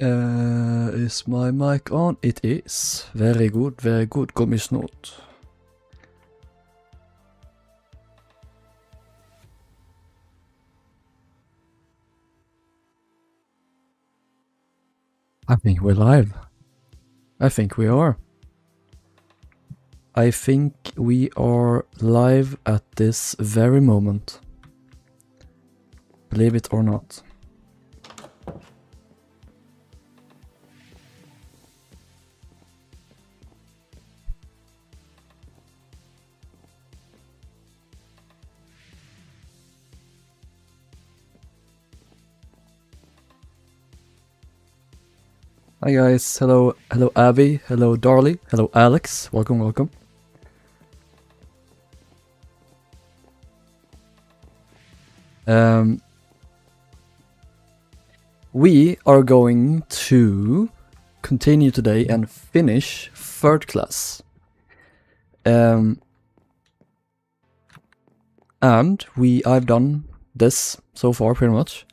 Is my mic on? It is. Very good, very good. Gummisnott. I think we're live. I think we are. I think we are live at this very moment. Believe it or not. Hi guys, hello Abby, hello Darley, hello Alex, welcome. We are going to continue today and finish third class. And I've done this so far pretty much.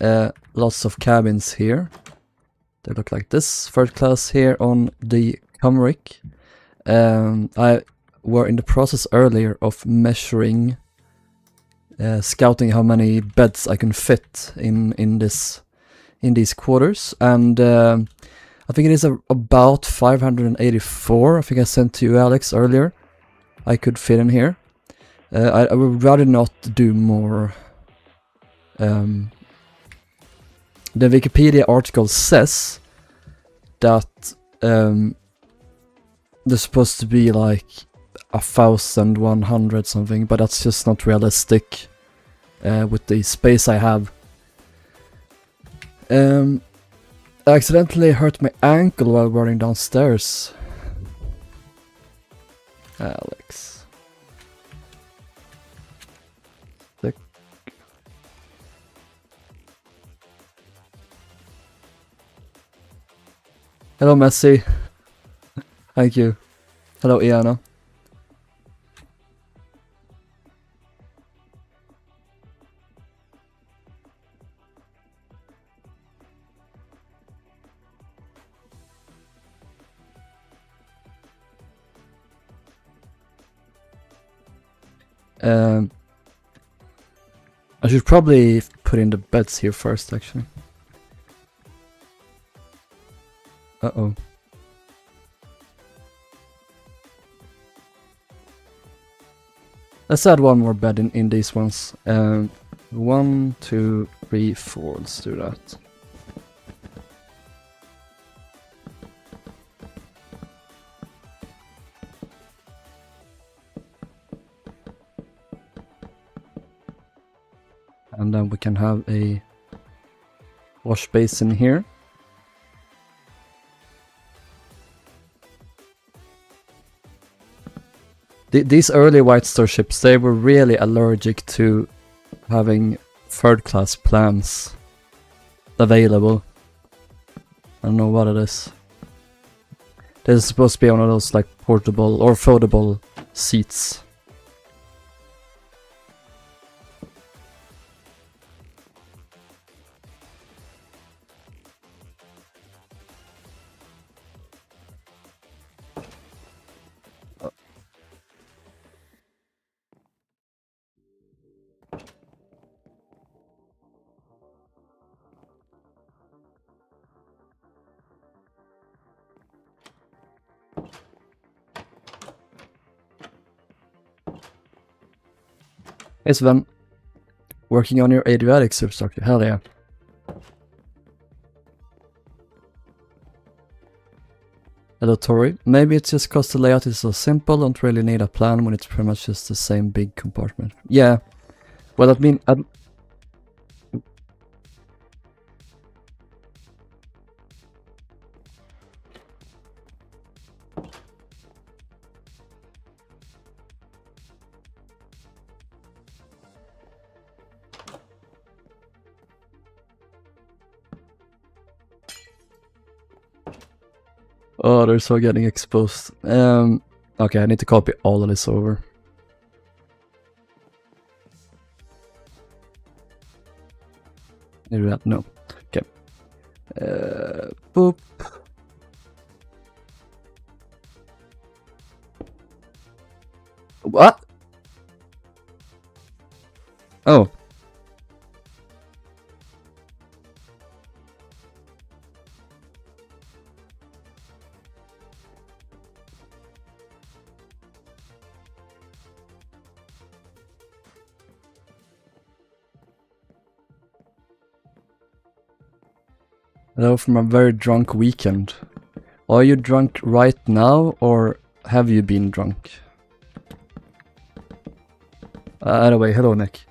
Lots of cabins here. They look like this. Third class here on the Cymric. I were in the process earlier of measuring, scouting how many beds I can fit in these quarters, and I think it is about 584. I think I sent to you, Alex, earlier. I could fit in here. I would rather not do more. The Wikipedia article says that there's supposed to be like 1,100 something, but that's just not realistic with the space I have. I accidentally hurt my ankle while running downstairs. Alex. Hello, Messi. Thank you. Hello, Iana. I should probably put in the beds here first, actually. Uh-oh. Let's add one more bed in these ones. 1, 2, 3, 4. Let's do that. And then we can have a wash basin here. These early White Star ships, they were really allergic to having third class plans available. I don't know what it is. There's supposed to be one of those like portable or foldable seats. Hey Sven, working on your Adriatic substructure, hell yeah. Hello Tori, maybe it's just cause the layout is so simple, don't really need a plan when it's pretty much just the same big compartment. Yeah, well I mean, oh, they're so getting exposed. Okay, I need to copy all of this over. Maybe that, no. Okay. Boop. What? Oh. Hello from a very drunk weekend. Are you drunk right now, or have you been drunk? Anyway, hello Nick.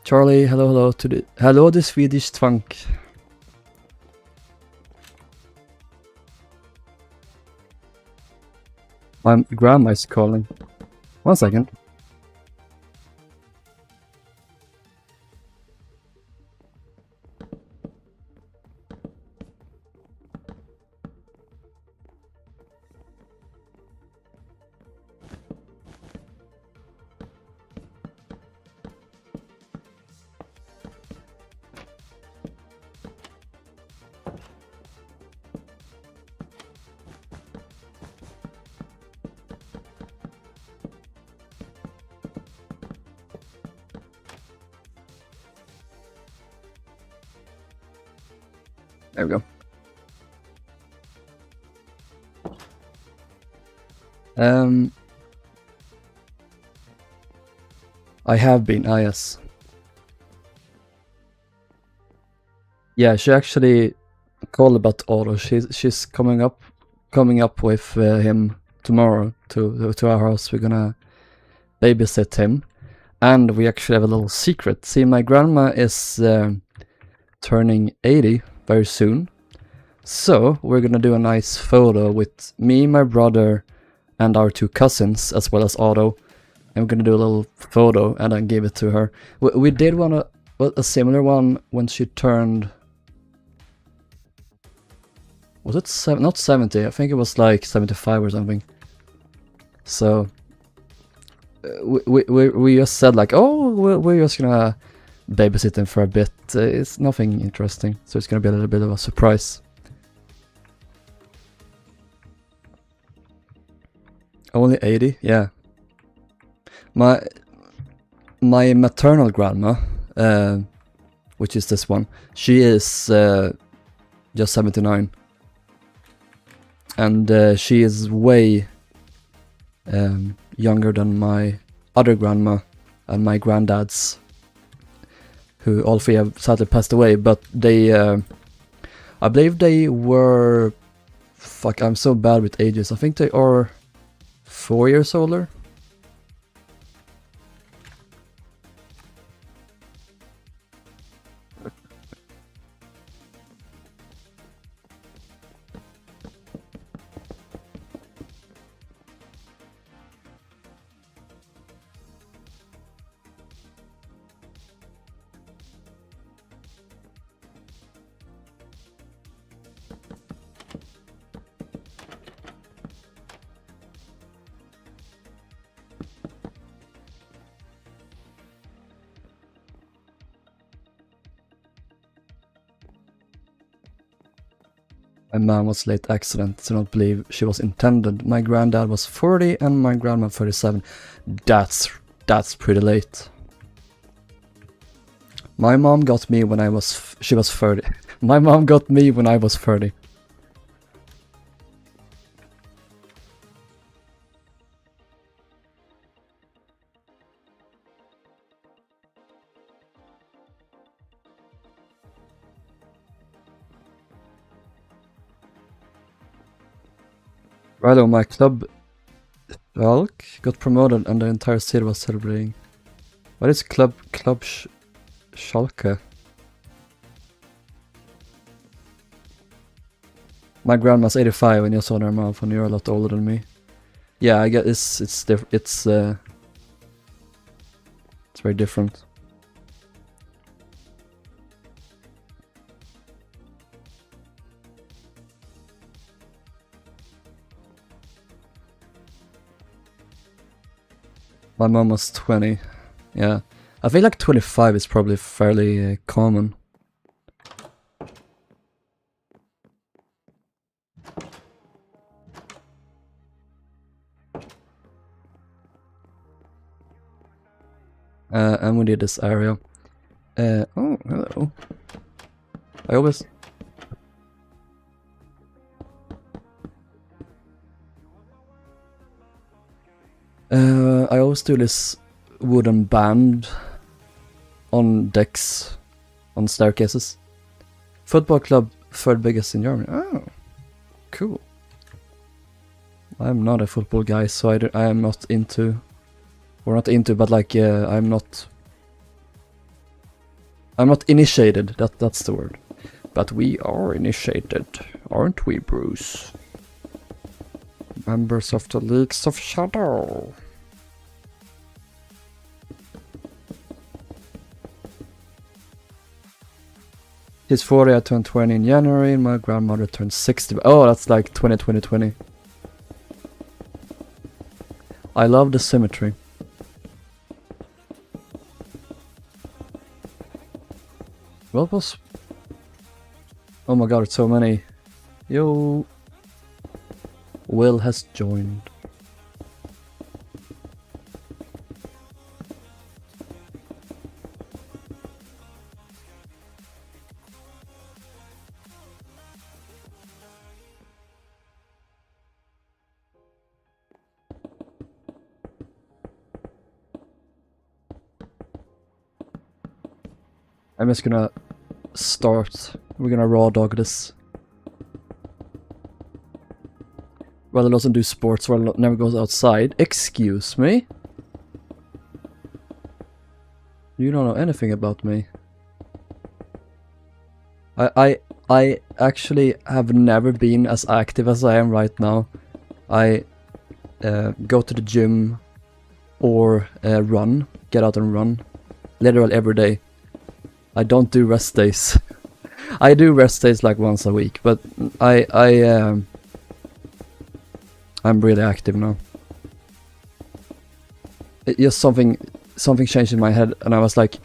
Charlie, hello the Swedish twunk. My grandma is calling. 1 second. There we go. I have been, yes. Yeah, she actually called about Otto. She's coming up with him tomorrow to our house. We're gonna babysit him, and we actually have a little secret. See, my grandma is turning 80 very soon, so we're gonna do a nice photo with me, my brother, and our 2 cousins, as well as Otto. And we're gonna do a little photo and then give it to her. We did a similar one when she turned. Was it not 70? I think it was like 75 or something. So we just said like, oh, we're just gonna babysit him for a bit. It's nothing interesting, so it's gonna be a little bit of a surprise. Only 80? Yeah. My maternal grandma, which is this one, she is just 79. And she is way younger than my other grandma and my granddad's, who all 3 have sadly passed away, but they, I believe they were, fuck, I'm so bad with ages, I think they are 4 years older. My mom was late accident, do not believe she was intended. My granddad was 40 and my grandma 37. That's pretty late. My mom got me when she was 30. My mom got me when I was 30. Rilhon, my club Valk got promoted and the entire city was celebrating. What is club Schalke? My grandma's 85 and you saw her mouth and you're a lot older than me. Yeah, I guess it's very different. My mom was 20. Yeah, I feel like 25 is probably fairly common. and we did this area. Oh, hello. I always... I always do this wooden band on decks, on staircases. Football club, third biggest in Germany. Oh, cool. I'm not a football guy, so I am not into, or not into, but like I'm not initiated. That's the word. But we are initiated, aren't we, Bruce? Members of the Leagues of Shadow. His 40, I turned 20 in January, and my grandmother turned 60. Oh, that's like 2020. I love the symmetry. What was... Oh my god, it's so many. Yo. Will has joined. I'm just gonna start. We're gonna raw dog this. Well, it doesn't do sports, well, it never goes outside. Excuse me? You don't know anything about me. I actually have never been as active as I am right now. I go to the gym or run, get out and run, literally every day. I don't do rest days. I do rest days like once a week, but I'm really active now. It just something changed in my head, and I was like,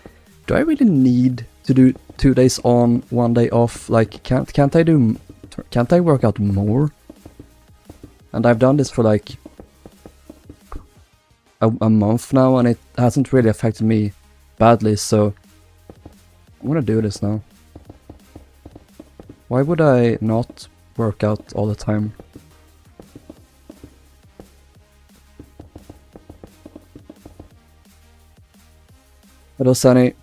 do I really need to do 2 days on, 1 day off? Like, can't I work out more? And I've done this for like a month now, and it hasn't really affected me badly, so I'm gonna do this now. Why would I not work out all the time? Hello, Sunny.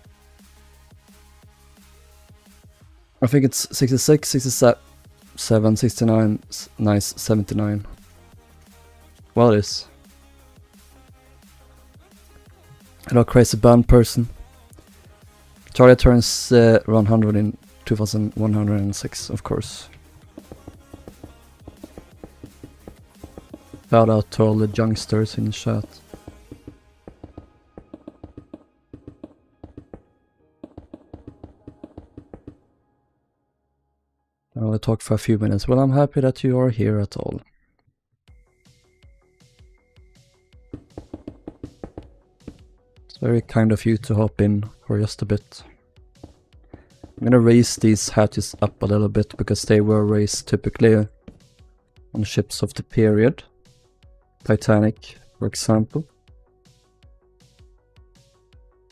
I think it's 66, 67, 69, nice, 79. Well, it is. Hello, crazy band person. Charlie turns 100 in 2106, of course. Shout out to all the youngsters in chat. I only talked for a few minutes. Well, I'm happy that you are here at all. It's very kind of you to hop in for just a bit. I'm gonna raise these hatches up a little bit because they were raised typically on ships of the period. Titanic, for example.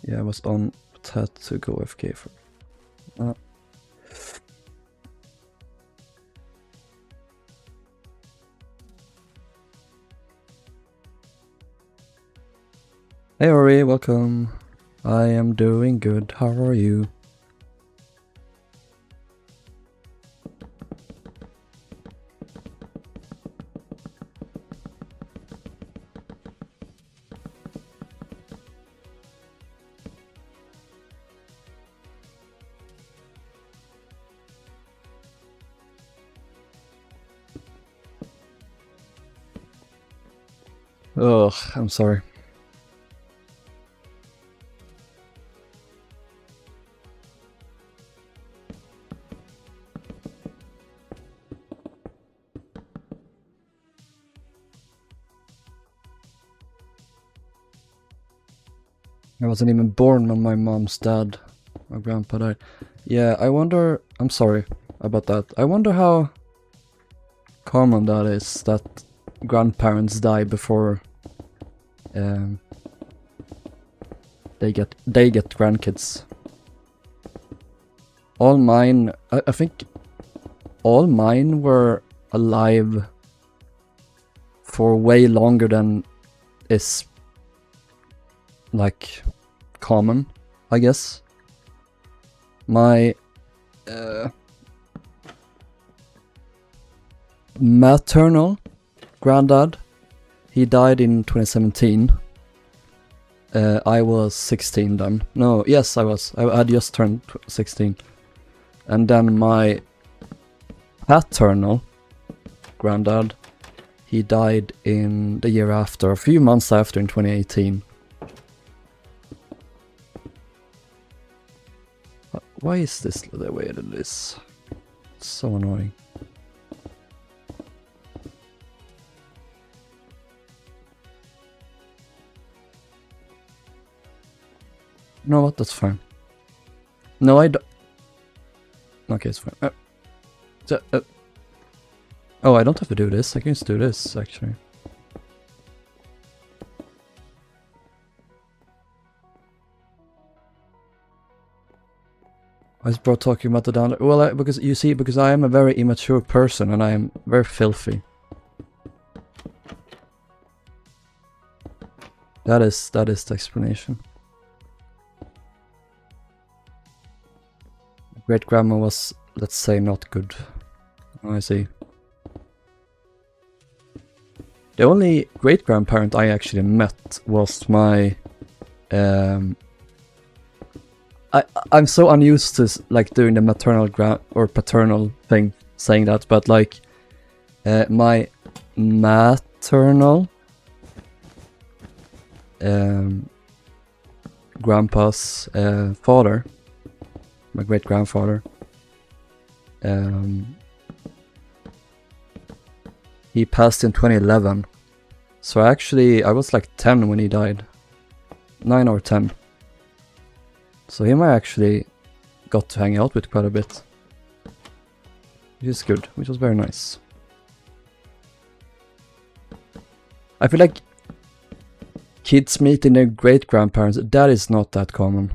Yeah, I was on, but had to go FK for. Hey Ori, welcome. I am doing good. How are you? Ugh, I'm sorry. I wasn't even born when my mom's dad, my grandpa died. Yeah, I wonder, I'm sorry about that. I wonder how common that is, that grandparents die before they they get grandkids. All mine, I think all mine were alive for way longer than is like common, I guess. My maternal granddad, he died in 2017. I was 16 then. No, yes, I was. I had just turned 16. And then my paternal granddad, he died in the year after, a few months after, in 2018. Why is this the way it is? It's so annoying. No, what? That's fine. No, I don't. Okay, it's fine. Oh, I don't have to do this. I can just do this, actually. I was brought talking about the download. Well, because you see, because I am a very immature person and I am very filthy. That is the explanation. Great grandma was, let's say, not good. I see. The only great grandparent I actually met was my. I'm so unused to like doing the maternal or paternal thing, saying that, but like my maternal grandpa's father, my great grandfather, he passed in 2011. So actually I was like 10 when he died, 9 or 10. So him I actually got to hang out with quite a bit, which is good, which was very nice. I feel like kids meeting their great grandparents, that is not that common.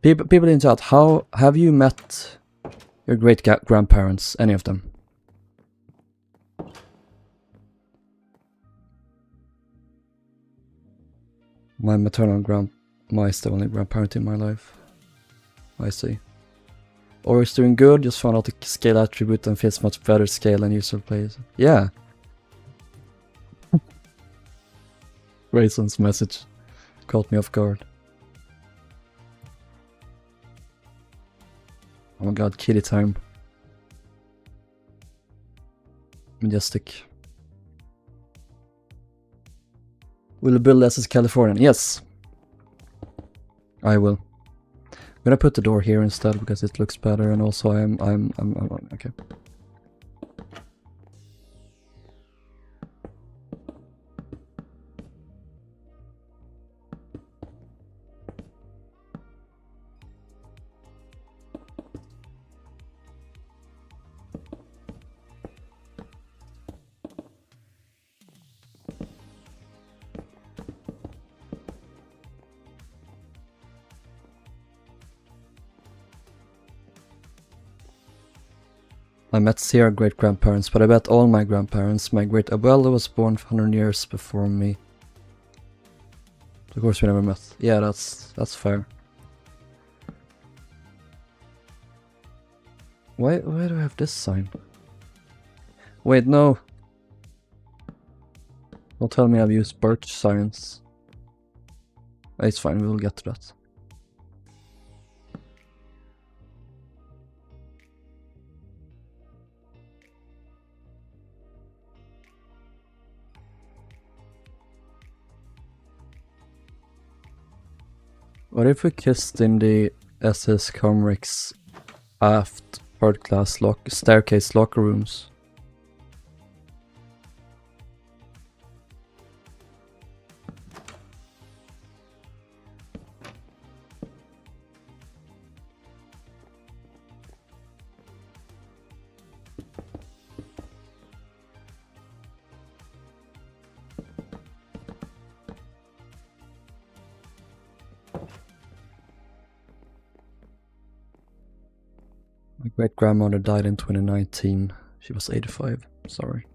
People in chat, how have you met your great grandparents? Any of them? My maternal grandma is the only grandparent in my life. I see. Or is doing good, just found out the scale attribute and feels much better scale than usual plays. Yeah. Grayson's message caught me off guard. Oh my god, kitty time. Majestic. Will you build as Californian? Yes. I will. I'm gonna put the door here instead because it looks better, and also I'm okay. I met Sierra great-grandparents, but I bet all my grandparents. My great abuela was born 100 years before me. Of course we never met. Yeah, that's fair. Why do I have this sign? Wait, no. Don't tell me I've used birch signs. It's fine, we will get to that. What if we kissed in the SS Cymric's aft third class staircase locker rooms? My great-grandmother died in 2019. She was 85. Sorry.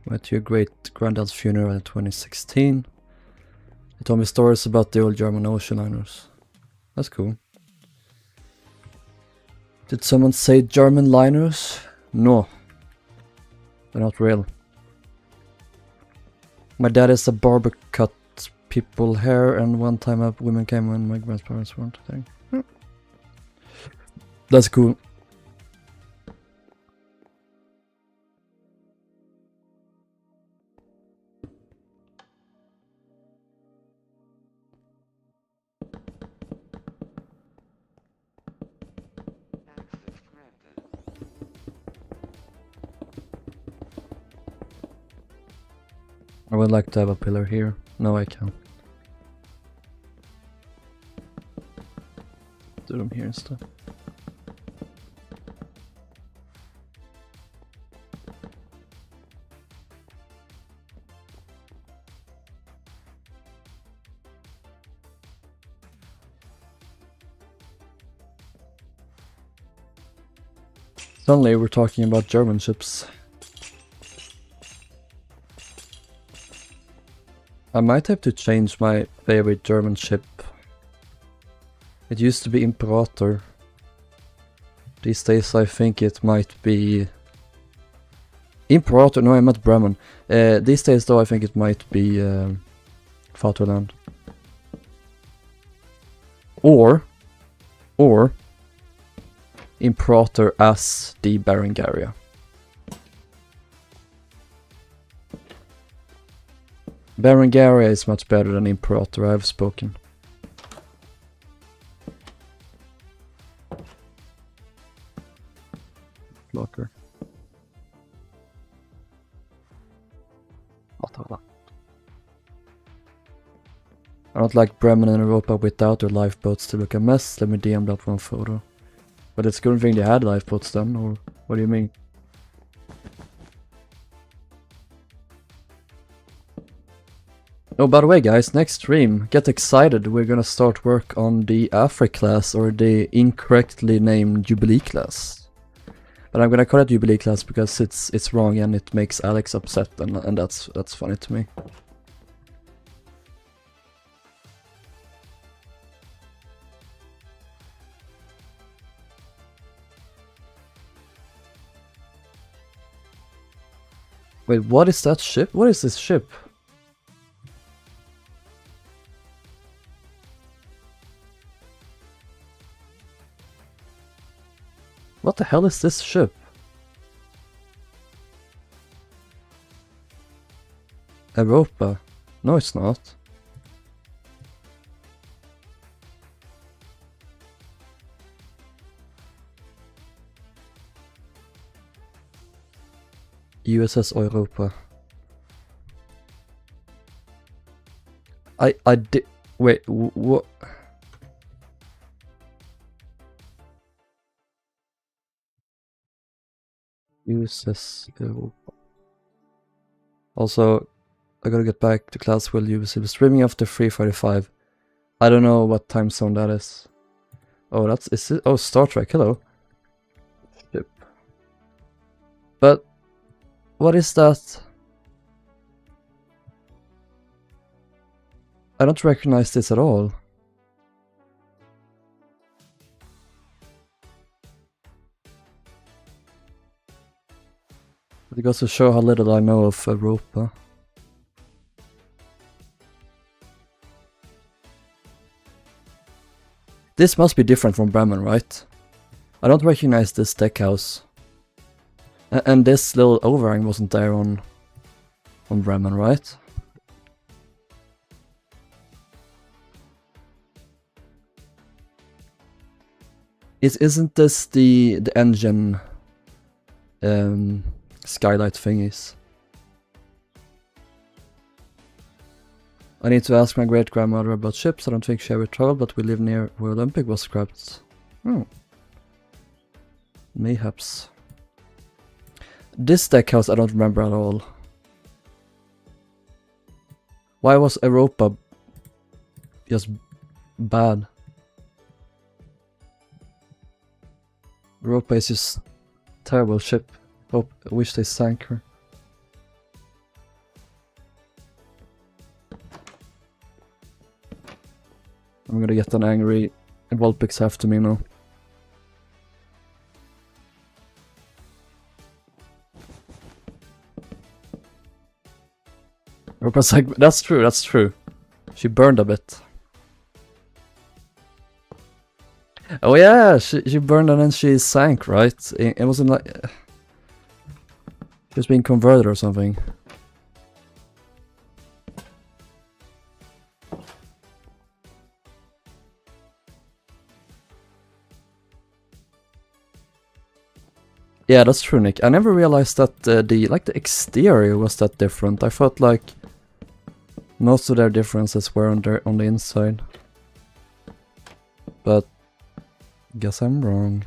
Went to your great-granddad's funeral in 2016. He told me stories about the old German ocean liners. That's cool. Did someone say German liners? No. They're not real. My dad is a barber, cut people hair, and one time a woman came when my grandparents weren't there. That's cool. I would like to have a pillar here. No, I can't. Do them here instead. Suddenly we're talking about German ships. I might have to change my favorite German ship. It used to be Imperator. These days I think it might be... Imperator? No, I meant Bremen. These days though I think it might be Vaterland. Or Imperator as the Berengaria. Berengaria is much better than Imperator, I have spoken. Blocker. I don't like Bremen and Europa without their lifeboats to look a mess. Let me DM that one photo. But it's a good thing they had lifeboats then, or what do you mean? Oh, by the way guys, next stream, get excited, we're gonna start work on the Afri class, or the incorrectly named Jubilee class. But I'm gonna call it Jubilee class because it's wrong and it makes Alex upset, and that's funny to me. Wait, what is that ship? What is this ship? What the hell is this ship? Europa? No, it's not. USS Europa. I did... Wait, what? USS Europa. Also, I gotta get back to class. Will you be streaming after 3:45? I don't know what time zone that is. Oh, is it? Oh, Star Trek. Hello. Ship. But what is that? I don't recognize this at all. It goes to show how little I know of Europa. This must be different from Bremen, right? I don't recognize this deck house. And this little overhang wasn't there on Bremen, right? Isn't this the engine skylight thingies? I need to ask my great-grandmother about ships. I don't think she ever traveled, but we live near where Olympic was scrapped. Oh. Mayhaps. This deck house I don't remember at all. Why was Europa just bad? Europa is just terrible ship. Hope, I wish they sank her. I'm gonna get an angry Vulpix after me now. Europa's like, that's true. She burned a bit. Oh yeah, she burned and then she sank, right? It wasn't like... She was being converted or something. Yeah, that's true, Nick. I never realized that the exterior was that different. I thought like most of their differences were on the inside. But guess I'm wrong.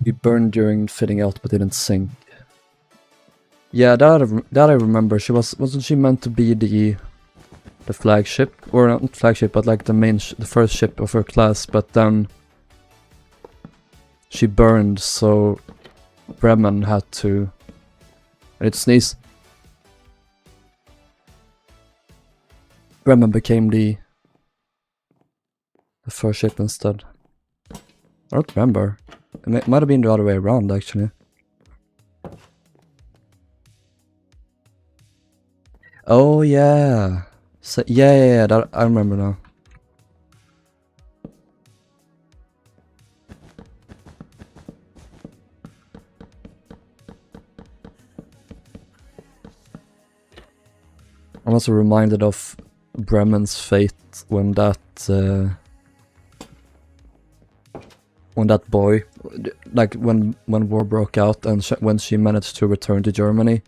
We burned during fitting out but didn't sink. Yeah, that I remember. Wasn't she meant to be the flagship, or not flagship, but like the first ship of her class? But then she burned, so Bremen had to. It sneeze. Bremen became the first ship instead. I don't remember. It might have been the other way around, actually. Oh yeah, so, yeah. That, I remember now. I'm also reminded of Bremen's fate when that boy, like when war broke out and when she managed to return to Germany.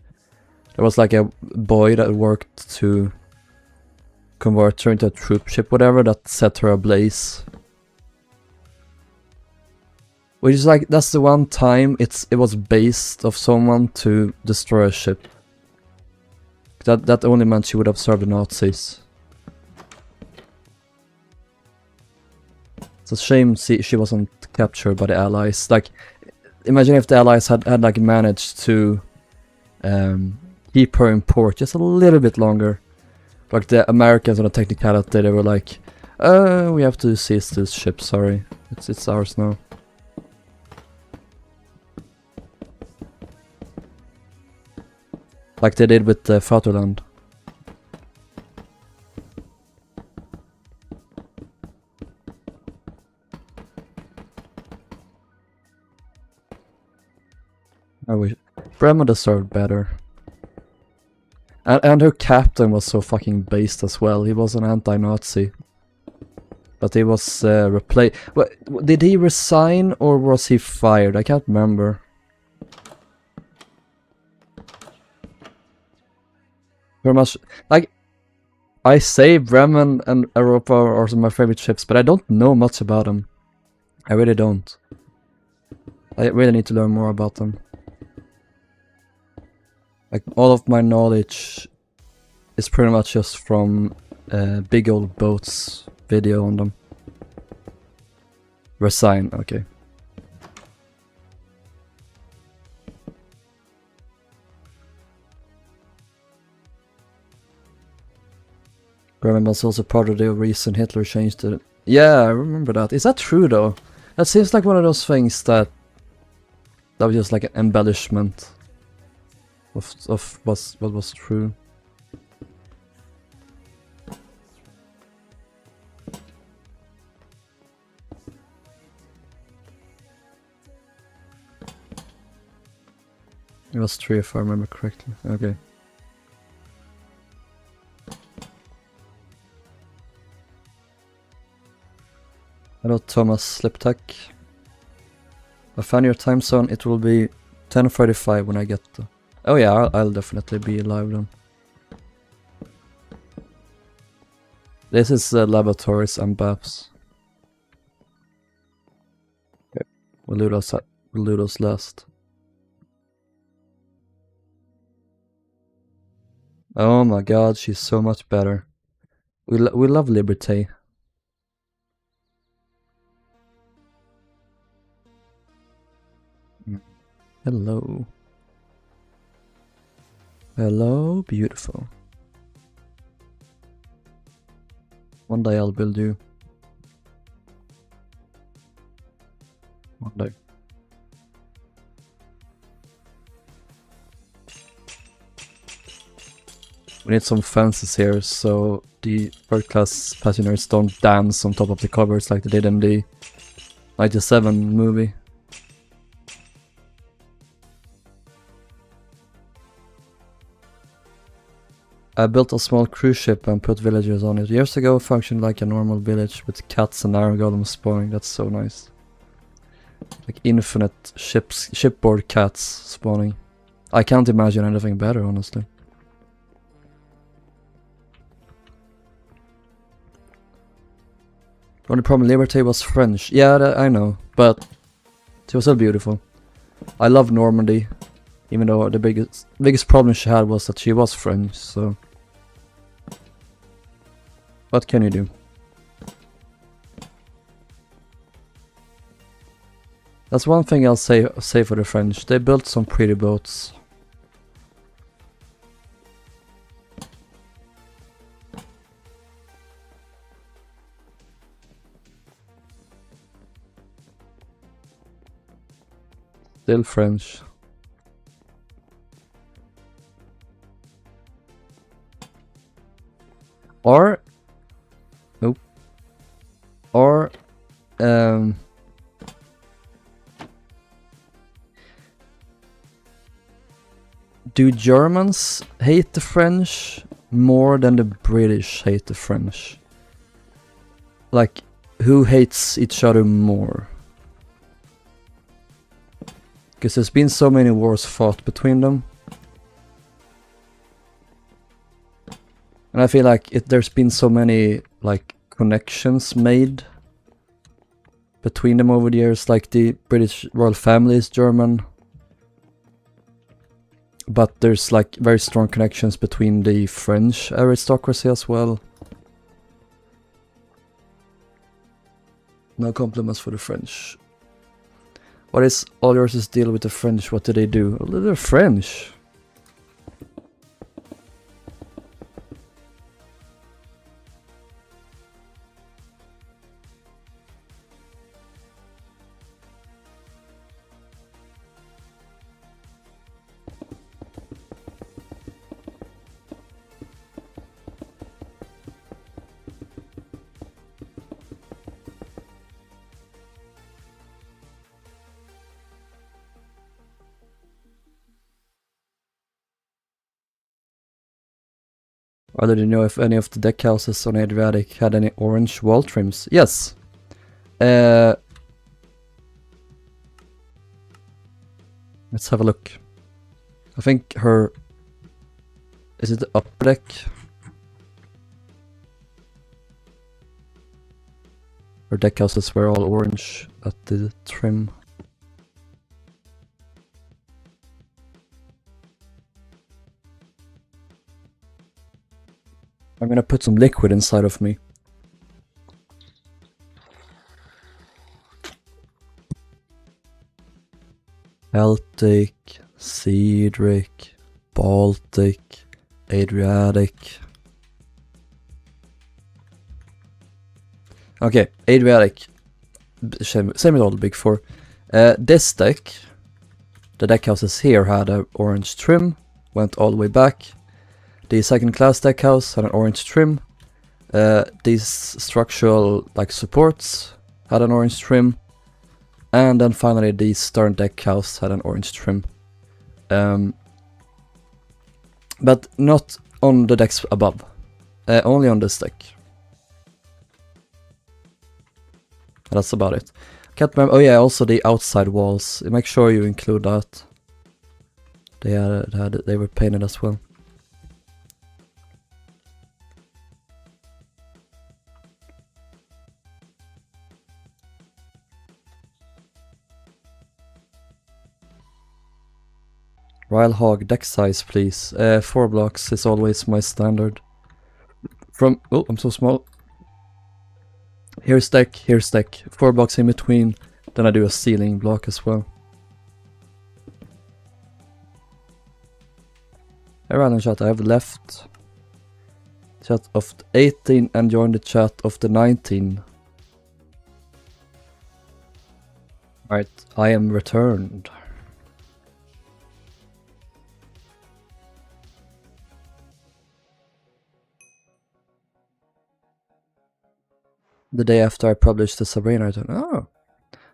There was like a boy that worked to convert her into a troop ship, whatever, that set her ablaze. Which is like, that's the one time it was based of someone to destroy a ship. That only meant she would have served the Nazis. It's a shame she wasn't captured by the Allies. Like, imagine if the Allies had like managed to keep her in port just a little bit longer. Like the Americans on a technicality, they were like, we have to seize this ship, sorry. It's ours now. Like they did with the Vaterland. I wish Bremen deserved better. And her captain was so fucking based as well. He was an anti-Nazi. But he was replaced. Did he resign or was he fired? I can't remember. Very much. Like, I say Bremen and Europa are some of my favorite ships, but I don't know much about them. I really don't. I really need to learn more about them. Like, all of my knowledge is pretty much just from Big Old Boats video on them. Resign, okay. Bremen was also part of the reason Hitler changed it. Yeah, I remember that. Is that true though? That seems like one of those things that was just like an embellishment of what was true. It was true if I remember correctly. Okay. Hello Thomas Sliptech. I found your time zone, it will be 10:35 when I get to... Oh yeah, I'll definitely be live then. This is laboratories and baths. Okay, we'll do those last. Oh my god, she's so much better. We love Liberté. Hello. Hello, beautiful. One day I'll build you. One day. We need some fences here so the third class passengers don't dance on top of the covers like they did in the 97 movie. I built a small cruise ship and put villagers on it. Years ago, functioned like a normal village with cats and iron golems spawning. That's so nice. Like infinite shipboard cats spawning. I can't imagine anything better, honestly. The only problem, Liberté was French. Yeah, I know, but she was still beautiful. I love Normandy, even though the biggest problem she had was that she was French, so... What can you do? That's one thing I'll say for the French. They built some pretty boats. Still French. Or... Nope. Or... do Germans hate the French more than the British hate the French? Like, who hates each other more? Because there's been so many wars fought between them. And I feel like there's been so many, like, connections made between them over the years. Like, the British royal family is German. But there's, like, very strong connections between the French aristocracy as well. No compliments for the French. What is all yours' deal with the French? What do they do? Well, they're French. Or did you know if any of the deck houses on Adriatic had any orange wall trims? Yes. Let's have a look. I think her... Is it the upper deck? Her deck houses were all orange at the trim. I'm gonna put some liquid inside of me. Celtic, Cymric, Baltic, Adriatic. Okay, Adriatic. Same with all the big four. This deck, the deck houses here had an orange trim, went all the way back. The second class deck house had an orange trim. These structural like supports had an orange trim. And then finally the stern deck house had an orange trim. But not on the decks above. Only on this deck. That's about it. Can't remember. Oh yeah, also the outside walls. Make sure you include that. They were painted as well. Rilhon deck size, please. 4 blocks is always my standard. From... Oh, I'm so small. Here's deck, here's deck. 4 blocks in between. Then I do a ceiling block as well. Hey, random chat, I have left chat of the 18 and joined the chat of the 19. Right, I am returned. The day after I published the Sabrina return. Oh,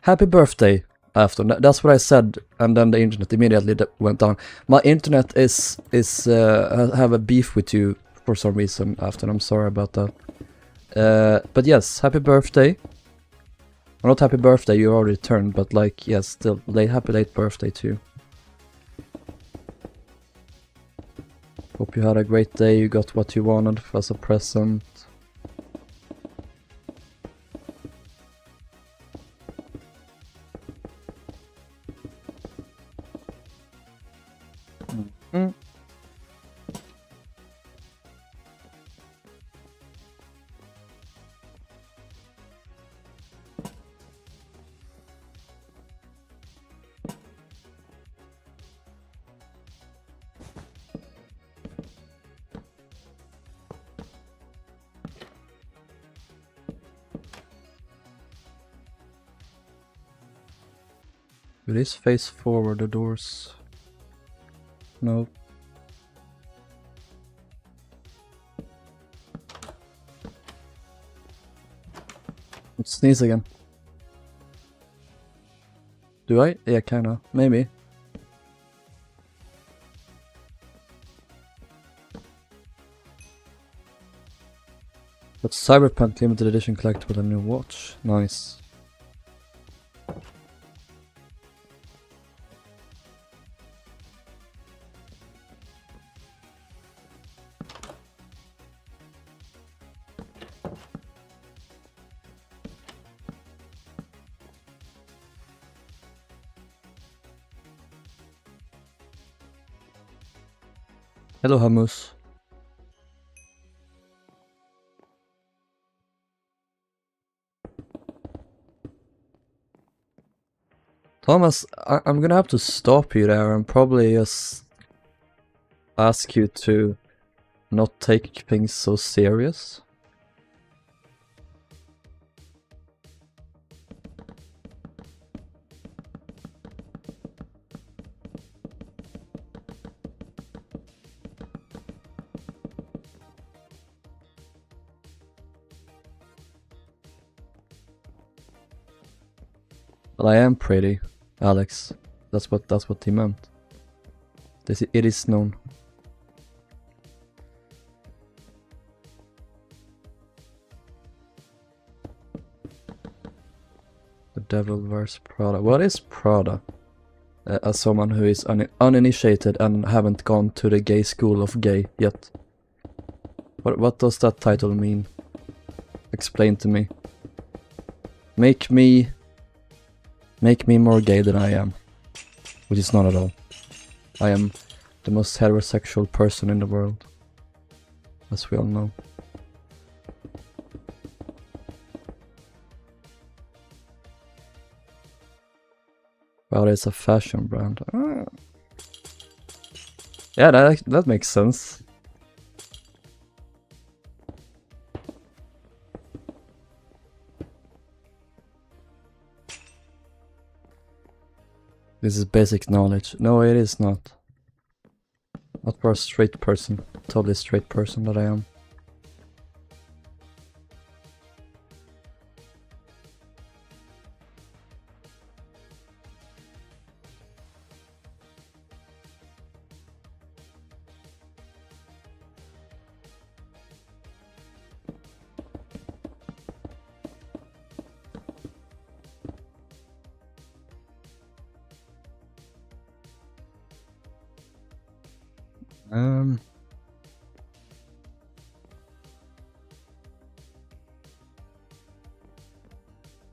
happy birthday! After that's what I said, and then the internet immediately went down. My internet is have a beef with you for some reason. After, I'm sorry about that. But yes, happy birthday. Well, not happy birthday, you already turned, but like, yes, still happy late birthday to you. Hope you had a great day. You got what you wanted as a present. Mm. It is face forward, the doors. No. Let's sneeze again. Do I? Yeah, kinda. Maybe. But Cyberpunk limited edition collectible, a new watch. Nice. Hello, Hamus. Thomas, I'm gonna have to stop you there and probably just ask you to not take things so serious. Well, I am pretty, Alex. That's what he meant. It is known. The Devil Wears Prada. What is Prada? As someone who is uninitiated and haven't gone to the gay school of gay yet. What does that title mean? Explain to me. Make me more gay than I am. Which is not at all. I am the most heterosexual person in the world. As we all know. Well, it's a fashion brand. Ah. Yeah, that makes sense. This is basic knowledge. No, it is not. Not for a straight person. Totally straight person that I am.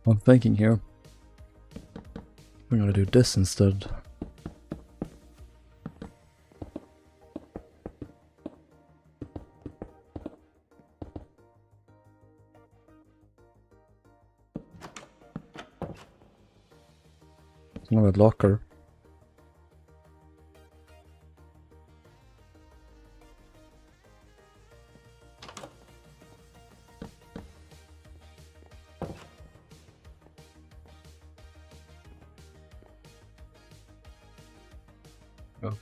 I'm thinking here. I'm gonna do this instead. Another locker. Oh.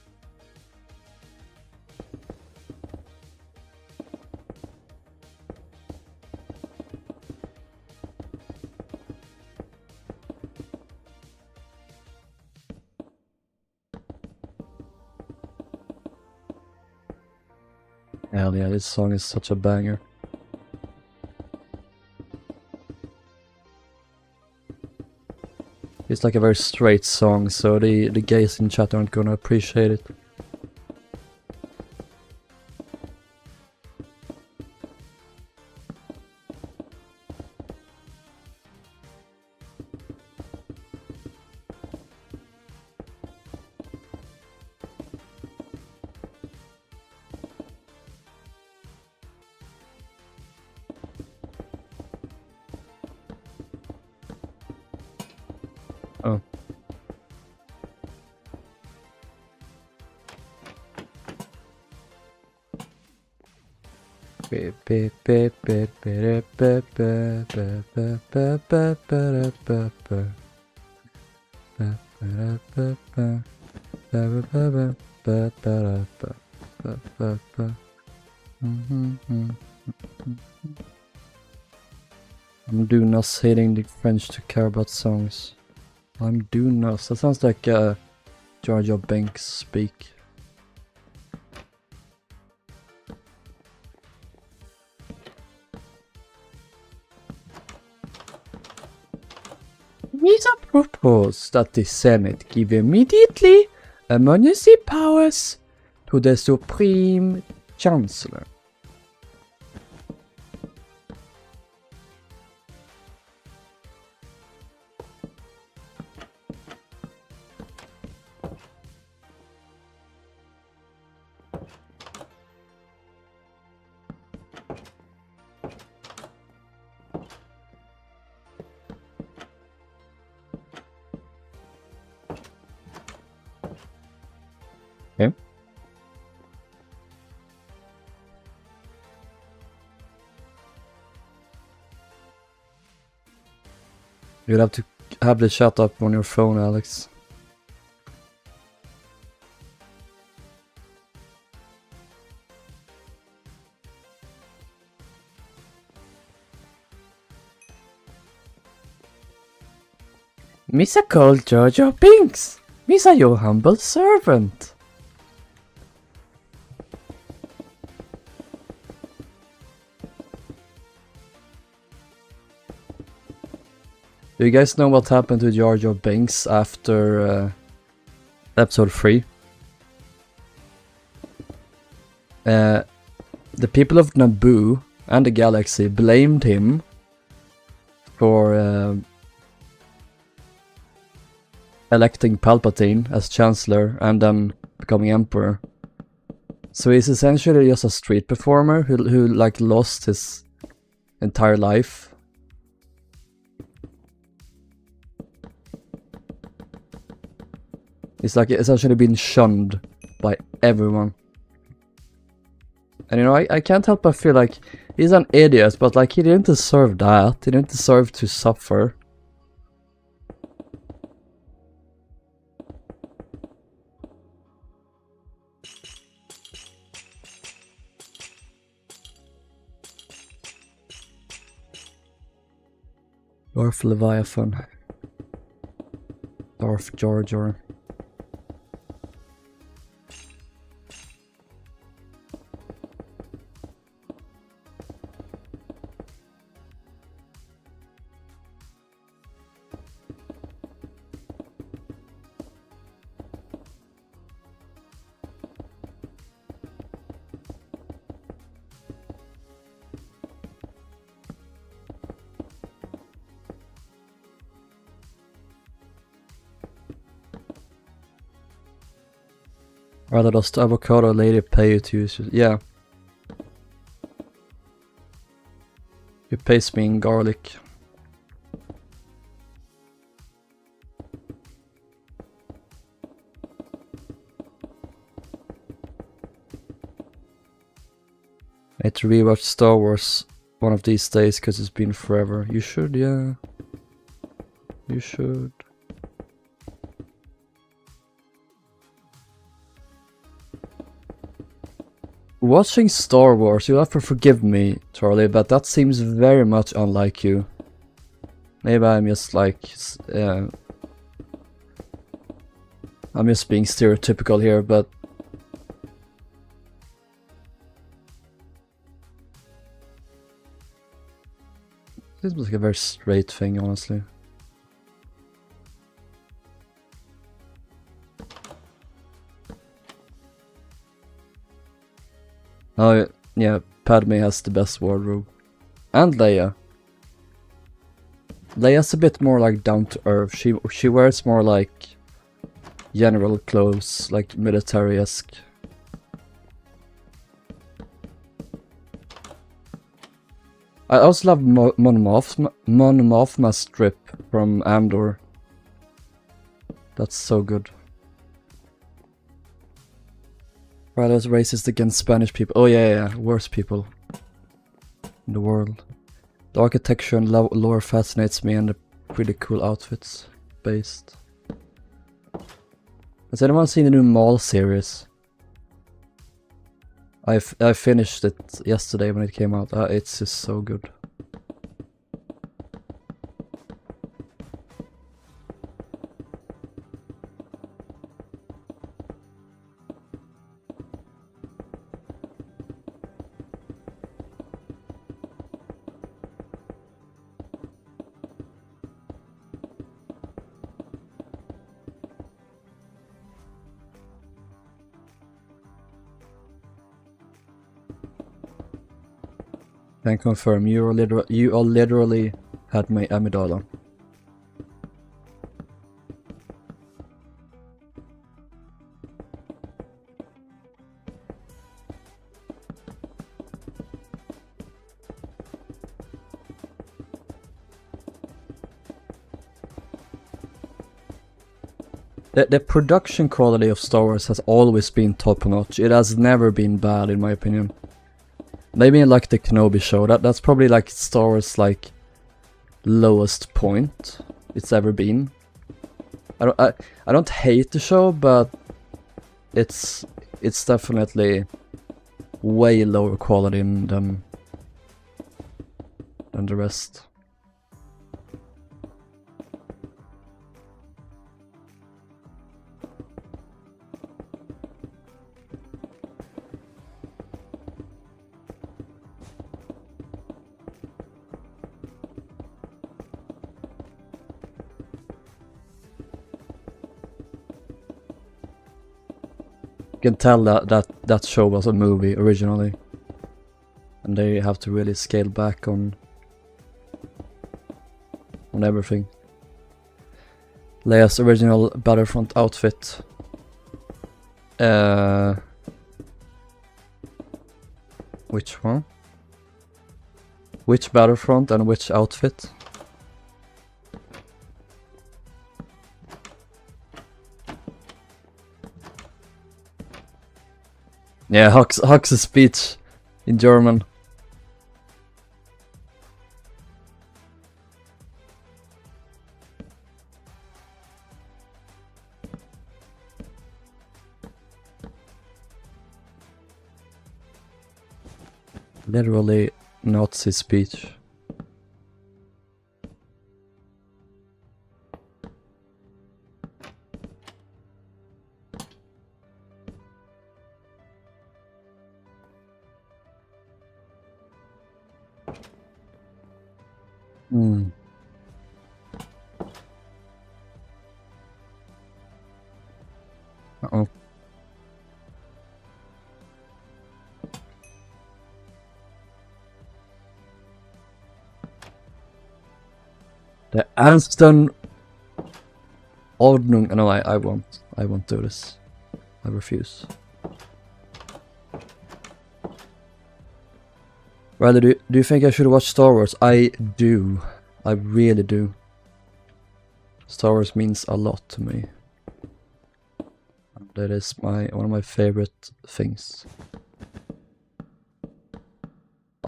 Hell yeah, this song is such a banger. It's like a very straight song, so the gays in chat aren't gonna appreciate it. Oh. I'm doing us hating the French to care about songs. I'm doing us. That sounds like Jar Jar Binks speak. It is proposed that the Senate give immediately emergency powers to the Supreme Chancellor. Okay. You'd have to have the chat up on your phone, Alex. Missa called Jar Jar Binks. Missa your humble servant. Do you guys know what happened to Jar Jar Binks after episode 3? The people of Naboo and the galaxy blamed him for electing Palpatine as Chancellor and then becoming Emperor. So he's essentially just a street performer who like lost his entire life. He's like essentially been shunned by everyone. And you know, I can't help but feel like he's an idiot, but like he didn't deserve that. He didn't deserve to suffer. Darth Leviathan. Darth Jar Jar. Rather does the avocado lady pay you to use it? Yeah. You pays me in garlic. I have to rewatch Star Wars one of these days because it's been forever. You should, yeah. You should. Watching Star Wars, you'll have to forgive me, Charlie, but that seems very much unlike you. Maybe I'm just like... I'm just being stereotypical here, but... This was like a very straight thing, honestly. Oh, yeah, Padme has the best wardrobe. And Leia. Leia's a bit more like down to earth. She wears more like general clothes, like military-esque. I also love Mon Mothma's strip from Andor. That's so good. Rilhon's racist against Spanish people. Oh yeah, worst people in the world. The architecture and lore fascinates me, and the pretty cool outfits based. Has anyone seen the new Mall series? I finished it yesterday when it came out. It's just so good. Can confirm, you are literally had my amygdala. The production quality of Star Wars has always been top notch. It has never been bad, in my opinion. Maybe like the Kenobi show, that's probably like Star Wars' like lowest point it's ever been. I don't hate the show, but it's definitely way lower quality than the rest. You can tell that show was a movie originally, and they have to really scale back on everything. Leia's original Battlefront outfit. Which one? Which Battlefront and which outfit? Yeah, Hux's speech in German. Literally Nazi speech. Uh-oh. The Anston Ordnung. No, I won't. I won't do this. I refuse. Riley, do you think I should watch Star Wars? I do. I really do. Star Wars means a lot to me. That is one of my favorite things.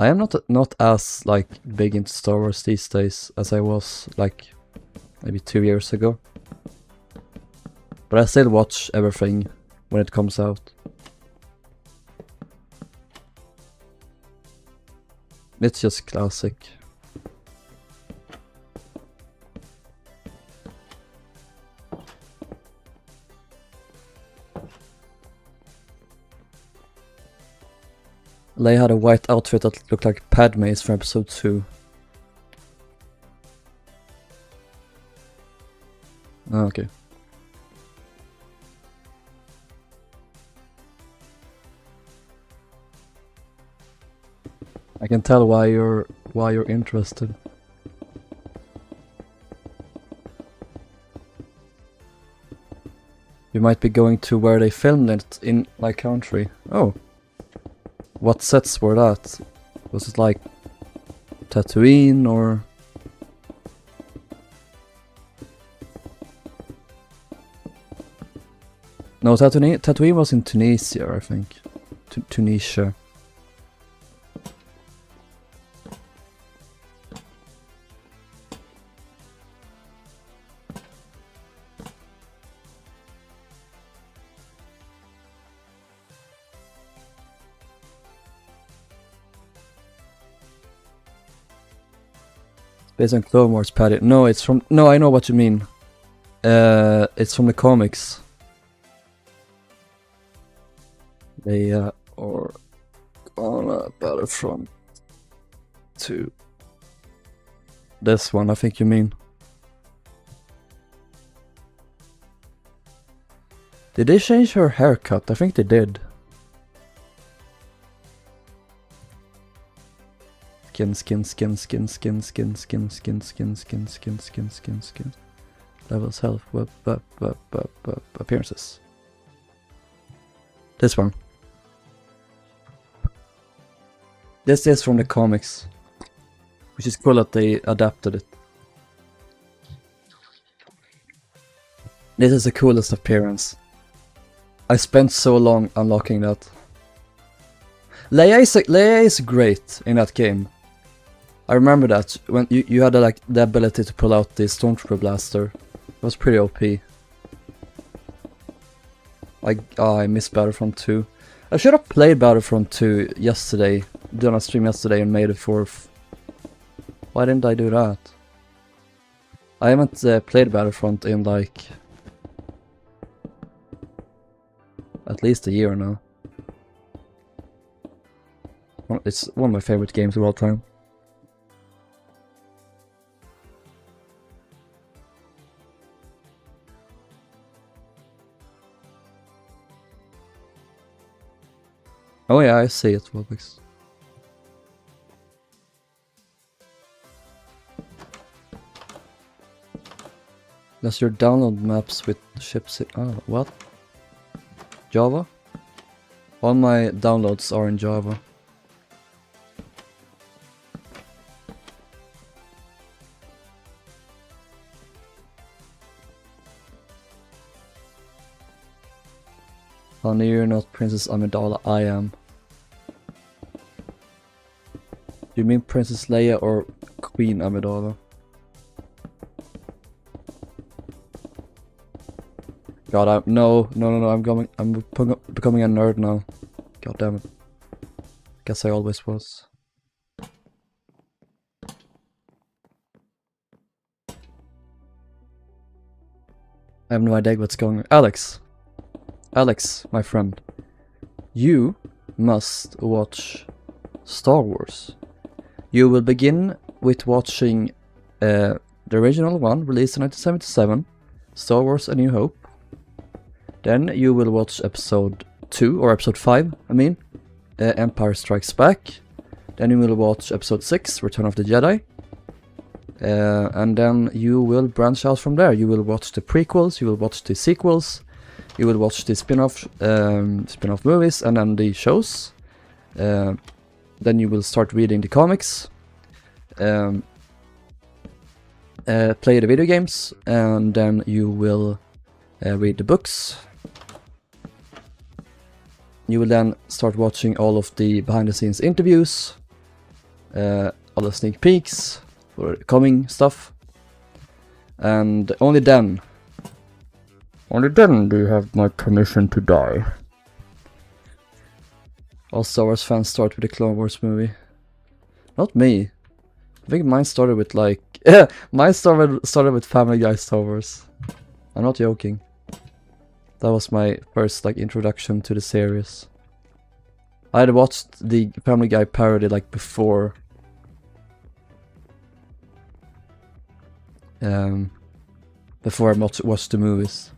I am not as like big into Star Wars these days as I was like maybe 2 years ago. But I still watch everything when it comes out. It's just classic. Leia had a white outfit that looked like Padme's from episode 2. Oh, okay. I can tell why you're interested. You might be going to where they filmed it in my country. Oh. What sets were that? Was it like Tatooine or... No, Tatooine was in Tunisia, I think. Tunisia. Based on Clone Wars, Patty. No, it's from... No, I know what you mean. It's from the comics. They are on Battlefront 2. This one, I think you mean. Did they change her haircut? I think they did. Skin. Levels, health, appearances. This one. This is from the comics. Which is cool that they adapted it. This is the coolest appearance. I spent so long unlocking that. Leia is great in that game. I remember that when you had like the ability to pull out the Stormtrooper blaster. It was pretty OP. I missed Battlefront 2. I should have played Battlefront 2 yesterday, done a stream yesterday on May the 4th. Why didn't I do that? I haven't played Battlefront in like at least a year now. It's one of my favorite games of all time. Oh yeah, I see it, Wolbix. Does your download maps with ships? Oh, what? Java? All my downloads are in Java. Honey, you're not Princess Amidala, I am. You mean Princess Leia or Queen Amidala? God, no, I'm becoming a nerd now. God damn it. Guess I always was. I have no idea what's going on. Alex, my friend. You must watch Star Wars. You will begin with watching the original one, released in 1977, Star Wars A New Hope. Then you will watch episode 2, or episode 5, I mean, Empire Strikes Back. Then you will watch episode 6, Return of the Jedi. And then you will branch out from there. You will watch the prequels, you will watch the sequels, you will watch the spin-off movies, and then the shows. Then you will start reading the comics, play the video games, and then you will read the books. You will then start watching all of the behind-the-scenes interviews, other sneak peeks for coming stuff. And only then do you have my permission to die. All Star Wars fans start with the Clone Wars movie. Not me. I think mine started with like... mine started with Family Guy Star Wars. I'm not joking. That was my first like introduction to the series. I had watched the Family Guy parody like before. Before I watched the movies.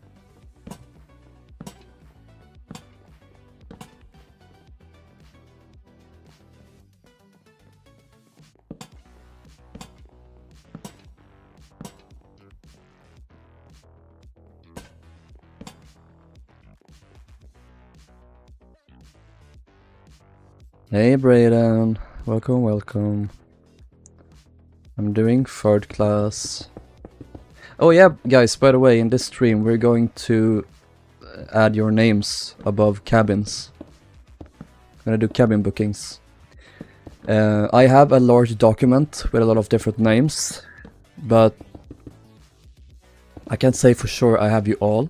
Hey Brayden, welcome. I'm doing third class. Oh yeah, guys, by the way, in this stream we're going to add your names above cabins. I'm gonna do cabin bookings. I have a large document with a lot of different names, but I can't say for sure I have you all.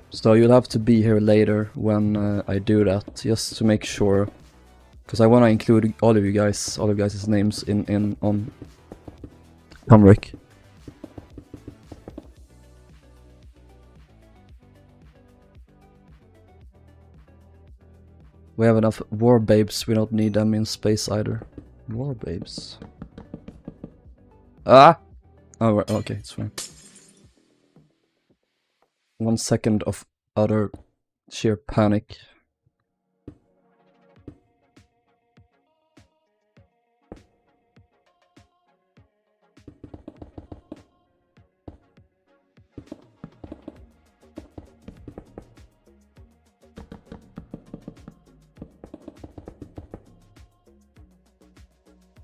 So you'll have to be here later when I do that, just to make sure, because I want to include all of you guys' names on Cymric. We have enough war babes, we don't need them in space either. War babes. Ah! Oh, okay, it's fine. 1 second of utter sheer panic.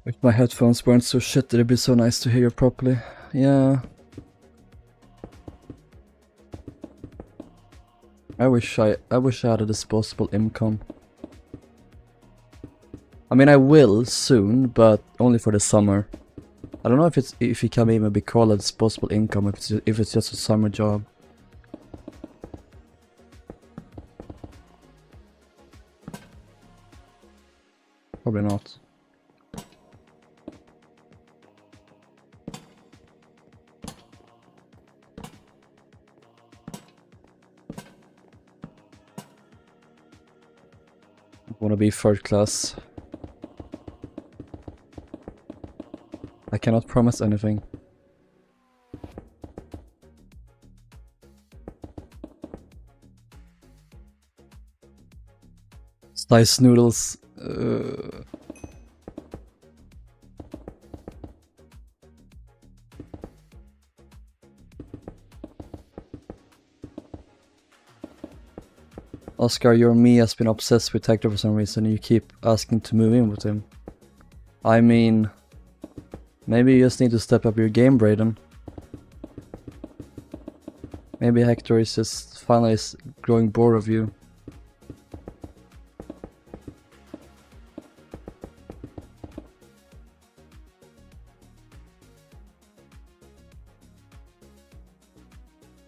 If my headphones weren't so shit, it'd be so nice to hear you properly. Yeah. I wish I had a disposable income. I mean, I will soon, but only for the summer. I don't know if it can even be called a disposable income if it's just a summer job. Probably not. Wanna be third class. I cannot promise anything. Slice noodles. Oscar, your me has been obsessed with Hector for some reason and you keep asking to move in with him. I mean, maybe you just need to step up your game, Brayden. Maybe Hector is just finally growing bored of you.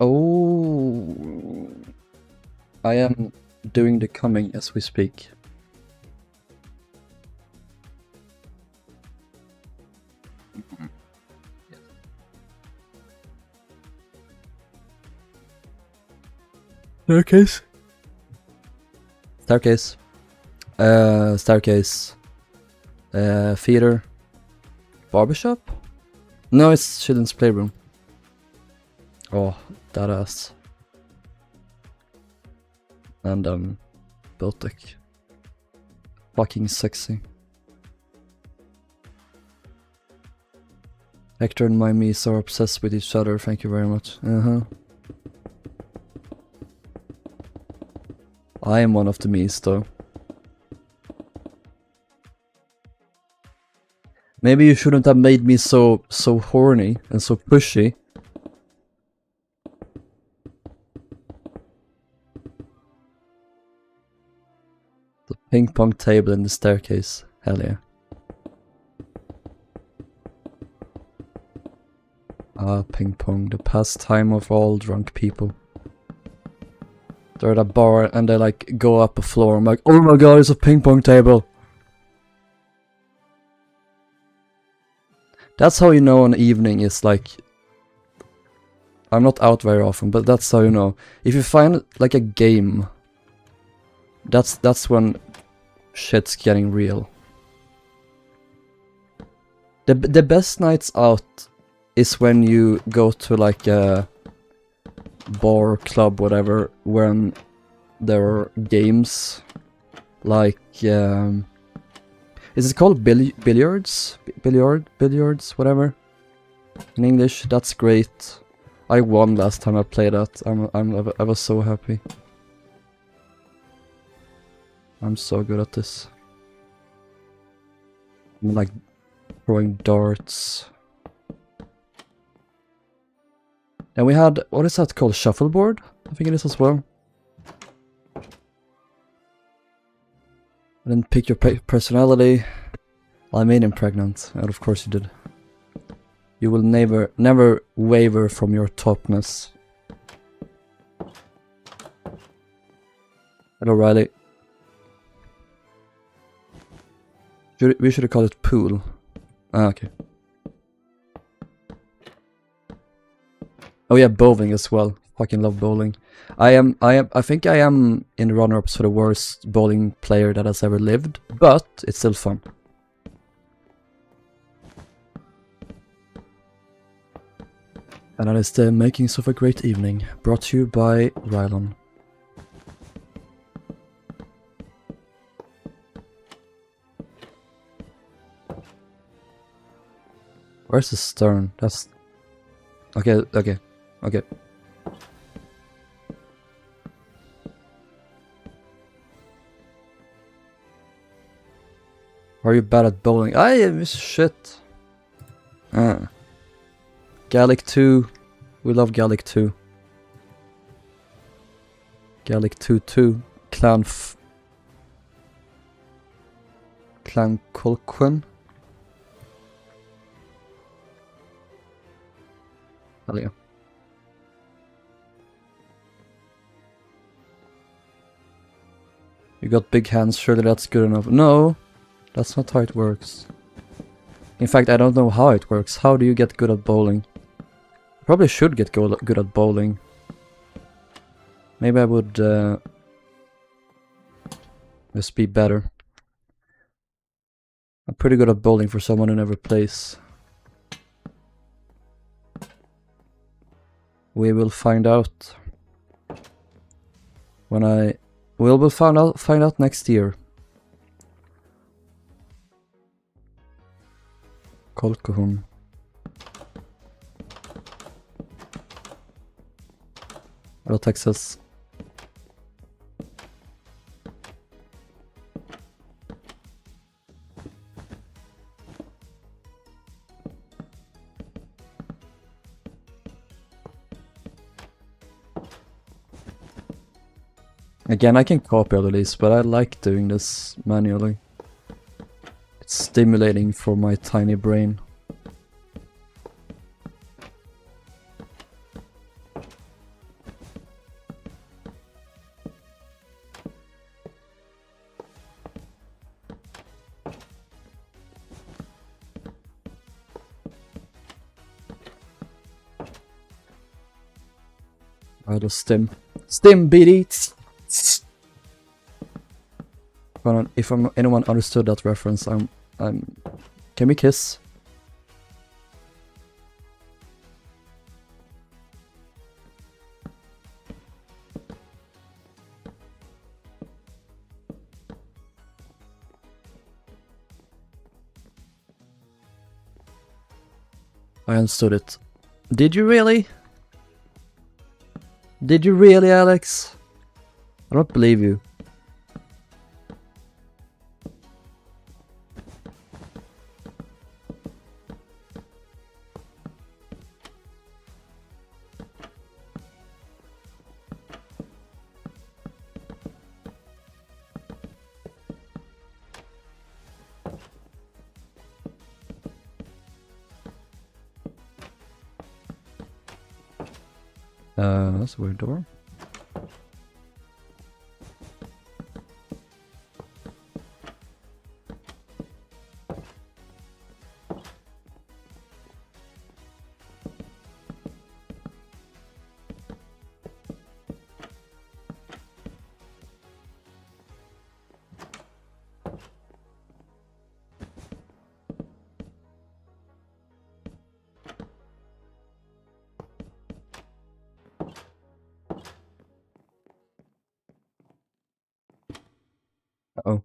Oh, I am doing the coming as we speak. Staircase. Staircase. Staircase. Theater. Barbershop? No, it's children's playroom. Oh, that ass. And Baltic. Fucking sexy. Hector and my Mies are obsessed with each other, thank you very much. I am one of the Mies though. Maybe you shouldn't have made me so horny and so pushy. The ping pong table and the staircase. Hell yeah. Ah, ping pong, the pastime of all drunk people. They're at a bar and they like go up a floor. I'm like, oh my god, it's a ping pong table. That's how you know an evening is like... I'm not out very often, but that's how you know. If you find like a game, that's when shit's getting real. The best nights out is when you go to like a bar, club, whatever, when there are games like is it called billiards? Billiards, whatever. In English, that's great. I won last time I played that. I was so happy. I'm so good at this. I'm like throwing darts. And we had, what is that called? Shuffleboard? I think it is as well. And then pick your personality. Well, I made him pregnant, and of course you did. You will never waver from your topness. Hello, Riley. We should have called it pool. Ah, okay. Oh yeah, bowling as well. Fucking love bowling. I think I am in the runner-ups for the worst bowling player that has ever lived, but it's still fun. And that is the makings of a great evening, brought to you by Rilhon. Where's the stern? That's... Okay. Are you bad at bowling? I am shit. Gallic 2. We love Gallic 2. Gallic 2-2. Clan Colquin. Hell yeah. You got big hands, surely that's good enough. No, that's not how it works. In fact, I don't know how it works. How do you get good at bowling? Probably should get good at bowling. Maybe I would just be better. I'm pretty good at bowling for someone who never plays. We will find out when we'll find out next year. Kolkohun. Hello, Texas. Again, I can copy all of these, but I like doing this manually. It's stimulating for my tiny brain. I just stim, BD. If anyone understood that reference, can we kiss? I understood it. Did you really? Did you really, Alex? I don't believe you. That's a weird door. Oh.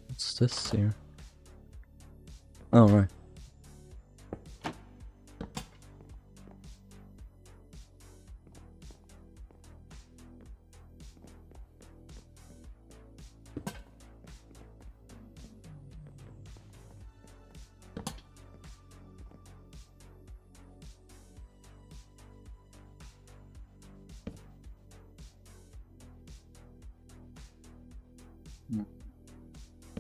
What's this here? Oh, right.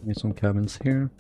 Maybe some cabins here.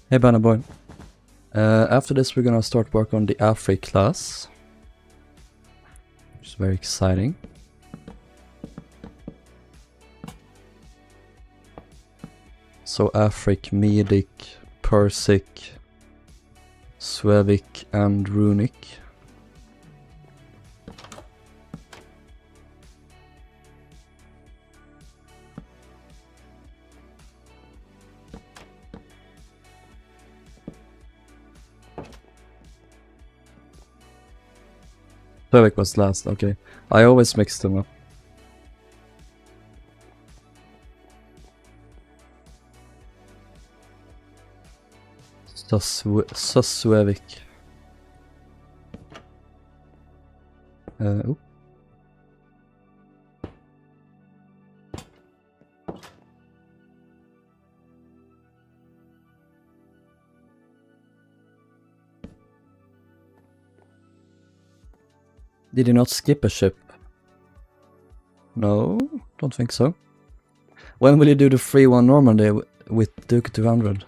Hey Banner Boy. After this we're gonna start work on the Afri class. Which is very exciting. So Afric, Medic, Persic, Suevic and Runic. Suevic was last, okay. I always mix them up. Suevic. Oh. Did you not skip a ship? No, don't think so. When will you do the free one Normandy with Duke 200?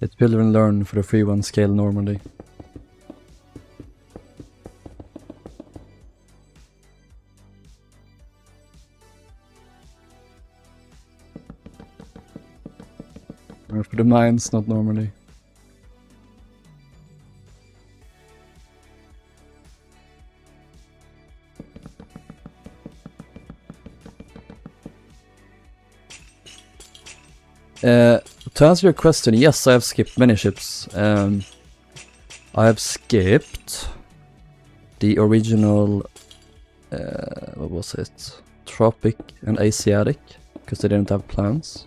Let children learn for the free one scale Normandy. Or for the mines, not Normandy. To answer your question, yes, I have skipped many ships. I have skipped the original, what was it? Tropic and Asiatic, because they didn't have plans.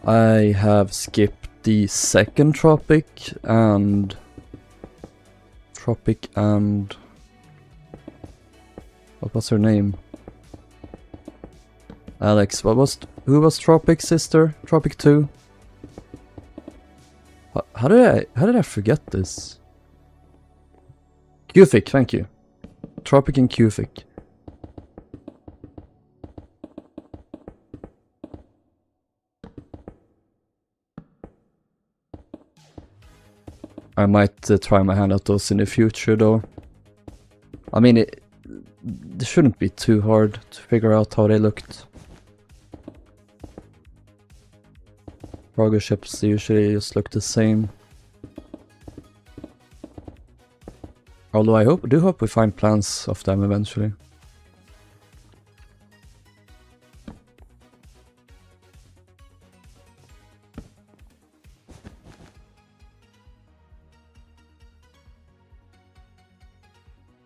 I have skipped the second Tropic and what was her name? Alex, who was Tropic sister? Tropic 2? How did I forget this? Cufic, thank you. Tropic and Cufic. I might try my hand at those in the future though. I mean, it shouldn't be too hard to figure out how they looked. Cargo ships usually just look the same. Although I do hope we find plans of them eventually.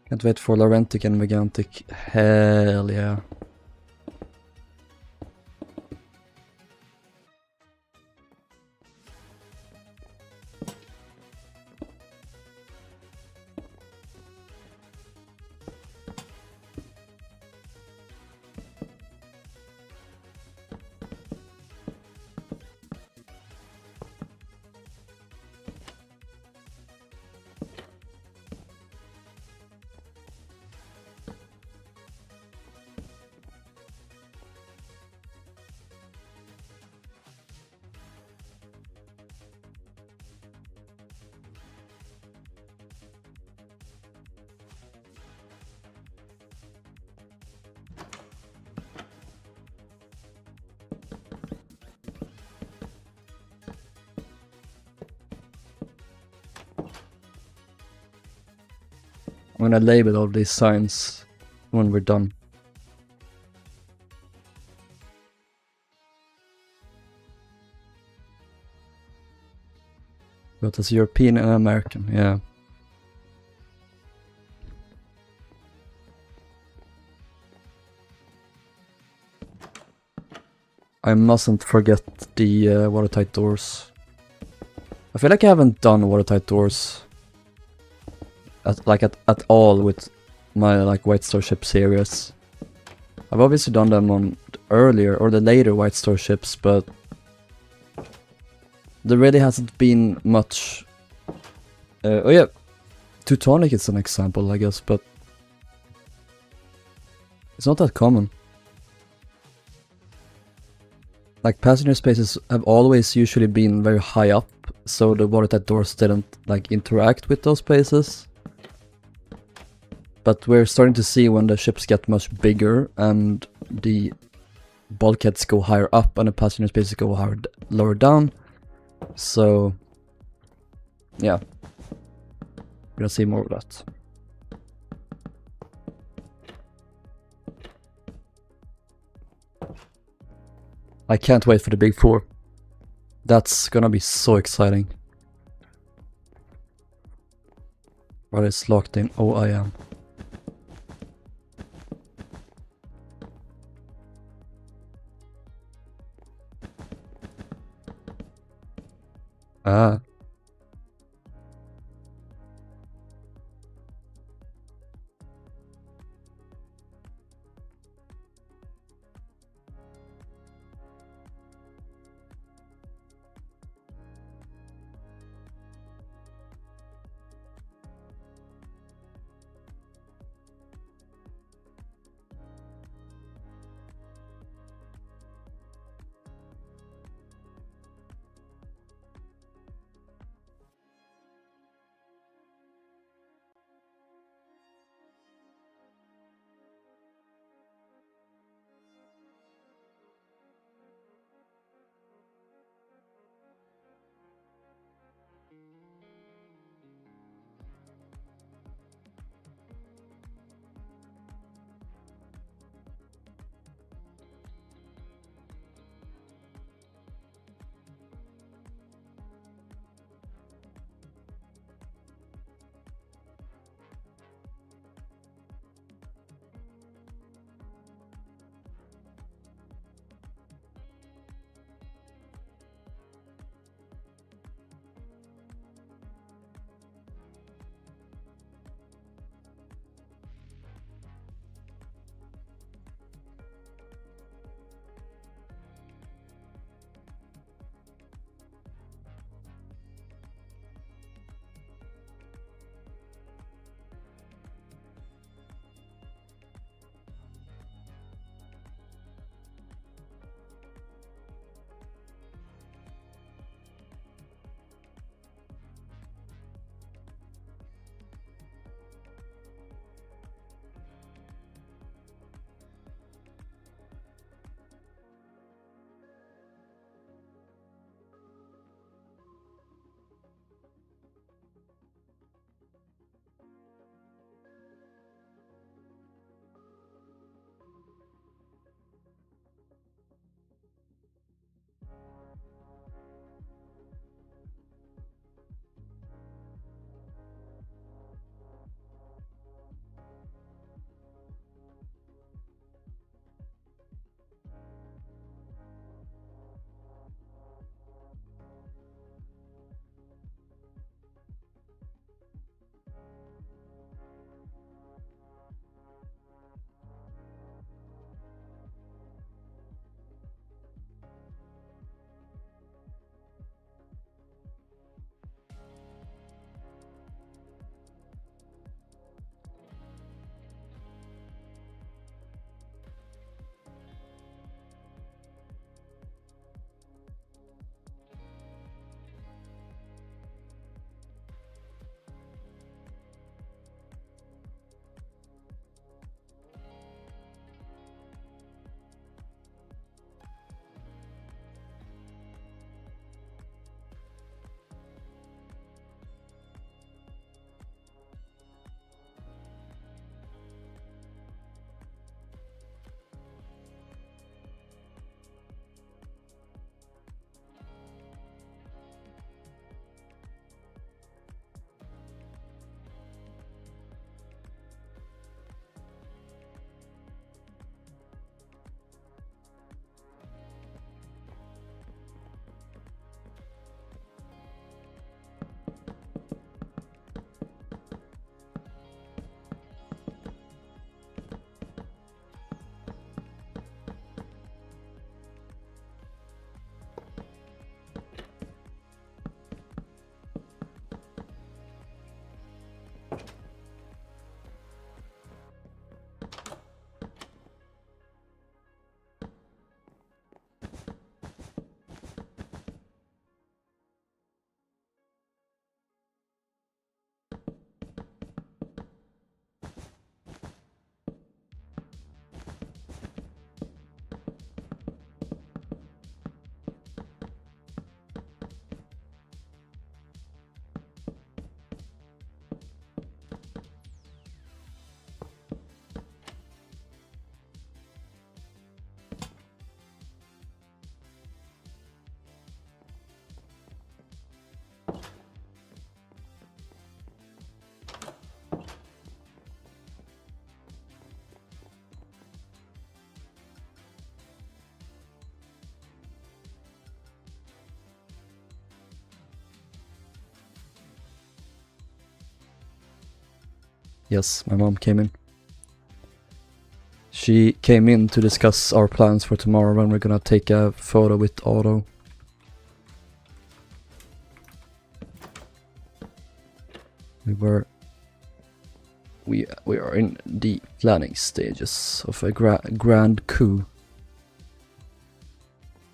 Can't wait for Laurentic and Megantic. Hell yeah. I'm gonna label all these signs when we're done. But as European and American, yeah. I mustn't forget the watertight doors. I feel like I haven't done watertight doors at all with my White Star ship series. I've obviously done them on the earlier or the later White Star ships, but there really hasn't been much. Oh yeah, Teutonic is an example, I guess, but it's not that common. Like, passenger spaces have always usually been very high up, so the watertight doors didn't interact with those spaces. But we're starting to see when the ships get much bigger and the bulkheads go higher up and the passenger spaces go lower down. So yeah, we're gonna see more of that. I can't wait for the big four. That's gonna be so exciting. But it's locked in. Oh, I am. Ah. Yes, my mom came in. She came in to discuss our plans for tomorrow when we're gonna take a photo with Otto. We are in the planning stages of a grand coup.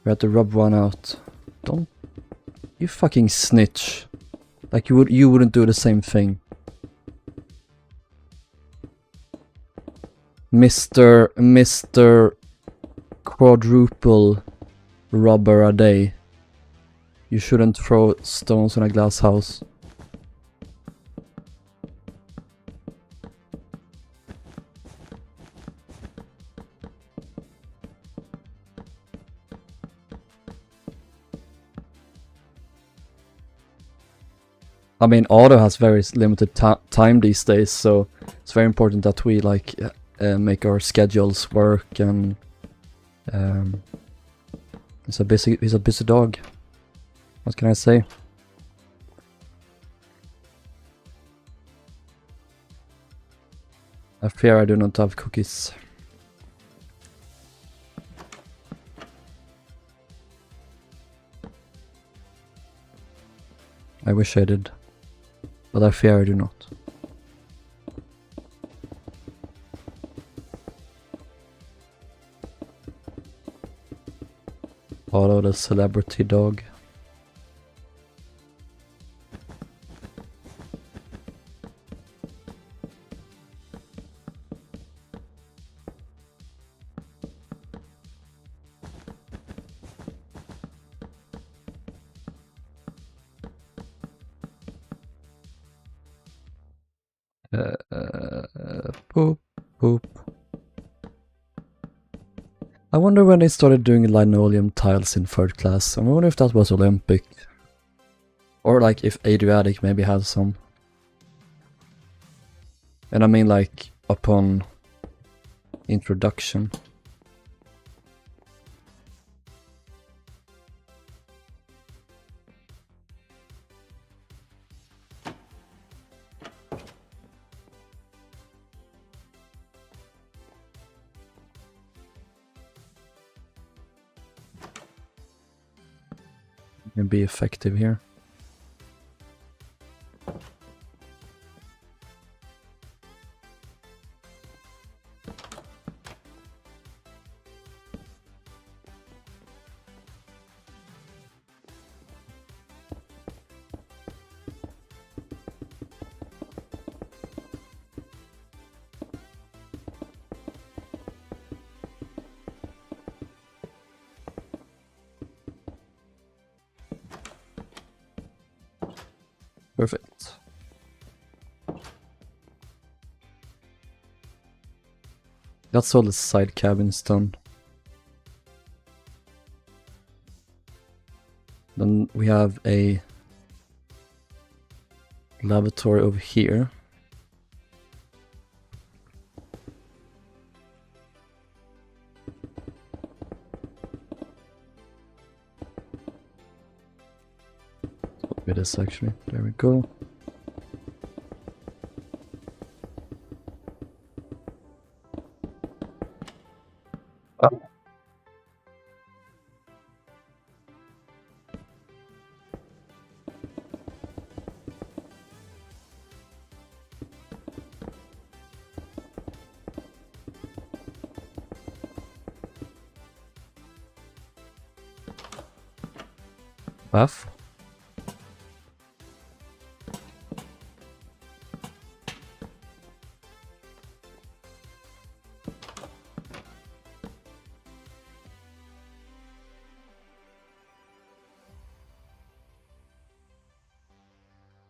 We had to rub one out. Don't you fucking snitch. Like you wouldn't do the same thing. Mr. Quadruple rubber a day. You shouldn't throw stones in a glass house. I mean, Otto has very limited time these days, so it's very important that we like make our schedules work, and he's a busy dog. What can I say? I fear I do not have cookies. I wish I did, but I fear I do not. Otto the celebrity dog. Poop, poop. I wonder when they started doing linoleum tiles in 3rd class. I wonder if that was Olympic. Or like if Adriatic maybe had some. And I mean like upon introduction. And be effective here. Perfect. That's all the side cabins done. Then we have a lavatory over here. It is actually. There we go. Bath.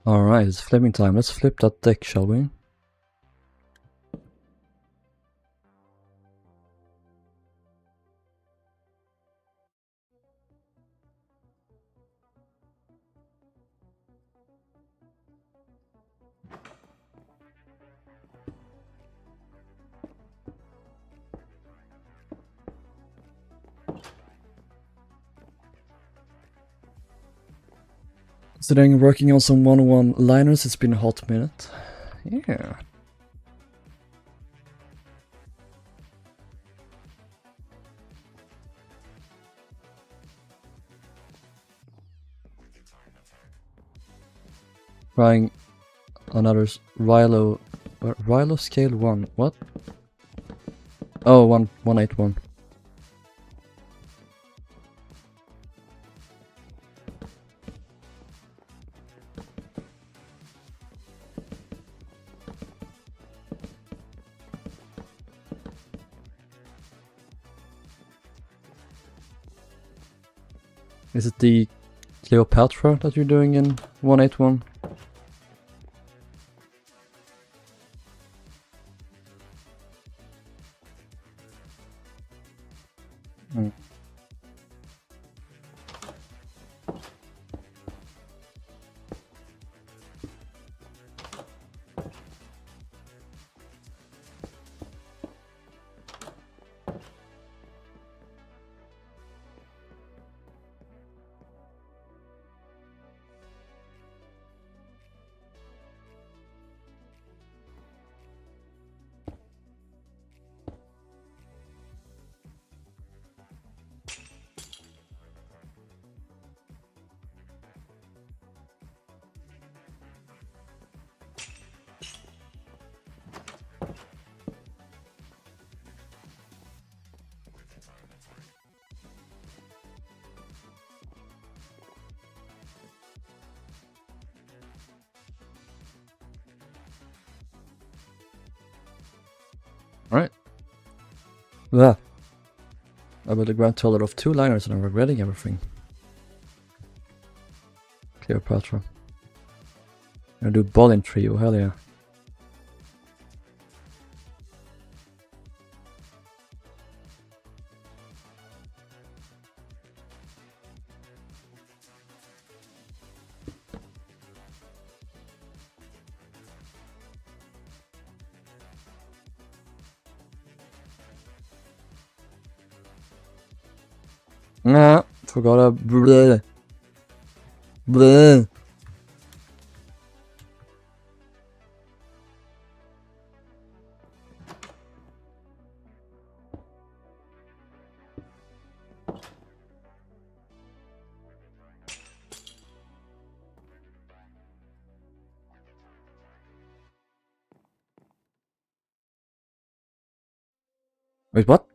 Alright, it's flipping time. Let's flip that deck, shall we? Considering working on some 101 liners, it's been a hot minute. Yeah. Trying another Rilhon scale 1. What? Oh, 181. Is it the Cleopatra that you're doing in 181? Mm. Alright. Yeah. About the grand total of 2 liners and I'm regretting everything. Cleopatra. I'm gonna do ball in trio, hell yeah. Nah, forgot a bleh. Bleh. Wait, what?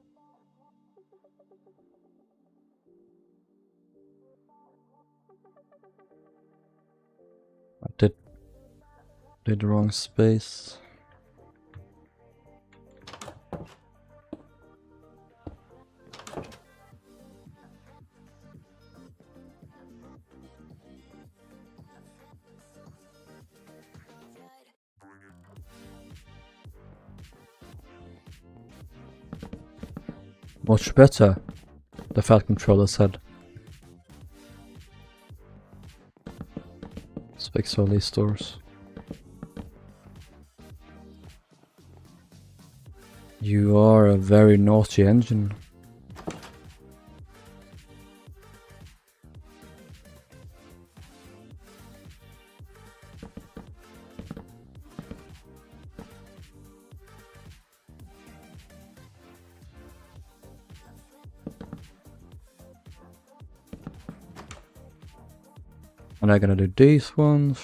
I did the wrong space. Much better, the fat controller said. Specs all these stores. You are a very naughty engine. And I'm gonna do these ones.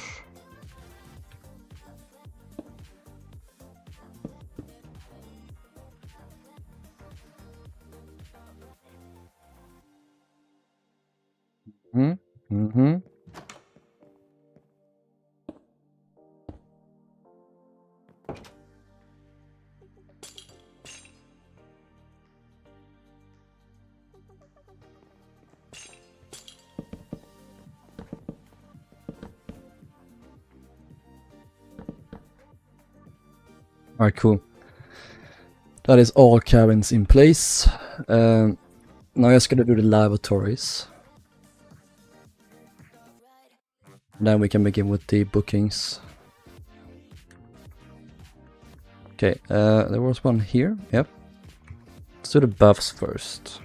Mm-hmm. Alright, cool. That is all cabins in place. Now I'm just gonna do the lavatories. Then we can begin with the bookings. Okay, there was one here. Yep. Let's do the buffs first.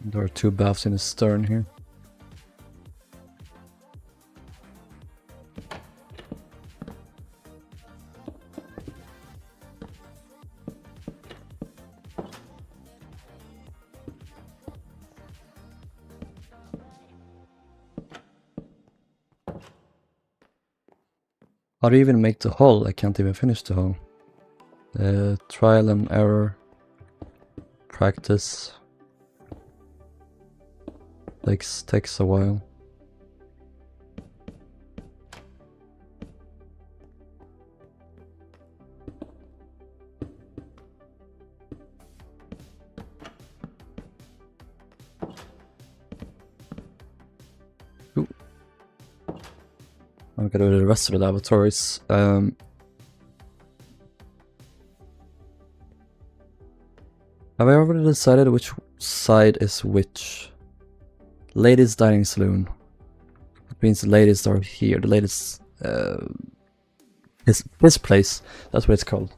There are 2 baths in the stern here. How do you even make the hull? I can't even finish the hull. Trial and error. Practice. Takes a while. Ooh. I'm gonna do the rest of the laboratories. Have I already decided which side is which? Ladies' dining saloon. That means the ladies are here. The ladies, this place. That's what it's called.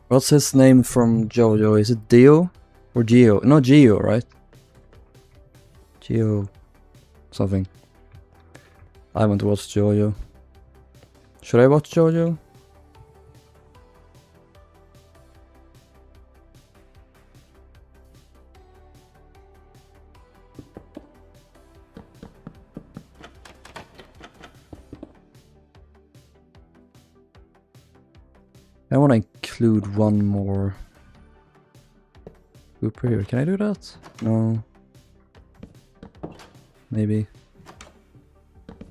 What's his name from JoJo? Is it Dio or Geo? No, Geo, right? Geo something. I haven't watched JoJo. Should I watch JoJo? I want to include one more group here. Can I do that? No. Maybe.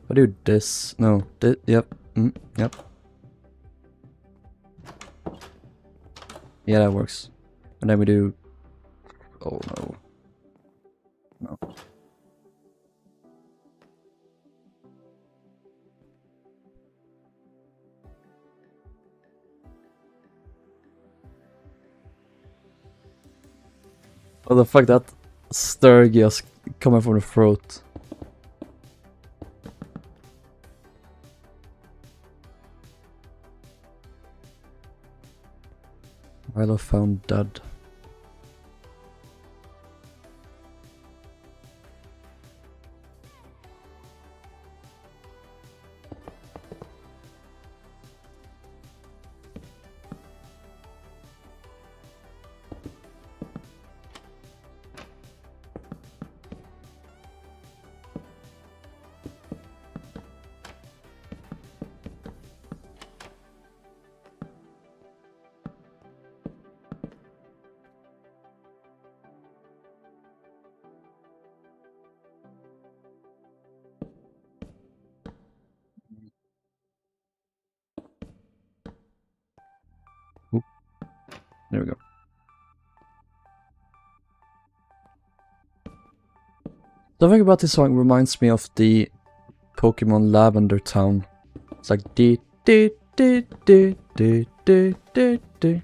I do this. No. Yep. Yep. Yeah, that works. And then we do... Oh no. No. What the fuck, that Sturgios coming from the throat. Rilhon found dead. Oop. There we go. Something about this song reminds me of the Pokemon Lavender Town. It's like dee dee dee dee dee dee dee dee.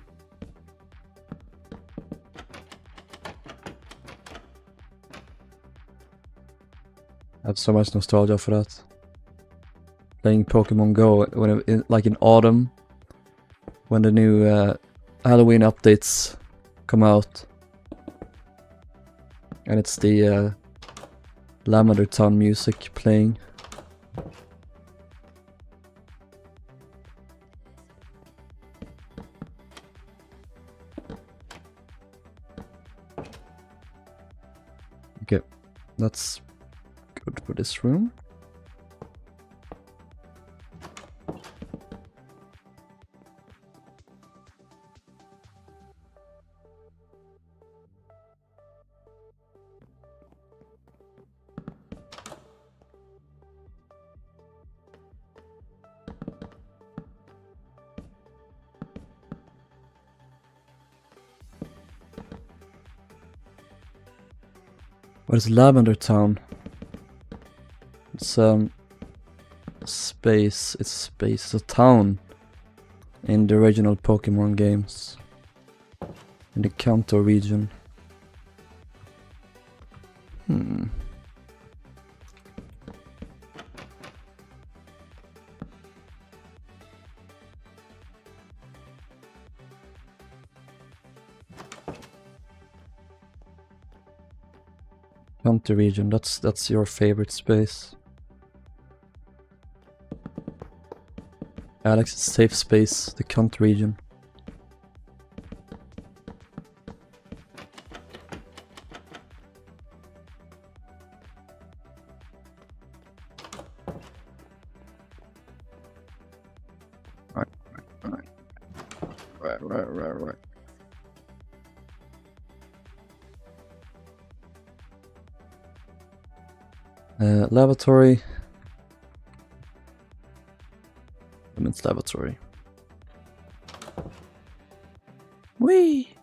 I have so much nostalgia for that. Playing Pokemon Go when like in autumn, when the new Halloween updates come out, and it's the Lavender Town music playing. Okay, that's good for this room. What is Lavender Town? It's space. It's space. It's a town in the original Pokemon games in the Kanto region. Country region, that's your favorite space. Alex's safe space, the country region. Right. Lavatory. Women's lavatory. Whee!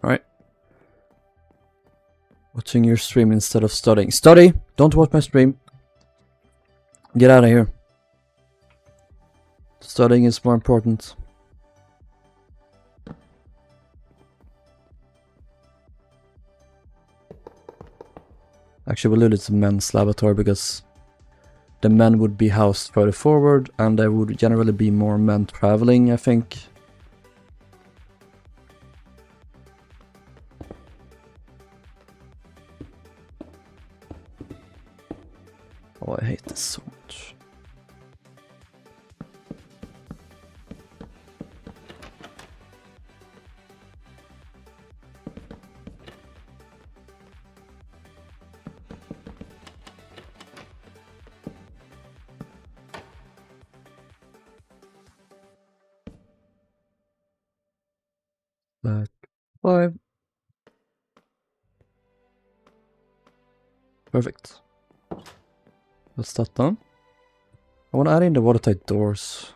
Alright. Watching your stream instead of studying. Study! Don't watch my stream. Get out of here. Studying is more important. Actually, we'll do it to men's lavatory because the men would be housed further forward and there would generally be more men traveling, I think. Oh, I hate this so much. Like 5. Perfect. That's that done. I want to add in the watertight doors.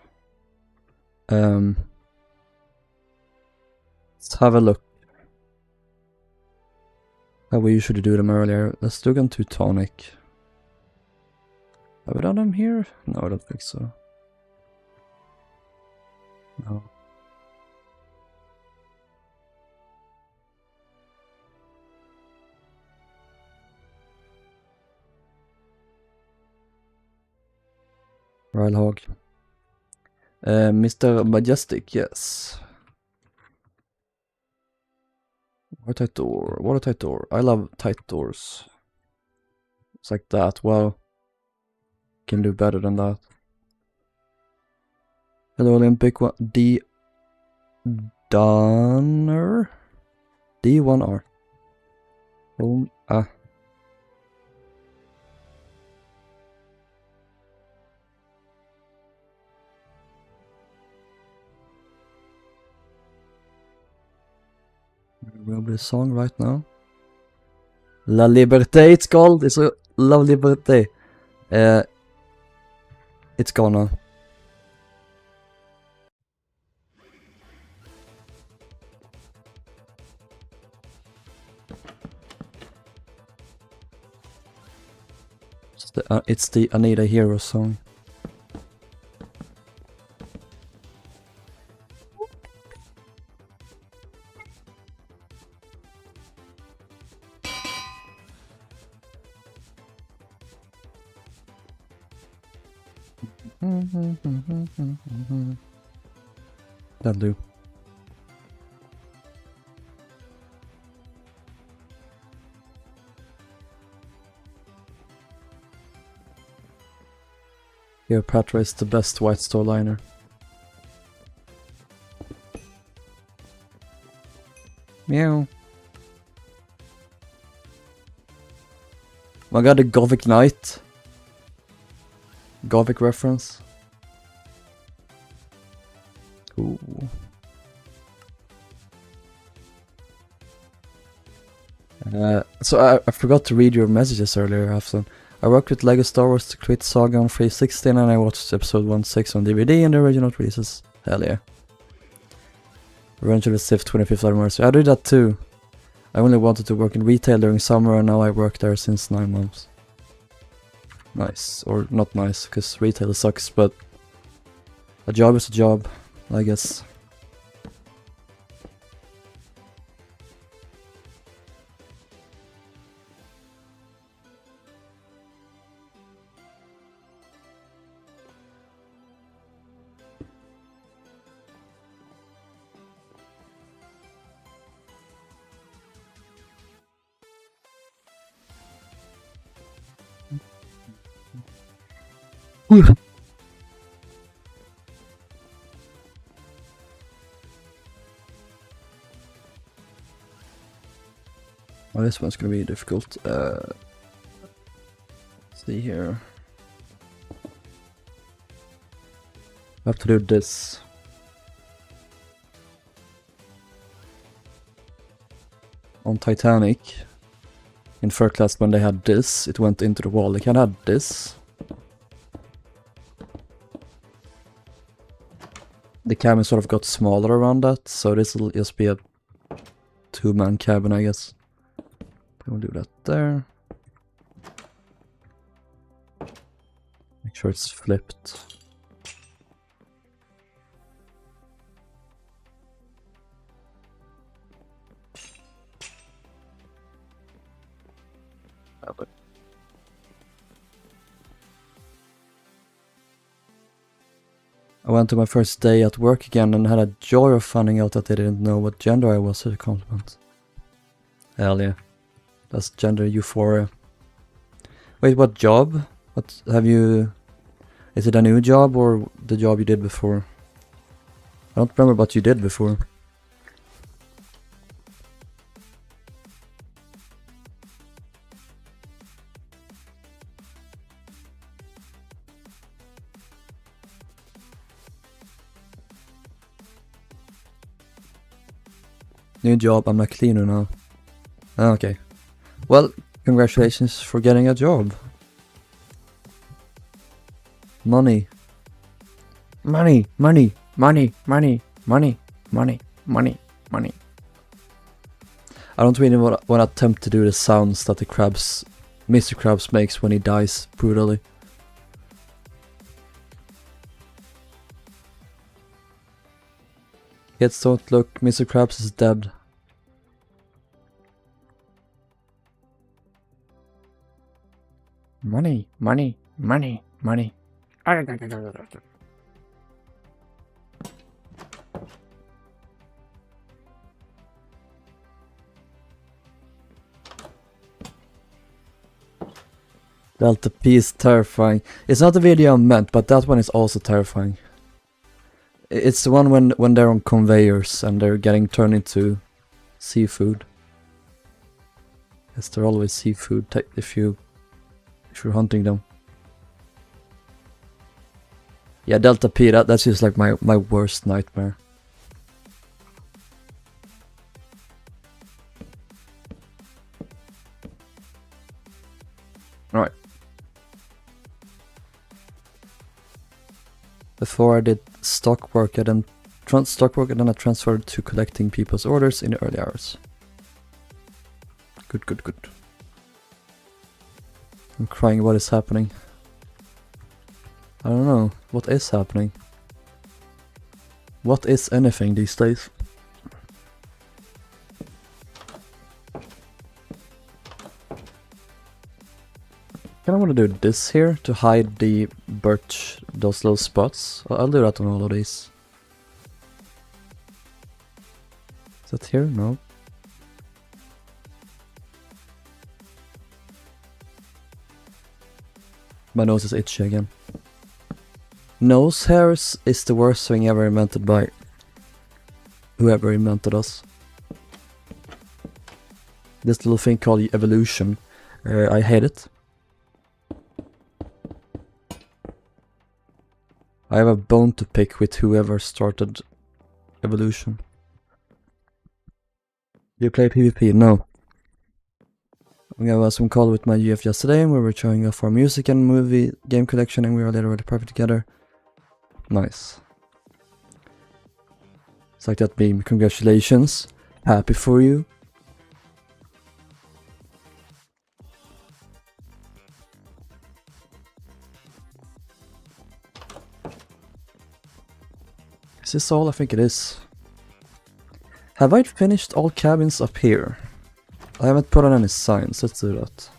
Let's have a look. How we usually do them earlier. Let's do them Teutonic. Have we done them here? No, I don't think so. No. Rilhon. Mr. Majestic, yes. Watertight door, watertight door. I love tight doors. It's like that. Well, can do better than that. Hello, Olympic one. D. Donner. D1R. Home. Will be a song right now. La Liberté, it's called. It's a La Liberté. It's gone now. It's the Anita Hero song. That'll do. Cleopatra is the best White Star liner. Meow. I got a Gothic Knight. Gothic reference. Ooh. So I forgot to read your messages earlier, Afton. I worked with LEGO Star Wars to create Saga on 316 and I watched episode 1/6 on DVD and the original releases. Hell yeah. Revenge of the Sith 25th anniversary. I did that too. I only wanted to work in retail during summer and now I work there since 9 months. Nice. Or not nice, because retail sucks, but a job is a job, I guess. Oh, this one's gonna be difficult. See here. I have to do this. On Titanic, in first class, when they had this, it went into the wall. They can add this. The cabin sort of got smaller around that, so this will just be a two-man cabin, I guess. We'll do that there. Make sure it's flipped. I went to my first day at work again and had a joy of finding out that they didn't know what gender I was as a compliment. Hell yeah. That's gender euphoria. Wait, what job? What have you... Is it a new job or the job you did before? I don't remember what you did before. New job, I'm a cleaner now. Okay. Well, congratulations for getting a job. Money. Money, money, money, money, money, money, money, money. I don't really want to attempt to do the sounds that the crabs, Mr. Krabs makes when he dies brutally. Kids, don't look, Mr. Krabs is dead. Money, money, money, money. Delta P is terrifying. It's not the video I meant, but that one is also terrifying. It's the one when they're on conveyors and they're getting turned into seafood. Yes, they're always seafood if you're hunting them. Yeah, Delta P, that's just like my worst nightmare. Alright. Before I did stock work, and then I transferred to collecting people's orders in the early hours. Good, good, good. I'm crying, what is happening? I don't know, what is happening? What is anything these days? I kinda wanna do this here to hide the birch, those little spots. I'll do that on all of these. Is that here? No. My nose is itchy again. Nose hairs is the worst thing ever invented by whoever invented us. This little thing called evolution. I hate it. I have a bone to pick with whoever started evolution. Do you play PvP? No. We have some call with my UF yesterday and we were showing off our music and movie game collection and we were literally perfect together. Nice. It's like that meme. Congratulations. Happy for you. Is this all? I think it is. Have I finished all cabins up here? I haven't put on any signs. Let's do that.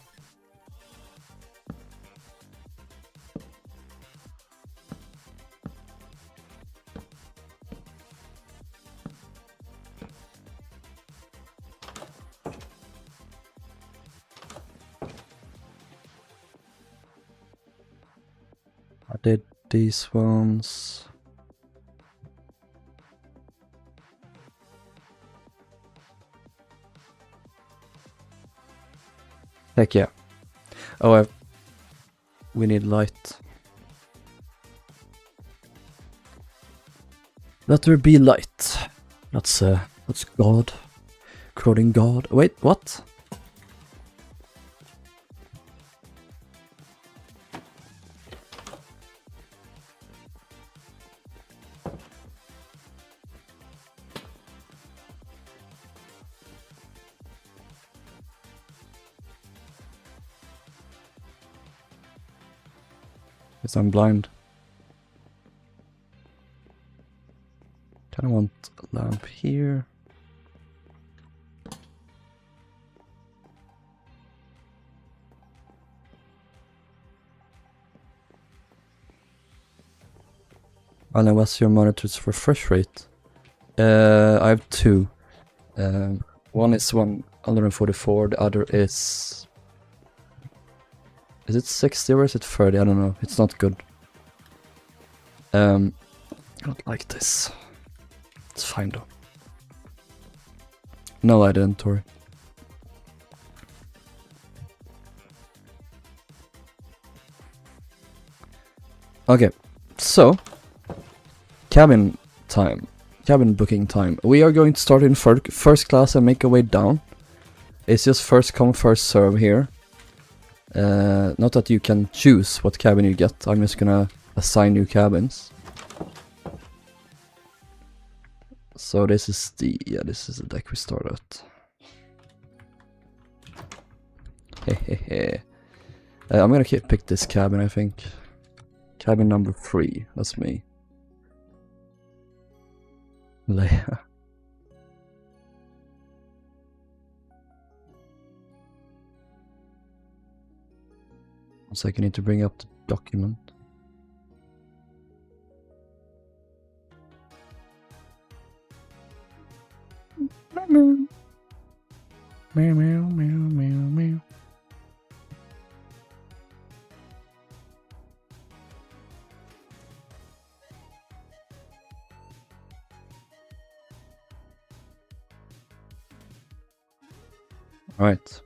I did these ones. Heck yeah. Oh, we need light. Let there be light. That's God. Crowding God. Wait, what? Guess I'm blind. Kinda want a lamp here. And what's your monitor's refresh rate? I have two. One is 144, the other is... Is it 60 or is it 30? I don't know. It's not good. I don't like this. It's fine though. No identity. Okay, so cabin time, cabin booking time. We are going to start in first class and make our way down. It's just first come first serve here. Not that you can choose what cabin you get. I'm just gonna assign you cabins. So this is the deck we start at. Hehehe. I'm gonna pick this cabin, I think. Cabin number 3, that's me. Leia. One second, I need to bring up the document. Meow meow meow meow meow. All right.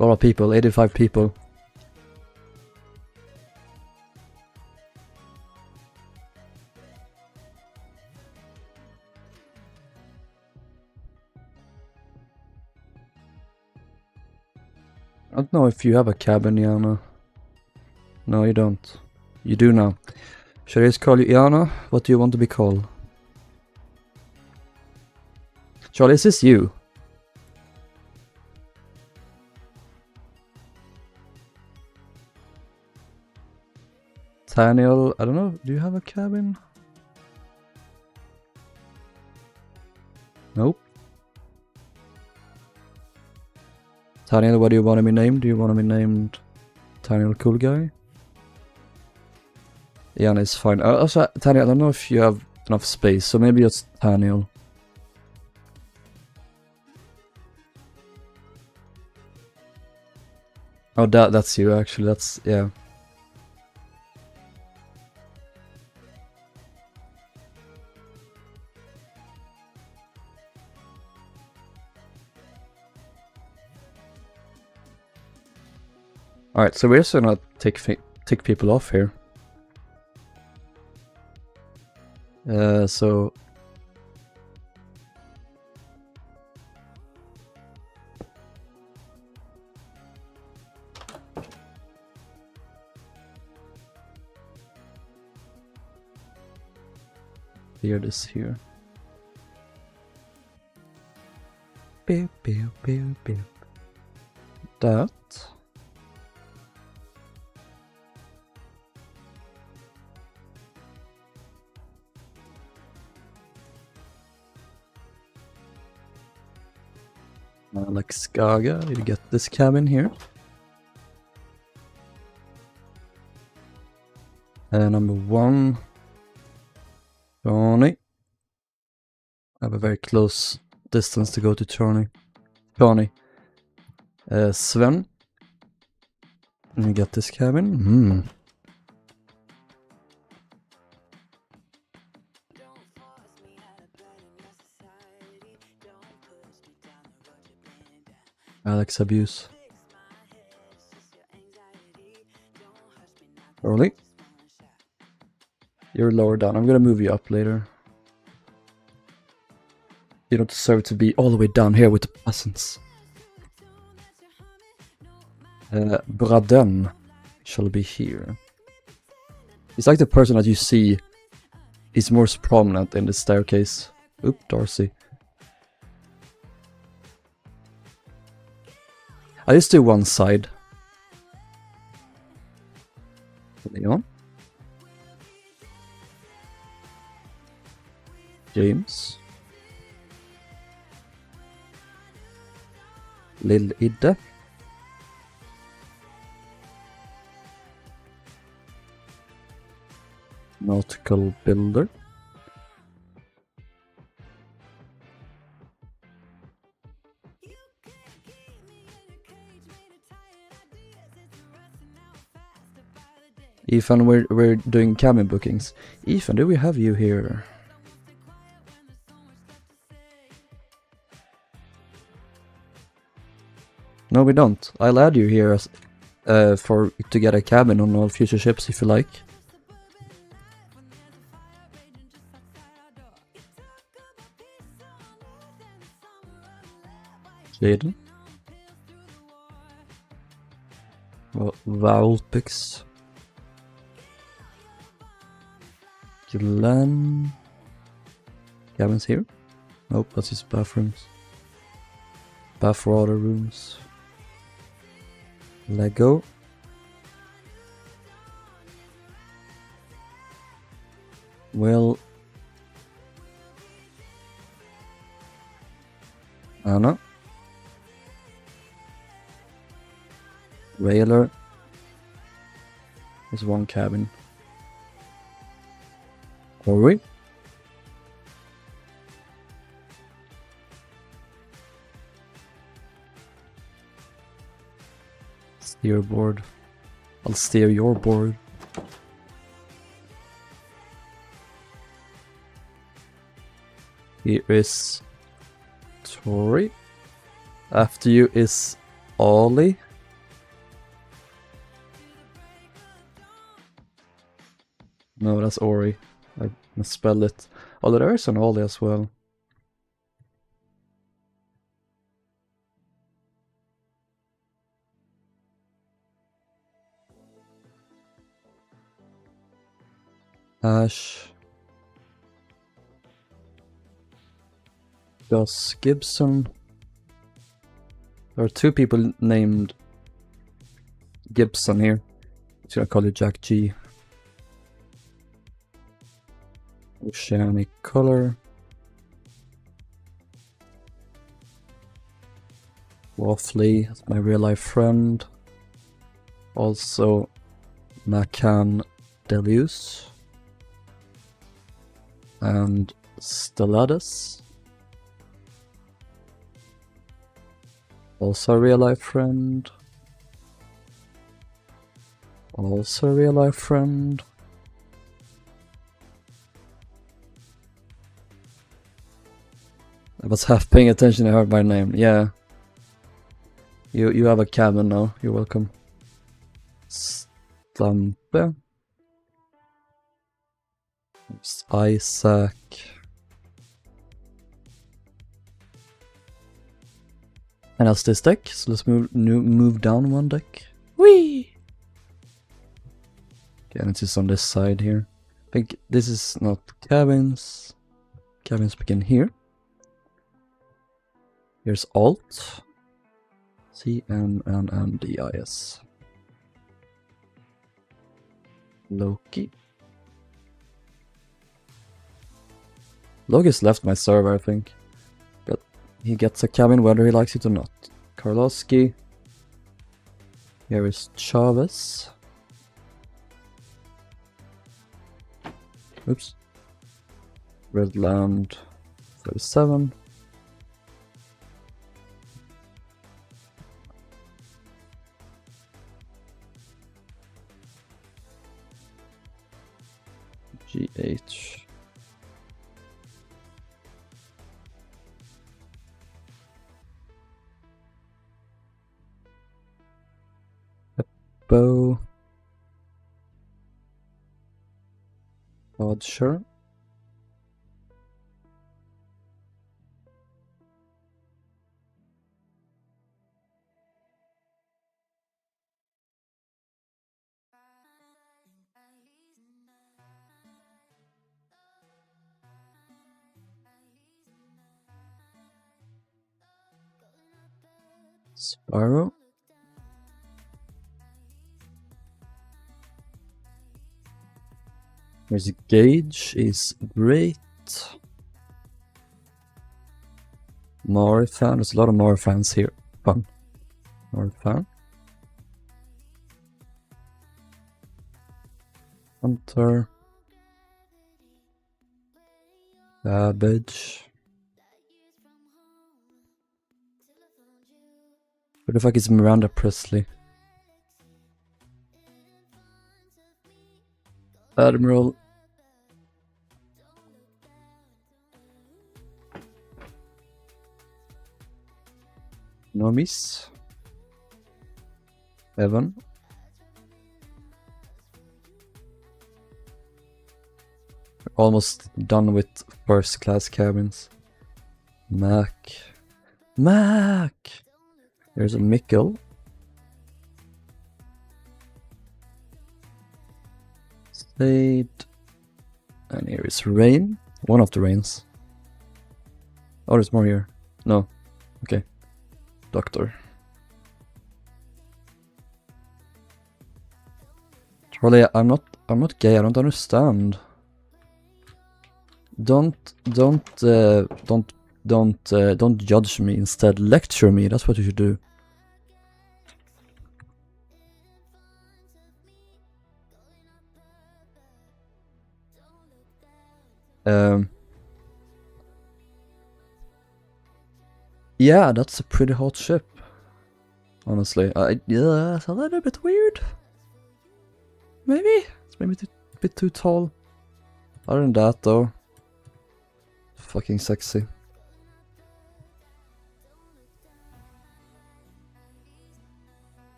A lot of people, 85 people. I don't know if you have a cabin, Iana. No, you don't. You do now. Should I just call you Iana? What do you want to be called? Charlie, is this you? Daniel, I don't know, do you have a cabin? Nope. Daniel, what do you want to be named? Do you want to be named Daniel Cool Guy? Iana is fine. Also, Daniel, I don't know if you have enough space, so maybe it's Daniel. Oh, that's you actually, that's, yeah. Alright, so we're just gonna tick people off here. So... Clear this here. Beep, beep, beep, beep. That. Alex Gaga, you get this cabin here. Number 1. Tony. I have a very close distance to go to Tony. Sven. Let me get this cabin. Alex abuse. Early. You're lower down. I'm gonna move you up later. You don't deserve to be all the way down here with the peasants. Braden shall be here. He's like the person that you see is most prominent in the staircase. Oop, Darcy. I just do one side. Leon. James. Lil Idde. Nautical Builder. Ethan, we're doing cabin bookings. Ethan, do we have you here? No, we don't. I'll add you here as, to get a cabin on all future ships if you like. Jaden. Valpix. Glenn. Cabins here? Nope, that's his bathrooms. Bathwater rooms. Lego. Well. Anna. Railer. There's one cabin. Corey. Steer board. I'll steer your board. Here is Tori. After you is Ollie. No, that's Ori. I misspelled it. Although there is an Ollie as well. Ash. Gus Gibson. There are two people named Gibson here. So I call you Jack G. Oceanic Color. Waffley, that's my real life friend. Also Macan Delius. And Stellatus. Also a real life friend. Also a real life friend. I was half paying attention, I heard my name. Yeah. You have a cabin now. You're welcome. Stampe. It's Isaac. And that's this deck. So let's move down one deck. Whee! Okay, and it's just on this side here. I think this is not cabins. Cabins begin here. Here's Alt. CNNNDIS. Loki. Loki's left my server, I think. But he gets a cabin whether he likes it or not. Karlowski. Here is Chavez. Oops. Redland 37. bow. Odd, sure. Sparrow. There's a gauge, is great. Marifan, there's a lot of Marifans here. Fun. Marifan. Hunter. Babbage. What the fuck is Miranda Presley? Admiral. Normies. Evan. We're almost done with first class cabins. Mac. There's a Mikkel. Slade. And here is Rain. One of the Rains. Oh, there's more here. No. Okay. Doctor. Charlie, I'm not gay. I don't understand. Don't judge me. Instead, lecture me. That's what you should do. Yeah, that's a pretty hot ship. Honestly, yeah, it's a little bit weird. Maybe it's maybe a bit too tall. Other than that, though, fucking sexy.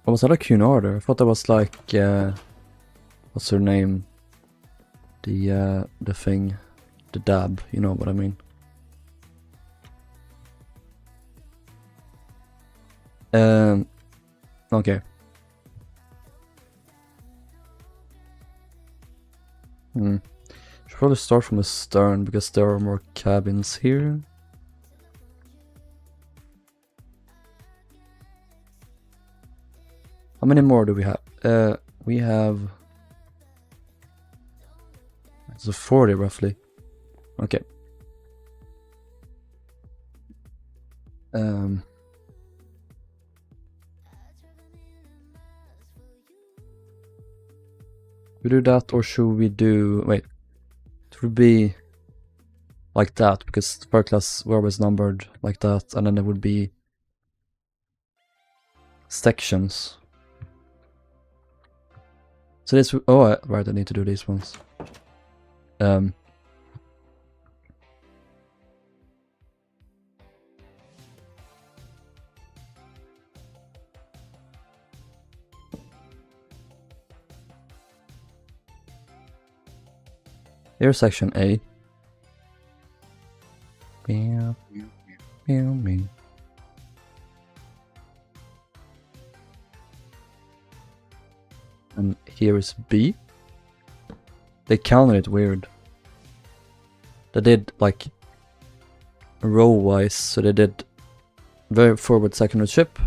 Oh, was that a Cunard? I thought that was like, what's her name? The thing, the dab, you know what I mean. Okay. Should probably start from the stern because there are more cabins here. How many more do we have? We have... It's a 40 roughly. Okay. We do that, or should we do... Wait. It would be like that, because the first class were always numbered like that, and then there would be sections. So this... Oh, right, I need to do these ones. Here's section A. And here is B. They counted it weird. They did like row wise, so they did very forward second ship.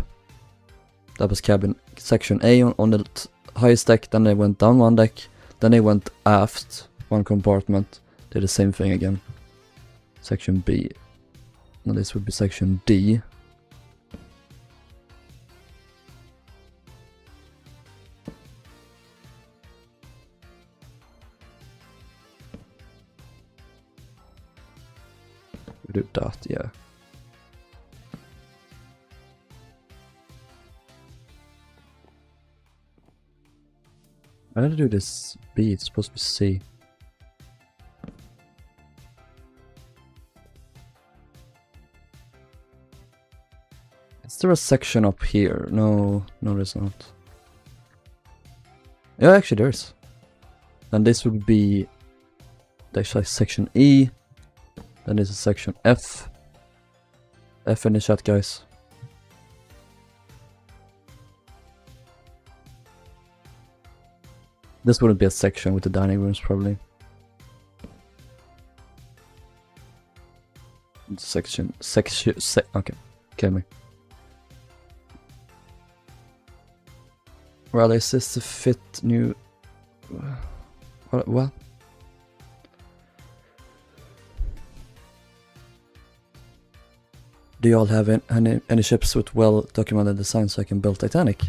That was cabin section A on the highest deck, then they went down one deck, then they went aft one compartment, did the same thing again. section B. Now this would be section D. We do that, yeah. I had to do this B, it's supposed to be C. Is there a section up here? No, there's not. Yeah, actually there's. Then this would be actually section E. Then this is section F. F in the chat, guys. This wouldn't be a section with the dining rooms, probably. Section, okay, kill me. Well, is this to fit new... What? Do y'all have any ships with well-documented designs so I can build Titanic?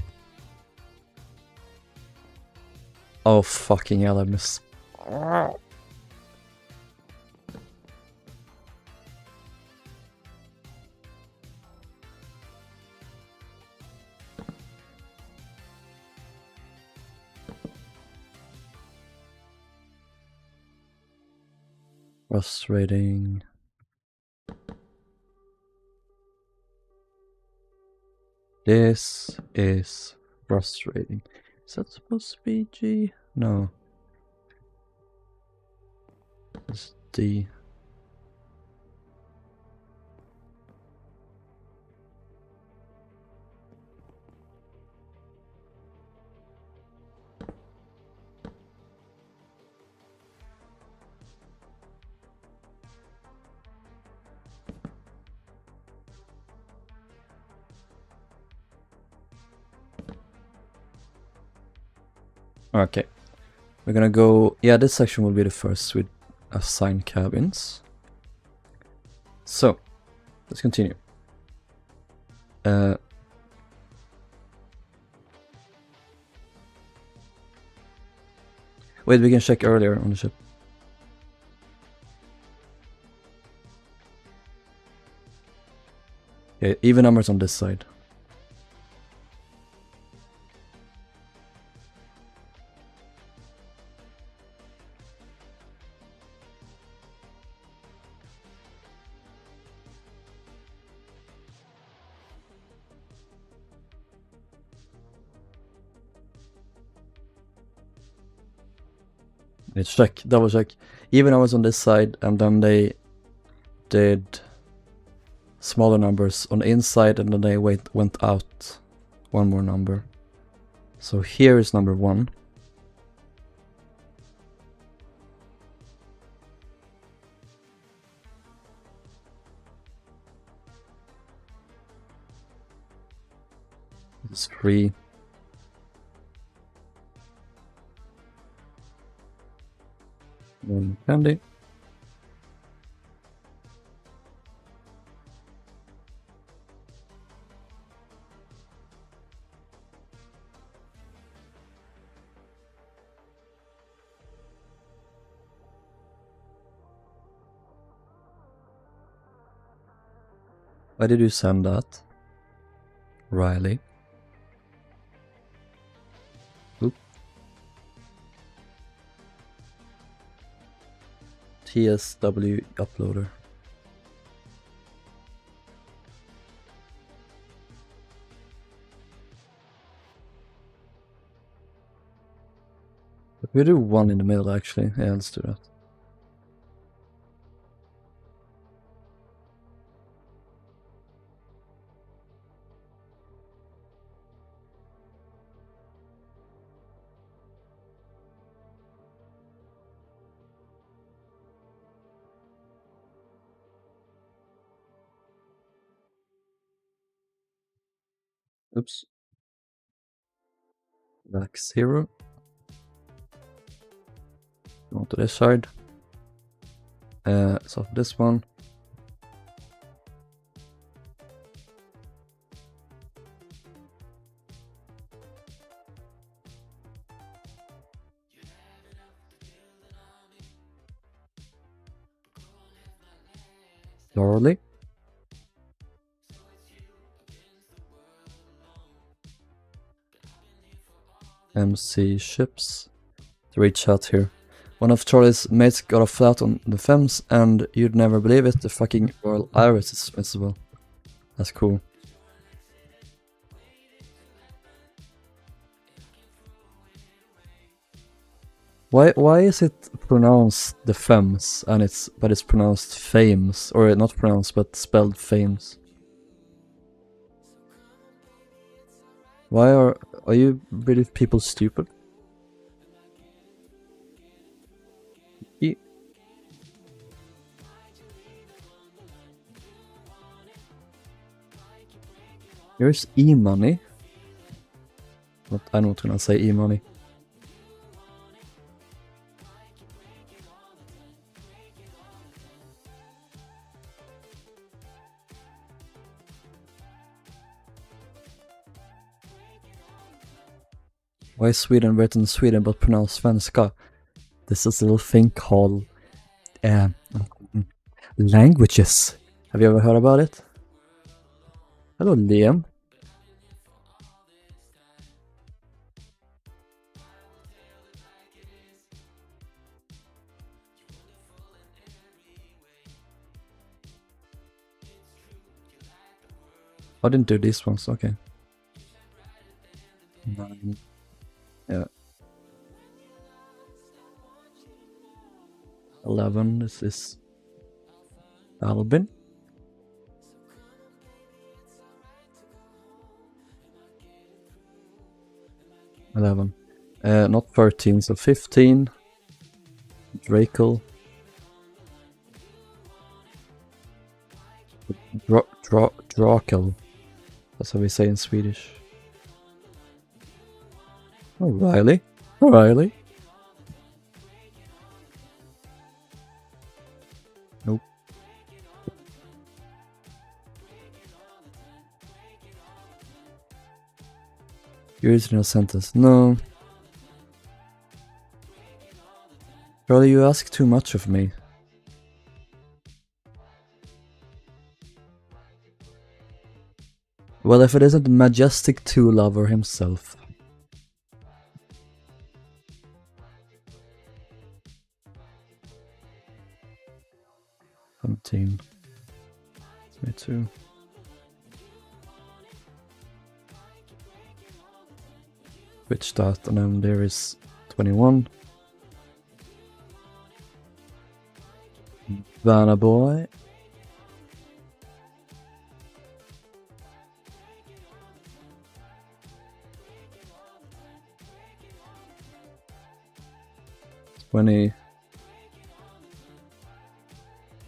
Oh, fucking hell, I missed. Frustrating. This is frustrating. Is that supposed to be G? No. It's D. Okay. We're gonna go... Yeah, this section will be the first with assigned cabins. So, let's continue. Wait, we can check earlier on the ship. Yeah, even numbers on this side. Let's check, double check. Even numbers on this side, and then they did smaller numbers on the inside, and then they went out one more number. So here is number 1. It's 3. Then candy. Why did you send that? Riley. Oop. TSW uploader. We do one in the middle actually. Yeah, let's do that. Oops. Back 0. Go on to this side. So this one. Lorally. MC ships. 3 chat here. One of Charlie's mates got a flat on the Thames, and you'd never believe it, the fucking Royal Iris is visible. That's cool. Why is it pronounced the Thames and but it's pronounced Fames, or not pronounced but spelled Fames? Why are you British people stupid? Here's e-money. I'm not gonna say e-money. Why is Sweden written Sweden but pronounced svenska? This is a little thing called languages. Have you ever heard about it? Hello, Liam. I didn't do these ones, okay. 9. Yeah. 11, this is Albin. 11. Not 13, so 15. Drakel. Drakel. That's how we say in Swedish. O'Reilly. O'Reilly. Nope. Original sentence. No. Charlie, you ask too much of me. Well, if it isn't Majestic 2 Lover himself. Team 22. Which that, and then there is 21. Vanna Boy.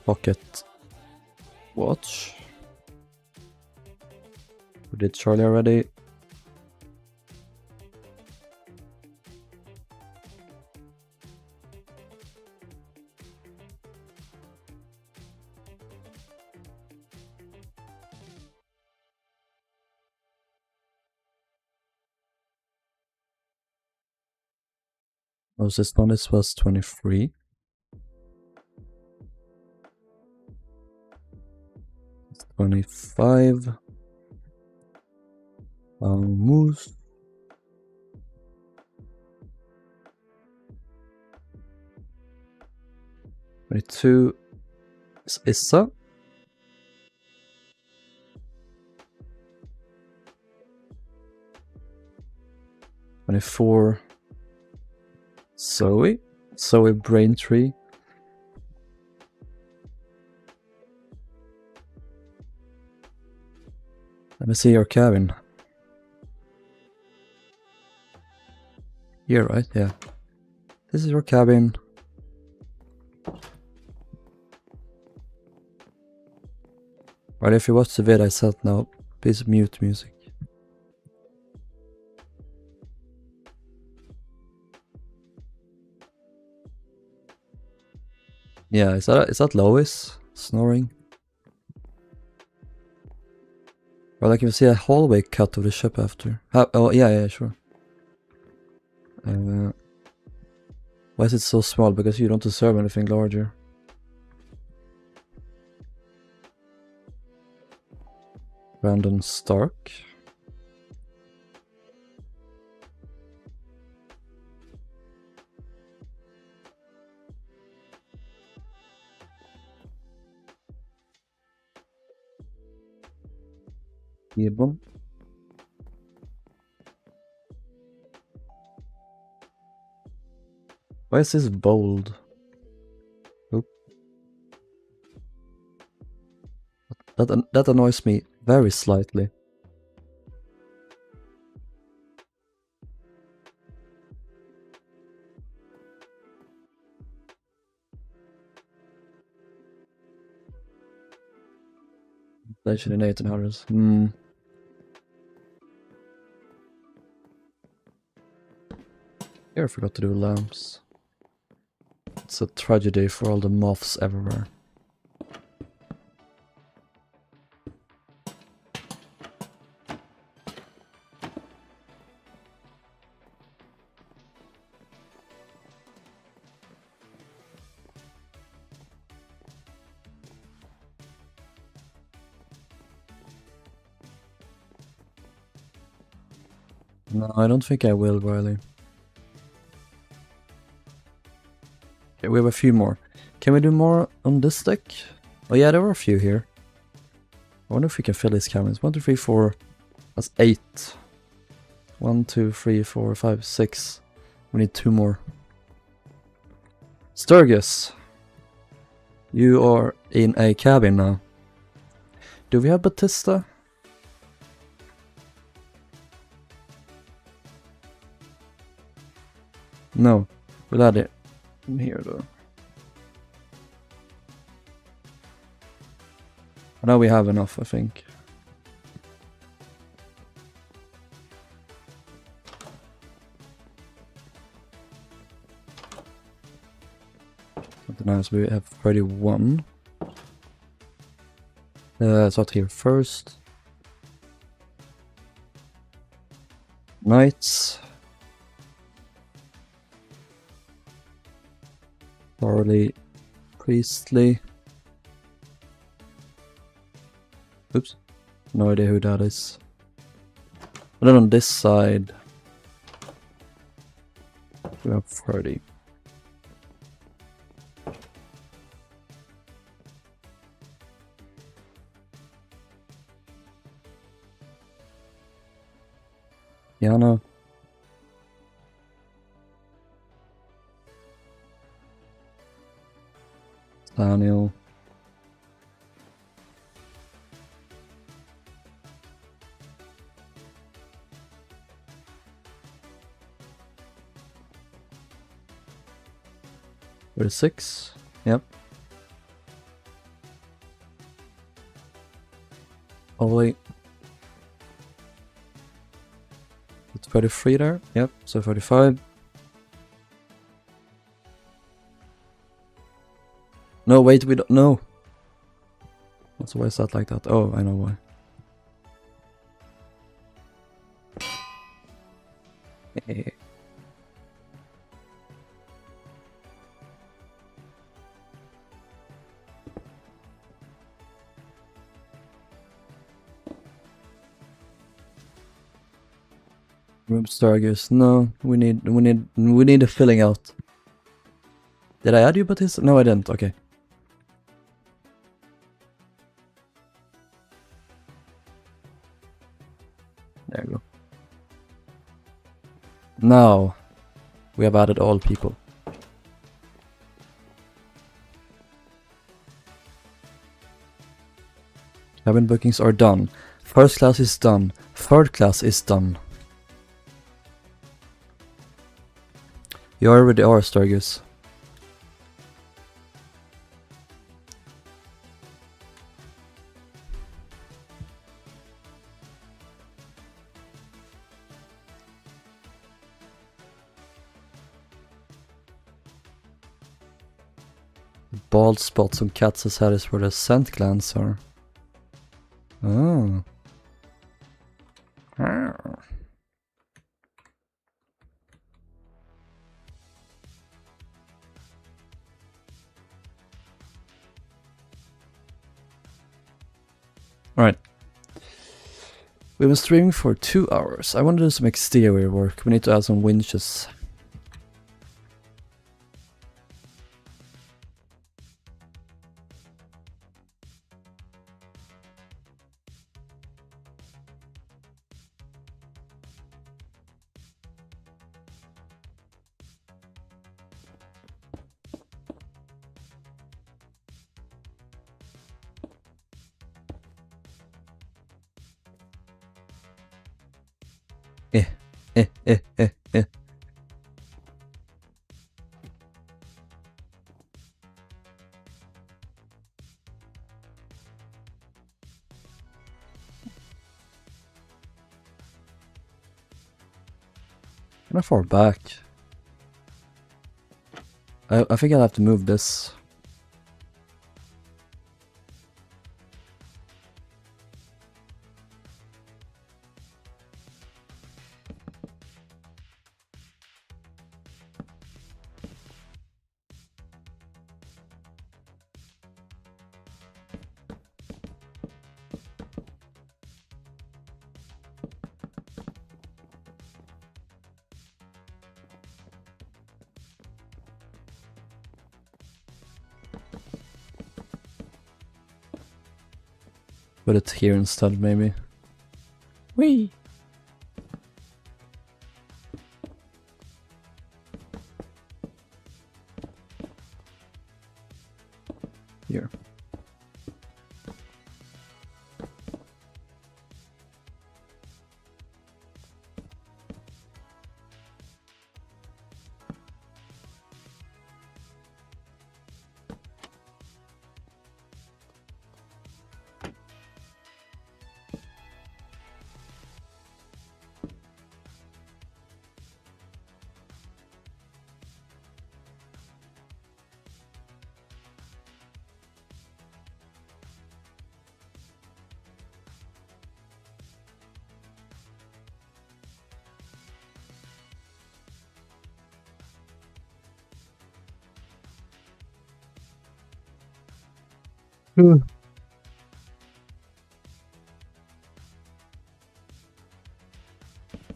Pocket watch. We did Charlie already. Was this one? This was 23. It's 25. Moose. 22 is Issa. 24 Zoe Braintree. Let me see your cabin. Here, right? Yeah. This is your cabin. Right, if you watch the vid I said now, please mute music. Yeah, is that Lois snoring? Well, I can see a hallway cut of the ship after. Oh, yeah, sure. Why is it so small? Because you don't deserve anything larger. Brandon Stark. Gibbon. Why is this bold? Oop. That annoys me very slightly. Inflation in 1800s. Here I forgot to do lamps. It's a tragedy for all the moths everywhere. No, I don't think I will, Riley. Okay, we have a few more. Can we do more on this deck? Oh yeah, there were a few here. I wonder if we can fill these cabins. 1, 2, 3, 4. That's 8. 1, 2, 3, 4, 5, 6. We need 2 more. Sturgis. You are in a cabin now. Do we have Batista? No. We'll add it in here though. Now we have enough, I think. Nice, we have 31. Start here first. Knights. Barley. Priestly. Oops. No idea who that is. But then on this side, we have 30. Yana. Daniel. There's 6. Yep. Ollie. It's 33 there. Yep. So 35. No, wait, we don't know. That's why is that like that? Oh, I know why. Room Stargers. No, we need a filling out. Did I add you, Batista? No, I didn't. Okay. There you go. Now we have added all people. Cabin bookings are done. First class is done. Third class is done. You already are, Stargus. Bald spots on Katz's head is where the scent glands are. Oh. Alright. We've been streaming for 2 hours. I want to do some exterior work. We need to add some winches. Eh. How far back? I think I'll have to move this. Put it here instead, maybe. Whee! Here.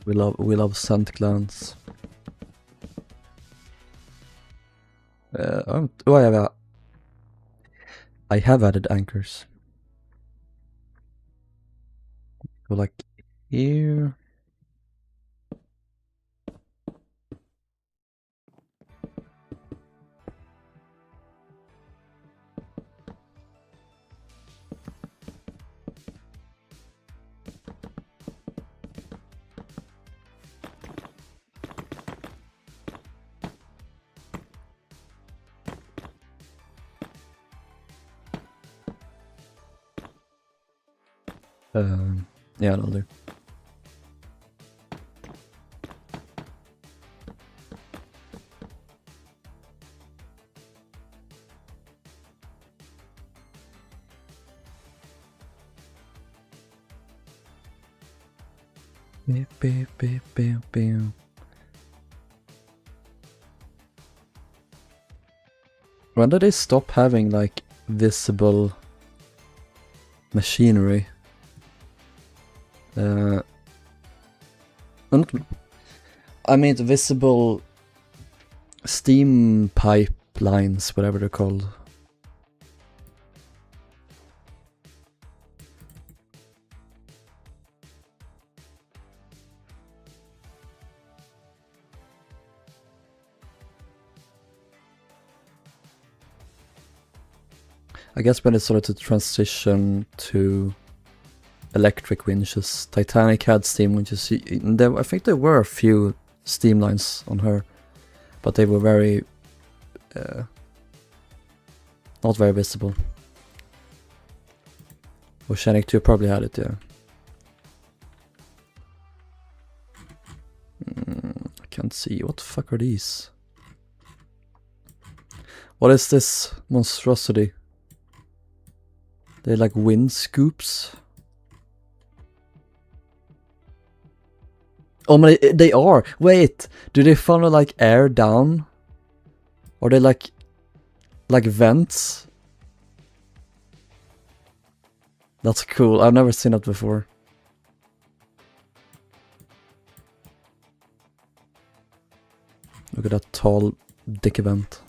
We love scent glands. I have added anchors. Go like here. Yeah, that'll do. When did they stop having like visible machinery? I mean visible steam pipelines, whatever they're called. I guess when it started to transition to electric winches, Titanic had steam winches. I think there were a few steam lines on her, but they were very not very visible. Oceanic 2 probably had it, yeah. I can't see. What the fuck are these? What is this monstrosity? They're like wind scoops. Oh my, they are! Wait! Do they funnel like air down? Or they like vents? That's cool, I've never seen that before. Look at that tall dick event.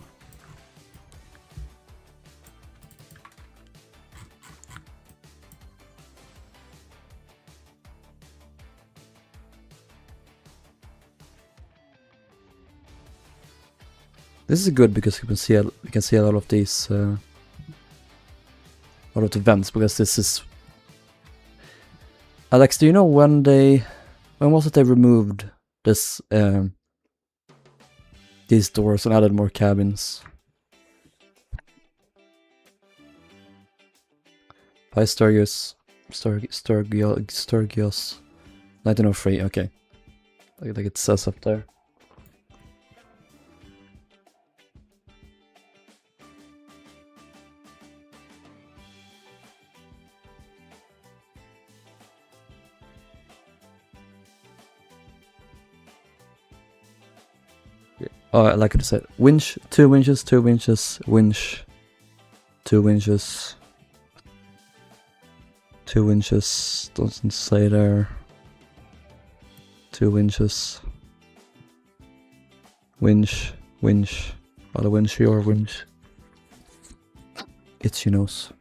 This is good because we can see a lot of these, a lot of the vents, because this is. Alex, do you know when was it they removed this, these doors and added more cabins? By Sturgios, 1903. Okay, like it says up there. Oh, like I said, winch, 2 winches, 2 winches, winch, 2 winches, 2 winches, doesn't say there, 2 winches, winch, winch, either winch or winch, itchy nose.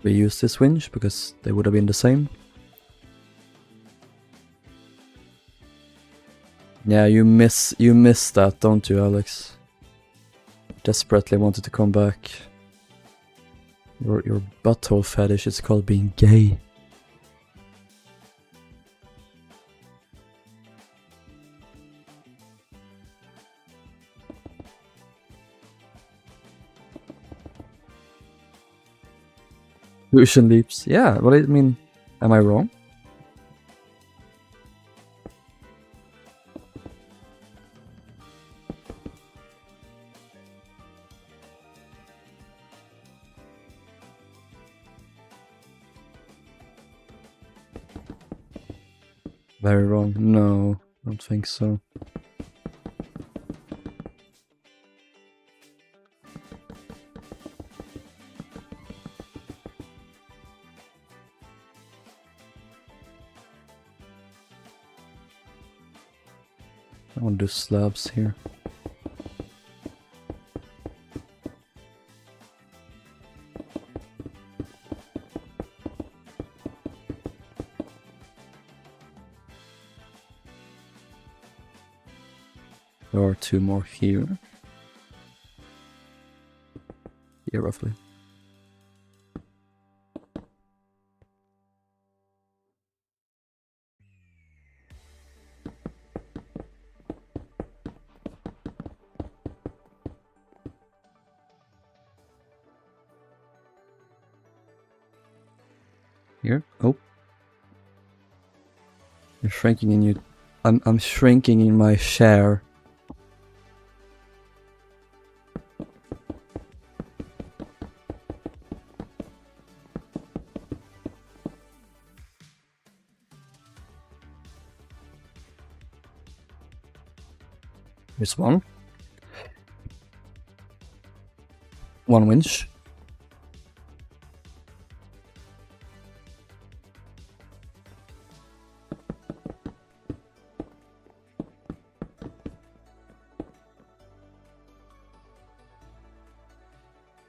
We use this winch because they would have been the same. Yeah, you miss that, don't you, Alex? Desperately wanted to come back. Your butthole fetish is called being gay. Ocean leaps. Yeah, but I mean, am I wrong? Very wrong. No, I don't think so. I want to do slabs here. There are 2 more here. Here, roughly. Here. Oh. You're shrinking in you. I'm shrinking in my share. Here's one. 1 winch.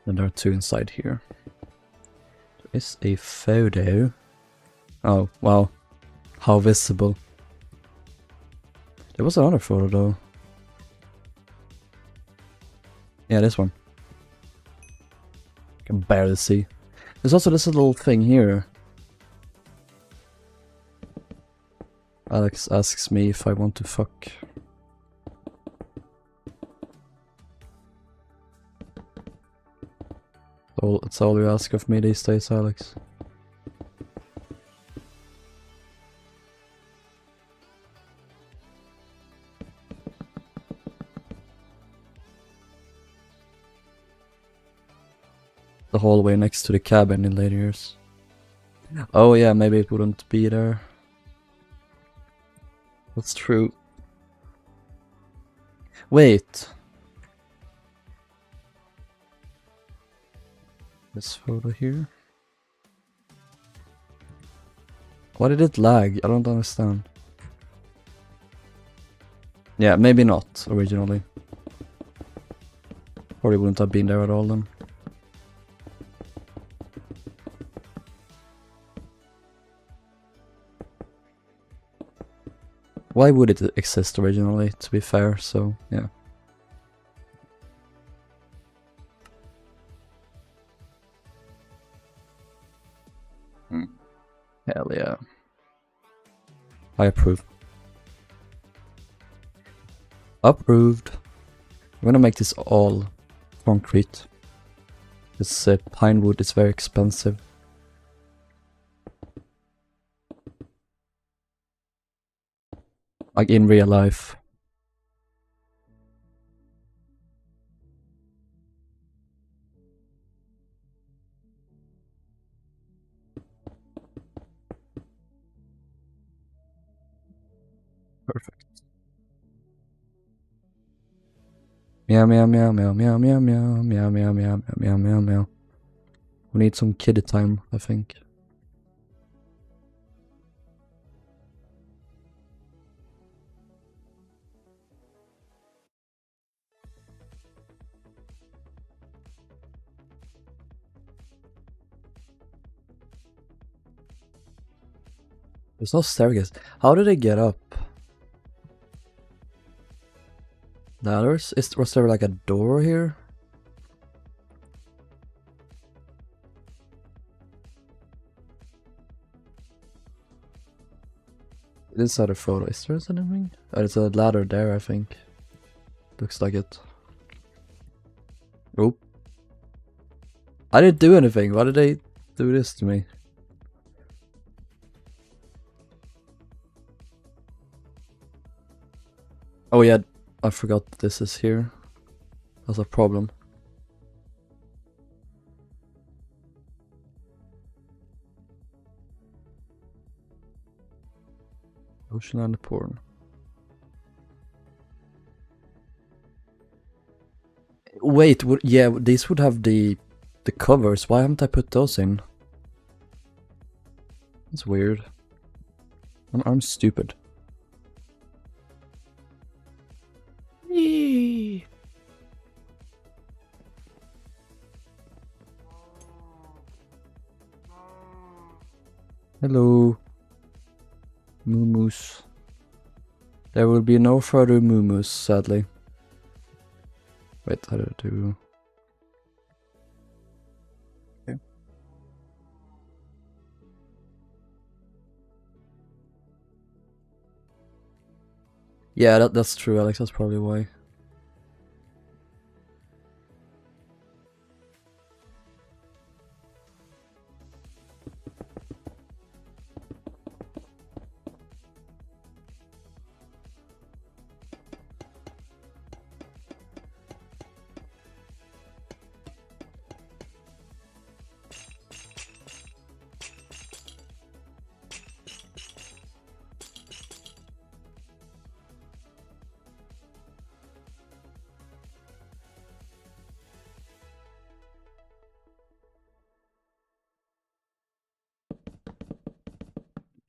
And there are 2 inside here. There is a photo. Oh, wow. How visible. There was another photo though. Yeah, this one. I can barely see. There's also this little thing here. Alex asks me if I want to fuck. That's all you ask of me these days, Alex. The hallway next to the cabin in later years. Oh yeah, maybe it wouldn't be there. That's true. Wait. This photo here. Why did it lag? I don't understand. Yeah, maybe not originally. Probably wouldn't have been there at all then. Why would it exist originally, to be fair, so yeah. Hell yeah. I approve. Approved. I'm gonna make this all concrete. This pine wood is very expensive. Like in real life. Perfect. Meow meow meow meow meow meow meow meow meow meow meow meow meow. We need some kiddie time, I think. There's no staircase. How did they get up? Ladders? Was there like a door here? This other photo, is there anything? Oh, there's a ladder there, I think. Looks like it. Oh. I didn't do anything. Why did they do this to me? Oh yeah, I forgot this is here. That's a problem. Ocean and porn. Wait, yeah, these would have the covers. Why haven't I put those in? That's weird. I'm stupid. Yee. Hello. Moo-moos. There will be no further moo-moos, sadly. Wait, how do I do? Okay. Yeah, that's true, Alex. That's probably why.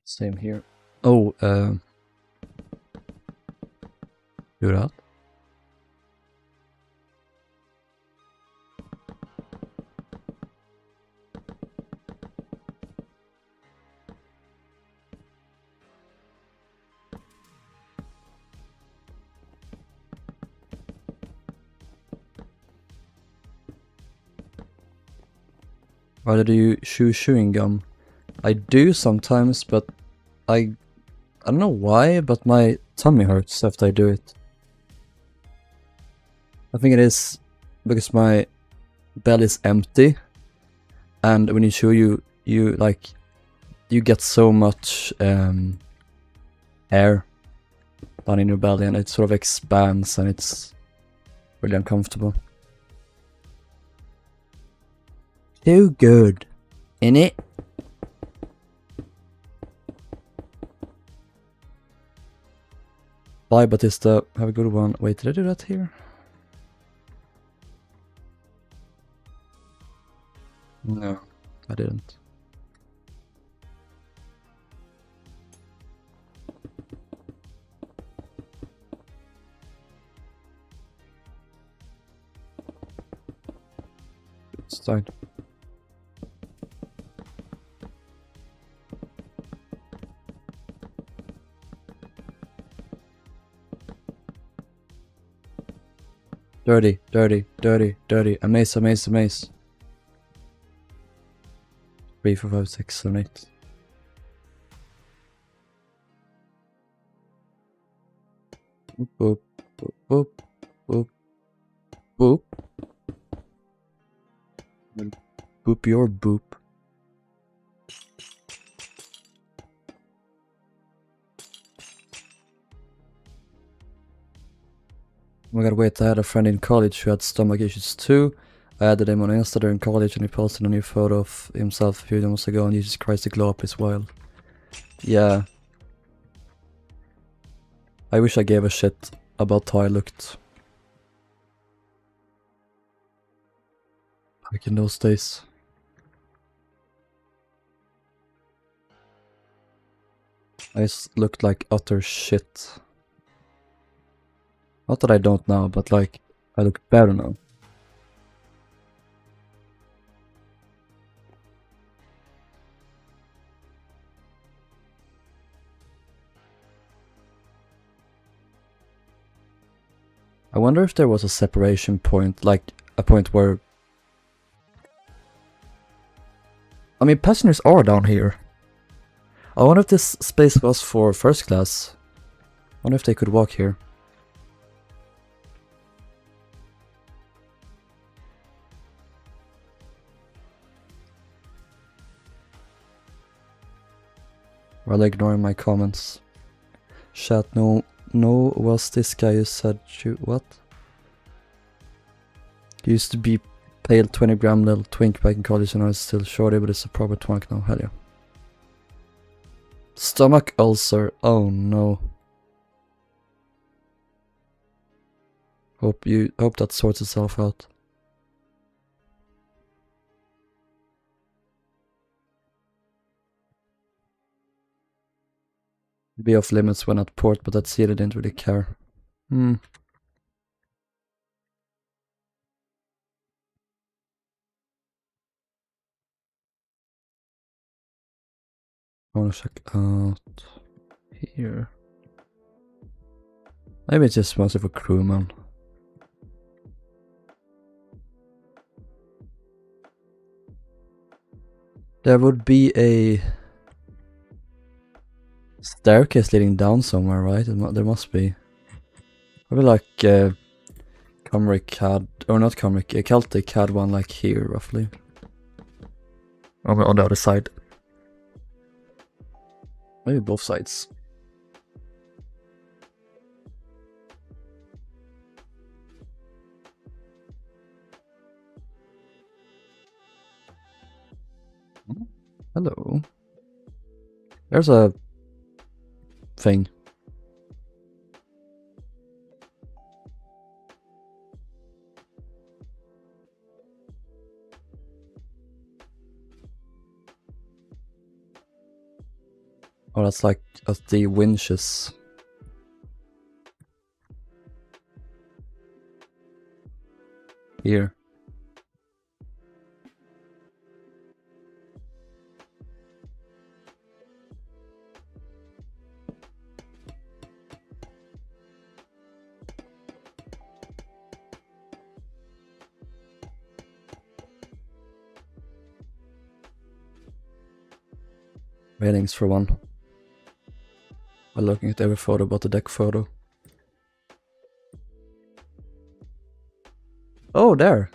Same here. Oh, do that. Why do you chew chewing gum? I do sometimes, but I don't know why, but my tummy hurts after I do it. I think it is because my belly is empty, and when you chew, you get so much air down in your belly, and it sort of expands, and it's really uncomfortable. Too good, innit? Bye, Batista. Have a good one. Wait, did I do that here? No, I didn't. It's fine. Dirty, dirty, dirty, dirty. A mace, a mace, a mace. 3, 4, 5, 6, 7, 8. Boop, boop, boop, boop, boop. Boop your boop. Oh my god, wait, I had a friend in college who had stomach issues too. I added him on Insta during college and he posted a new photo of himself a few months ago, and Jesus Christ, the glow up is wild. Yeah. I wish I gave a shit about how I looked back in those days. I just looked like utter shit. Not that I don't now, but like, I look better now. I wonder if there was a separation point, like a point where... I mean, passengers are down here. I wonder if this space was for first class. I wonder if they could walk here. While ignoring my comments. Chat, no, was this guy who said you, what? He used to be pale 20 gram little twink back in college and now it's still shorty, but it's a proper twink now, hell yeah. Stomach ulcer, oh no. Hope that sorts itself out. Be off limits when at port, but that's it, I didn't really care. I wanna check out here. Maybe it's just mostly for crewman. There would be a staircase leading down somewhere, right? There must be. Probably like Cymric had, or not Cymric, Celtic had one like here, roughly. On the other side. Maybe both sides. Hello. There's a thing. Oh, that's like the winches. Here. Ratings for one. While looking at every photo but the deck photo. Oh, there.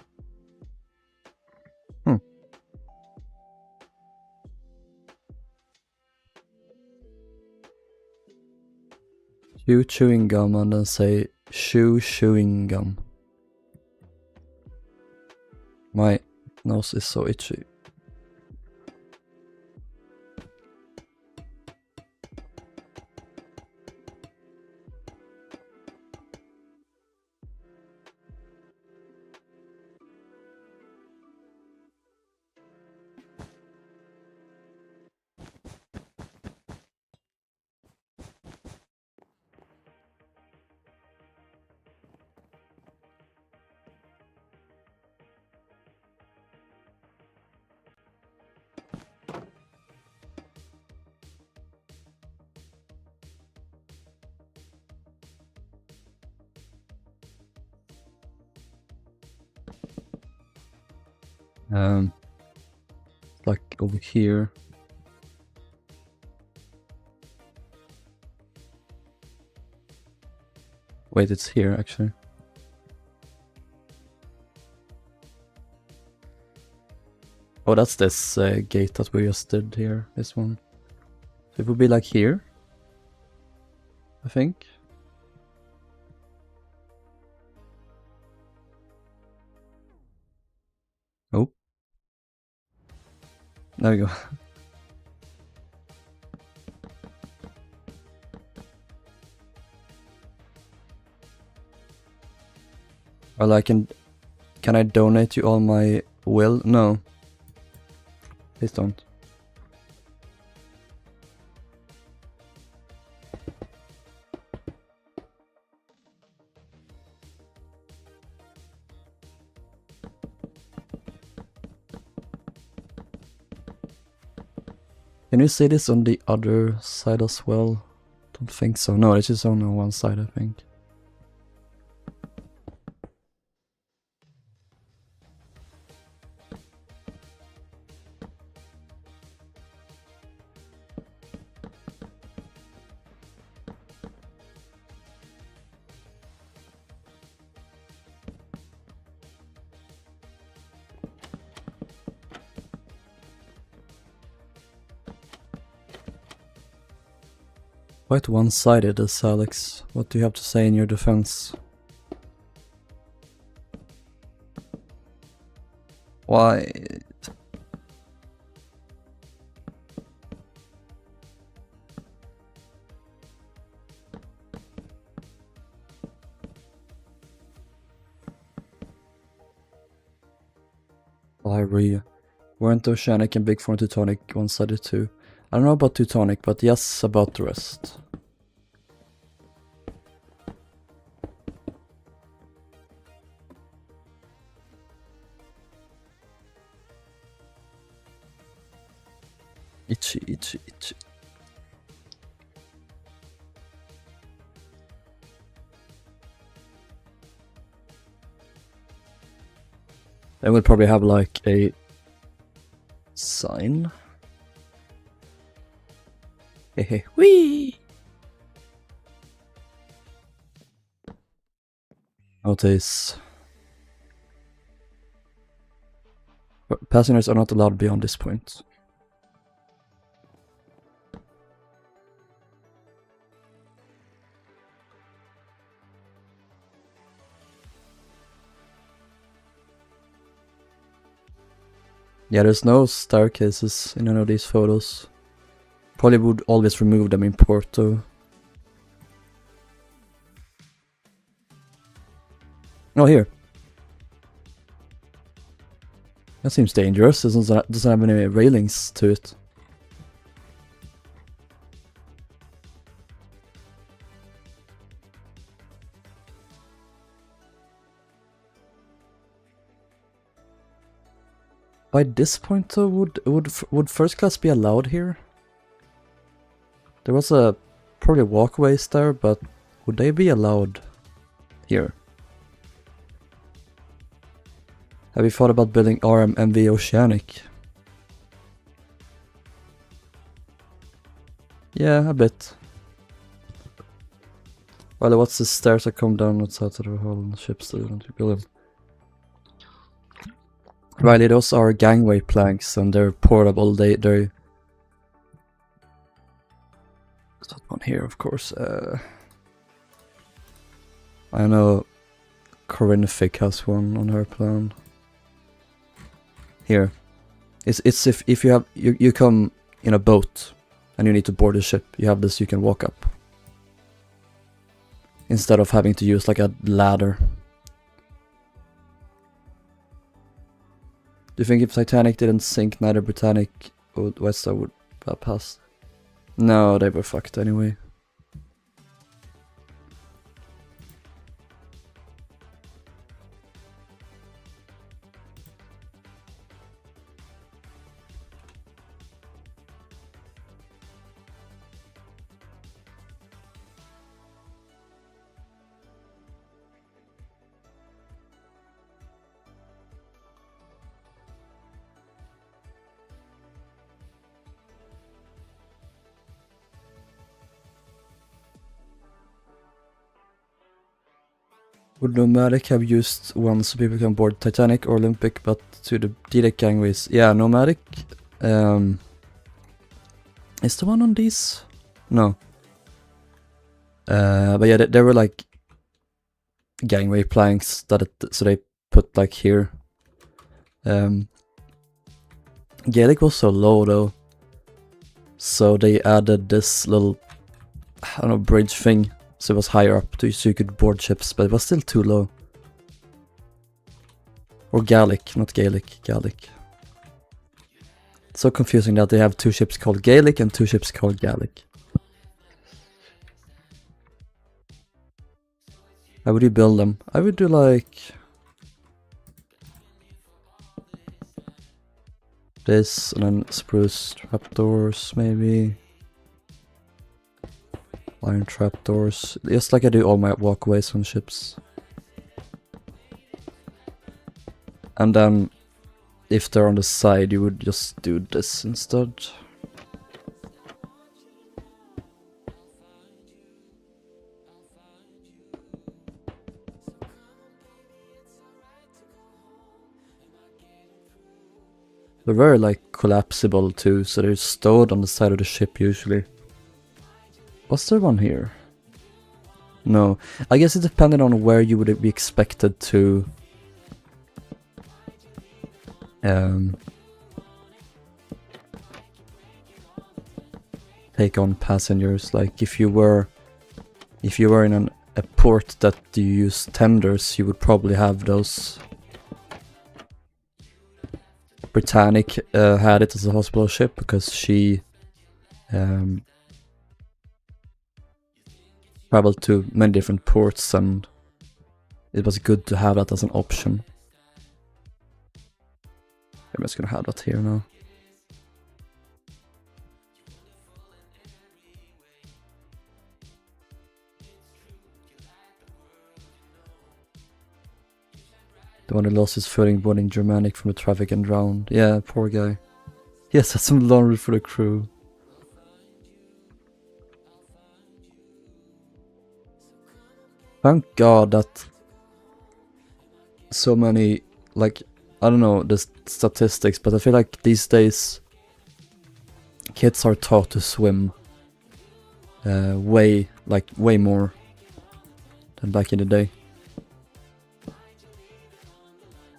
Chew chewing gum and then say shoe chewing gum. My nose is so itchy. Like over here. Wait, it's here actually. Oh, that's this gate that we just did here, this one. So it would be like here, I think. Oh. There we go. Well, can I donate you all my will? No. Please don't. Can you see this on the other side as well? Don't think so. No, it's just on one side, I think. Quite one-sided, this Alex. What do you have to say in your defense? Why? Why weren't Oceanic and Big Four and Teutonic one-sided too? I don't know about Teutonic, but yes about the rest. Itchy, itchy, itchy. They would probably have like a sign. Hehe, wee! Notice. Passengers are not allowed beyond this point. Yeah, there's no staircases in any of these photos. Probably would always remove them in Porto. Oh, here. That seems dangerous. It doesn't have any railings to it. By this point though, would first class be allowed here? There was probably walkways there, but would they be allowed here? Have you thought about building RMMV Oceanic? Yeah, a bit. Well, what's the stairs that come down outside to the whole ships that you build? Riley, those are gangway planks and they're portable. They're... There's that one here, of course. I know Corinne-Fick has one on her plan. Here. It's if you have you come in a boat and you need to board a ship, you have this you can walk up. Instead of having to use like a ladder. Do you think if Titanic didn't sink, neither Britannic or West Star would have passed? No, they were fucked anyway. Would Nomadic have used one so people can board Titanic or Olympic, but to the D-Deck gangways? Yeah, Nomadic is the one on these? No. But yeah, there were like gangway planks that so they put like here. Gaelic was so low though, so they added this little, I don't know, bridge thing, so it was higher up so you could board ships, but it was still too low. Or Gaelic, not Gaelic, Gaelic. It's so confusing that they have two ships called Gaelic and two ships called Gaelic. How would you build them? I would do like this, and then spruce trapdoors maybe. Iron trapdoors, just like I do all my walkways on ships. And then, if they're on the side, you would just do this instead. They're very like collapsible too, so they're stowed on the side of the ship usually. Was there one here? No. I guess it depended on where you would be expected to take on passengers. Like if you were in a port that you use tenders, you would probably have those. Britannic had it as a hospital ship because she traveled to many different ports, and it was good to have that as an option. I'm just gonna have that here now. The one who lost his footing boarding Germanic from the traffic and drowned. Yeah, poor guy. Yes, that's some laundry for the crew. Thank God that so many, like, I don't know the statistics, but I feel like these days kids are taught to swim way more than back in the day.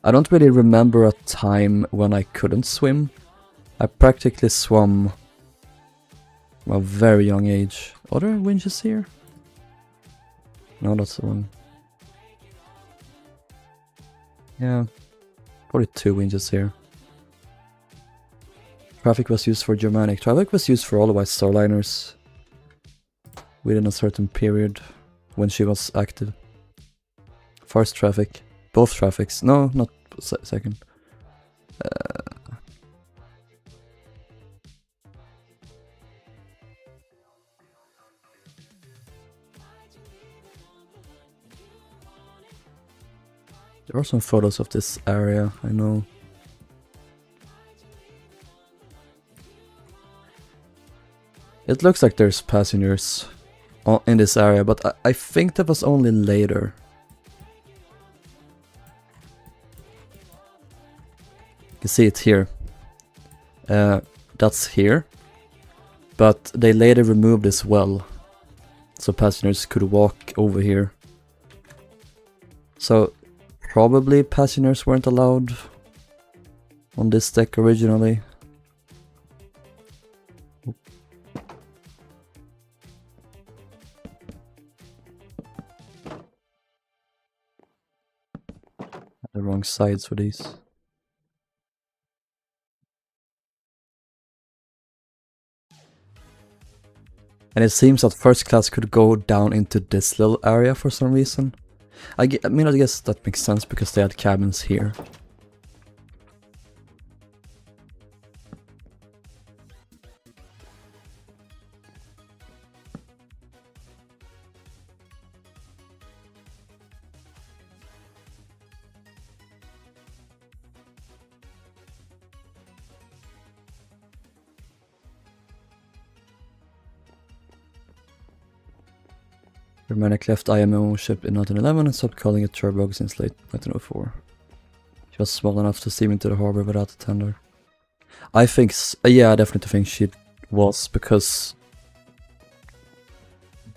I don't really remember a time when I couldn't swim. I practically swam from a very young age. Are there winches here? No, that's the one. Yeah, probably two winches here. Traffic was used for Germanic. Traffic was used for all the White Star liners within a certain period when she was active. First traffic. Both traffics. No, not second. There are some photos of this area, I know. It looks like there's passengers in this area, but I think that was only later. You can see it here. That's here. But they later removed this well, so passengers could walk over here. So probably passengers weren't allowed on this deck originally. The wrong sides for these. And it seems that first class could go down into this little area for some reason. I mean, I guess that makes sense because they had cabins here. Germanic left IMO ship in 1911 and stopped calling it Cherbourg since late 1904. She was small enough to steam into the harbor without a tender. I think, yeah, I definitely think she was, because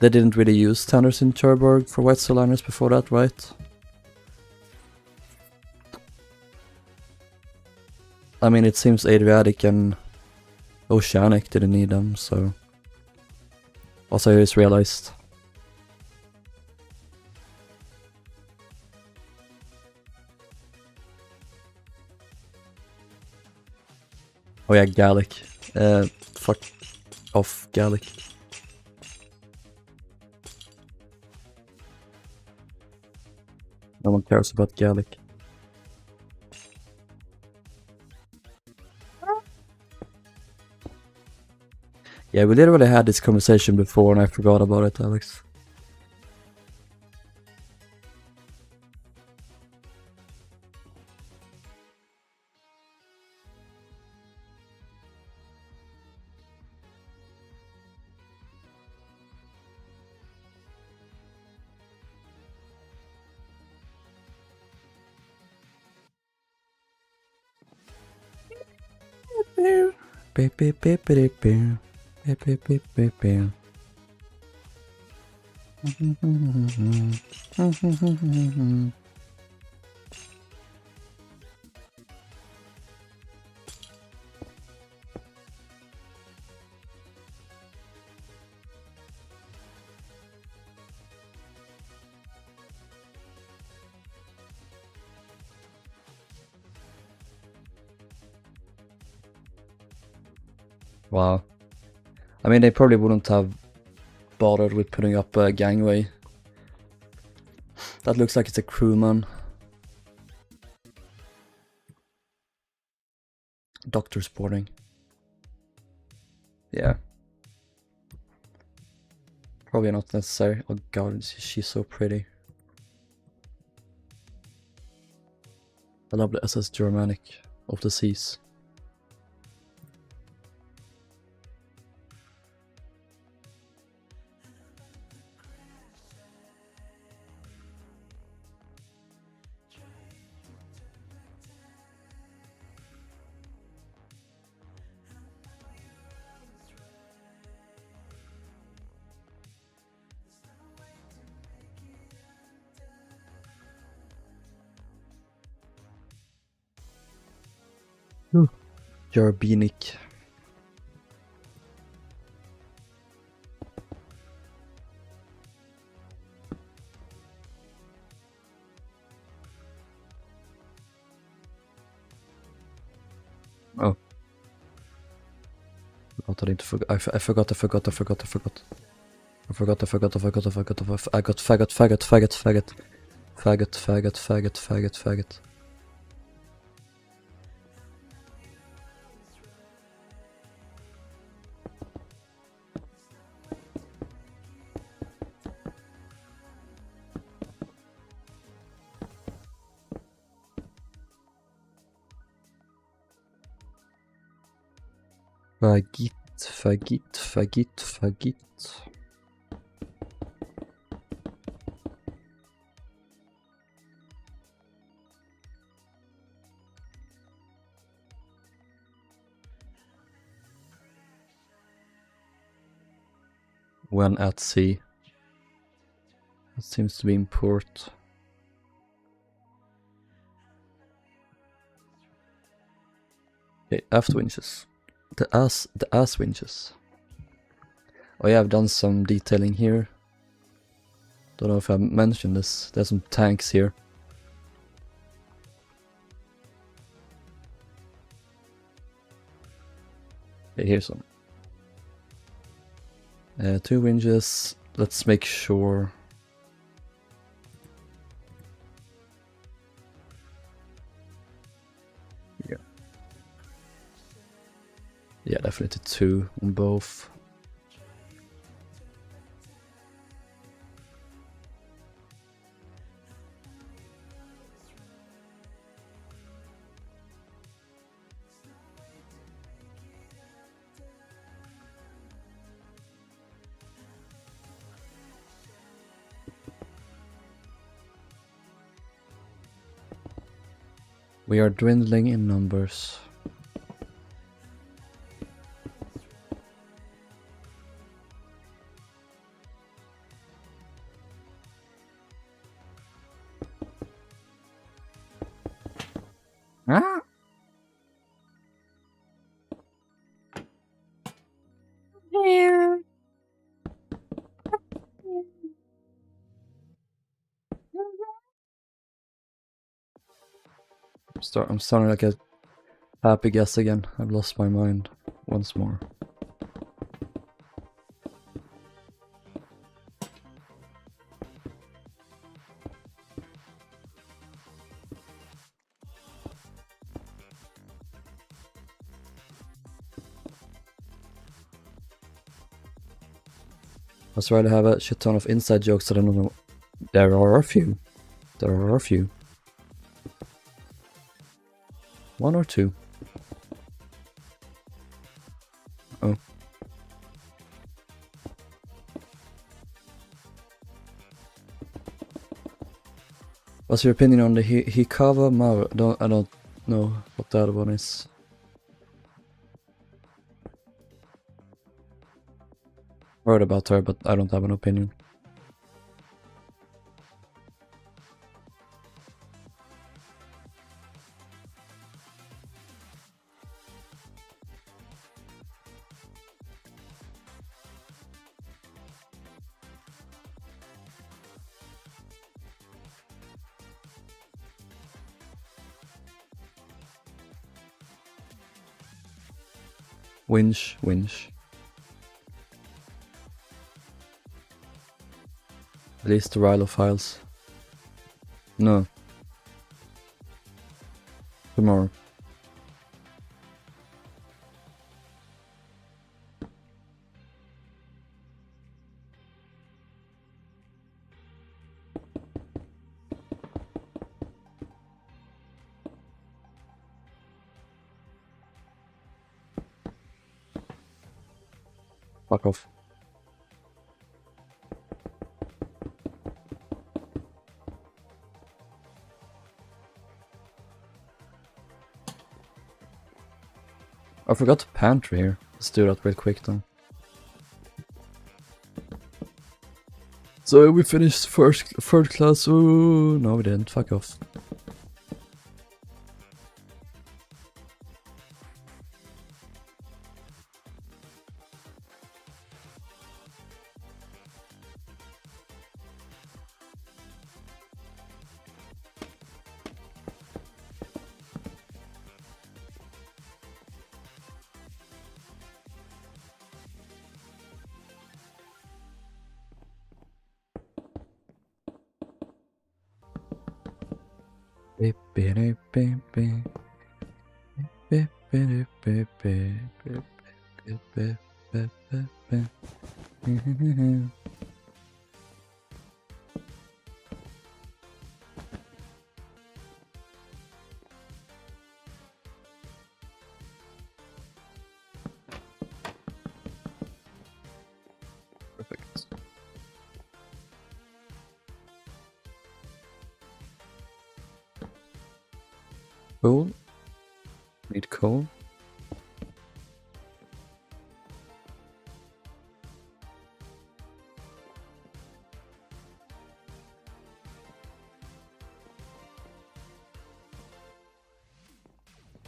they didn't really use tenders in Cherbourg for White Star liners before that, right? I mean, it seems Adriatic and Oceanic didn't need them, so... Also, I just realized. Oh yeah, Gallic. Fuck off, Gallic. No one cares about Gallic. Yeah, we literally had this conversation before and I forgot about it, Alex. Wow. I mean, they probably wouldn't have bothered with putting up a gangway. That looks like it's a crewman. Doctor's boarding. Yeah. Probably not necessary. Oh god, she's so pretty. I love the SS Germanic of the seas. Jarbinic. Oh. I forgot. I forgot. I got faggot. Faggot. When at sea. That seems to be in port. Okay, aft winches. The ass winches. Oh yeah, I've done some detailing here. Don't know if I mentioned this. There's some tanks here. Okay, here's some. 2 winches. Let's make sure. Yeah. Yeah, definitely 2 on both. We are dwindling in numbers. Ah! I'm sounding like a happy guest again. I've lost my mind once more. I'd rather have a shit ton of inside jokes that I don't know. There are a few. There are a few. One or two. Oh. What's your opinion on the Hikava Mao? I don't know what the other one is. Heard about her, but I don't have an opinion. Winch. At least the Rilhon files. No. Tomorrow. Fuck off. I forgot the pantry here. Let's do that real quick then. So we finished third class. Ooh, no we didn't. Fuck off. Perfect. Coal. Need coal.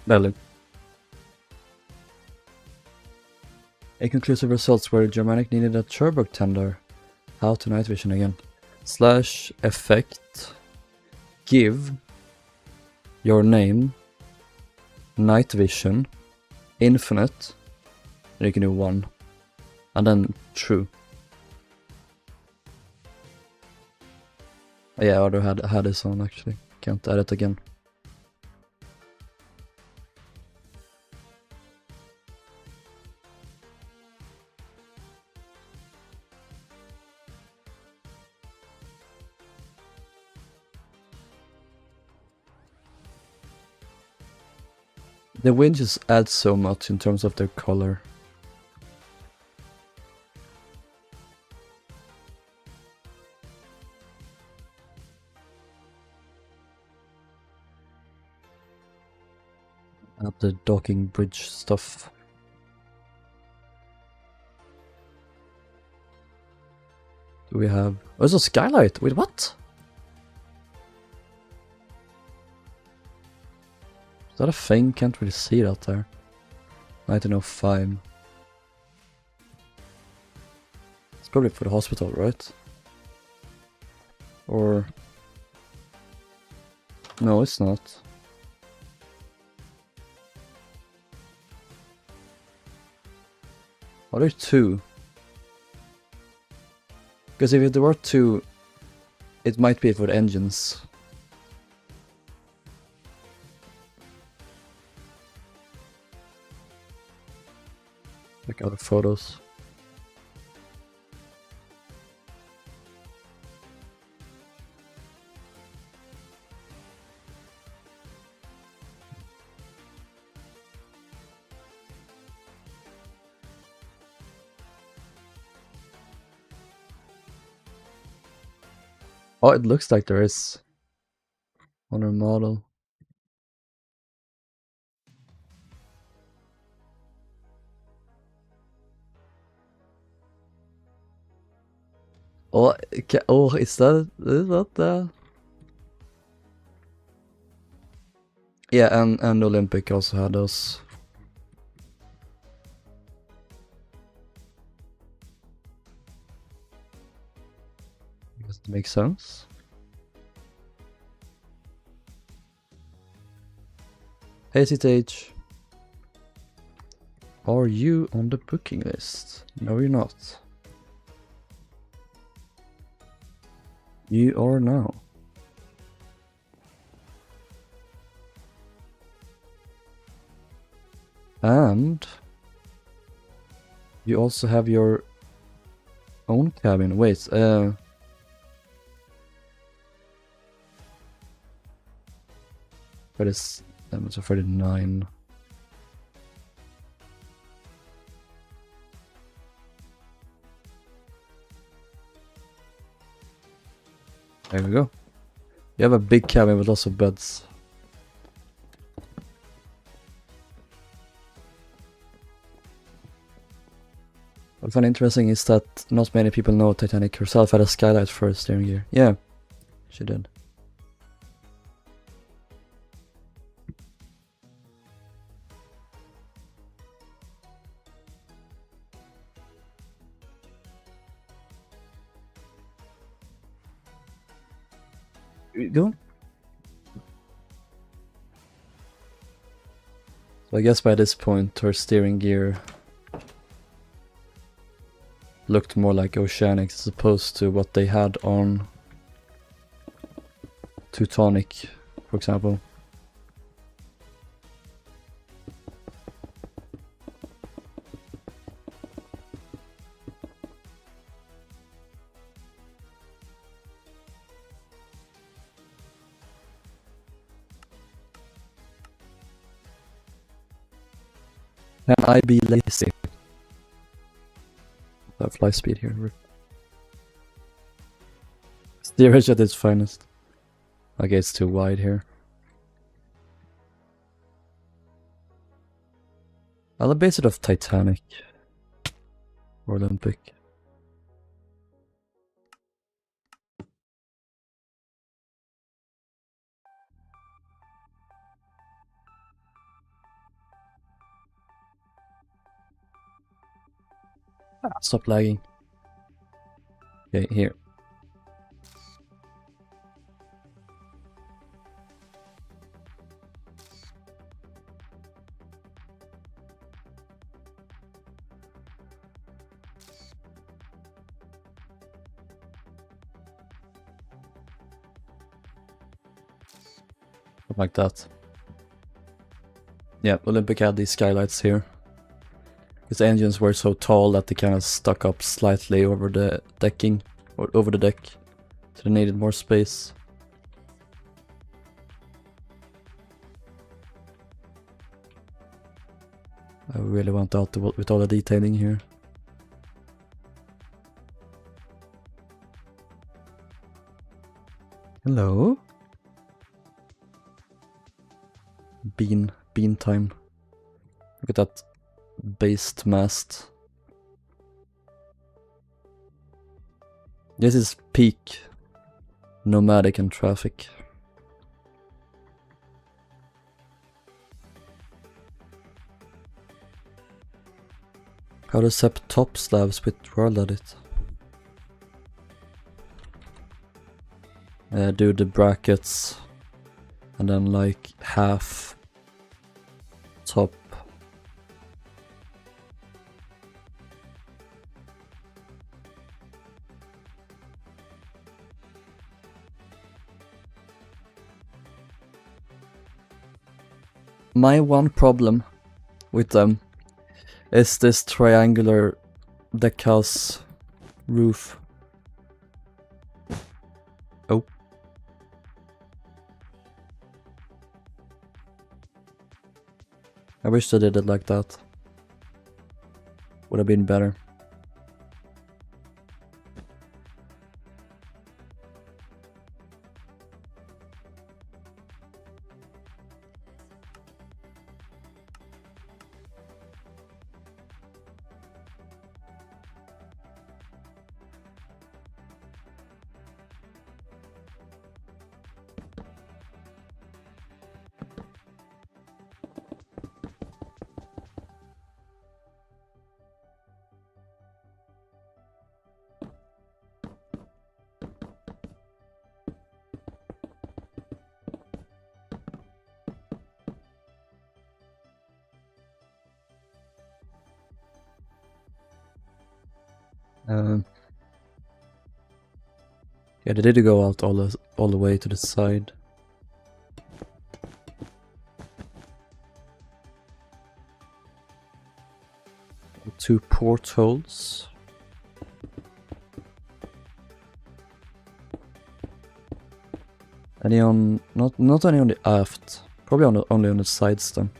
Belly. Inconclusive results where Germanic needed a Cherbourg tender. How to night vision again. Slash effect. Give your name night vision infinite. And you can do 1. And then true. Yeah, I already had this on actually. Can't add it again. The wind just adds so much in terms of their color. At the docking bridge stuff. Do we have... Oh, there's a skylight! Wait, what? Is that a thing? Can't really see it out there. 1905. It's probably for the hospital, right? Or... No, it's not. Are there two? Because if there were two, it might be for the engines. Check out the photos. Oh, it looks like there is on our model. Oh, is that the? Yeah, and Olympic also had those. Does it make sense? Hesitate. Are you on the booking list? No, you're not. You are now. And you also have your own cabin. Wait, but it's that was a 39. There we go. You have a big cabin with lots of beds. What I find interesting is that not many people know Titanic herself had a skylight for a steering gear. Yeah, she did. Here we go. So I guess by this point her steering gear looked more like Oceanic as opposed to what they had on Teutonic, for example. Can I be lazy? Fly speed here. Steerage at its finest. Okay, it's too wide here. I'll base it off Titanic or Olympic. Stop lagging. Okay, here. Like that. Yeah, Olympic had these skylights here. Its engines were so tall that they kind of stuck up slightly over the decking, or over the deck, so they needed more space. I really went out with all the detailing here. Hello? Bean. bean time. Look at that based mast. This is peak nomadic and traffic. How to set top slabs with world edit. Do the brackets and then like half top. My one problem with them is this triangular deckhouse roof. Oh. I wish they did it like that. Would have been better. Yeah, they did go out all the way to the side. Two portholes. Any on not any on the aft, probably only on the sides then.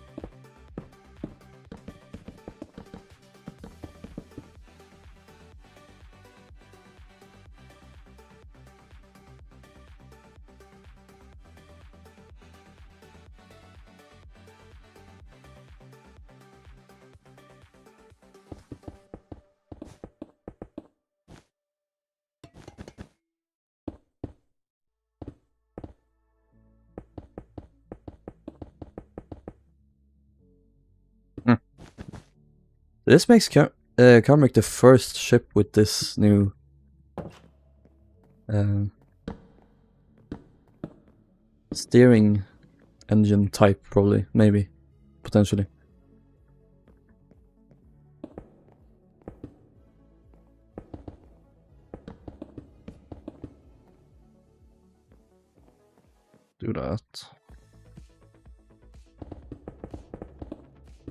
This makes Cymric the first ship with this new steering engine type, probably, maybe, potentially. Do that.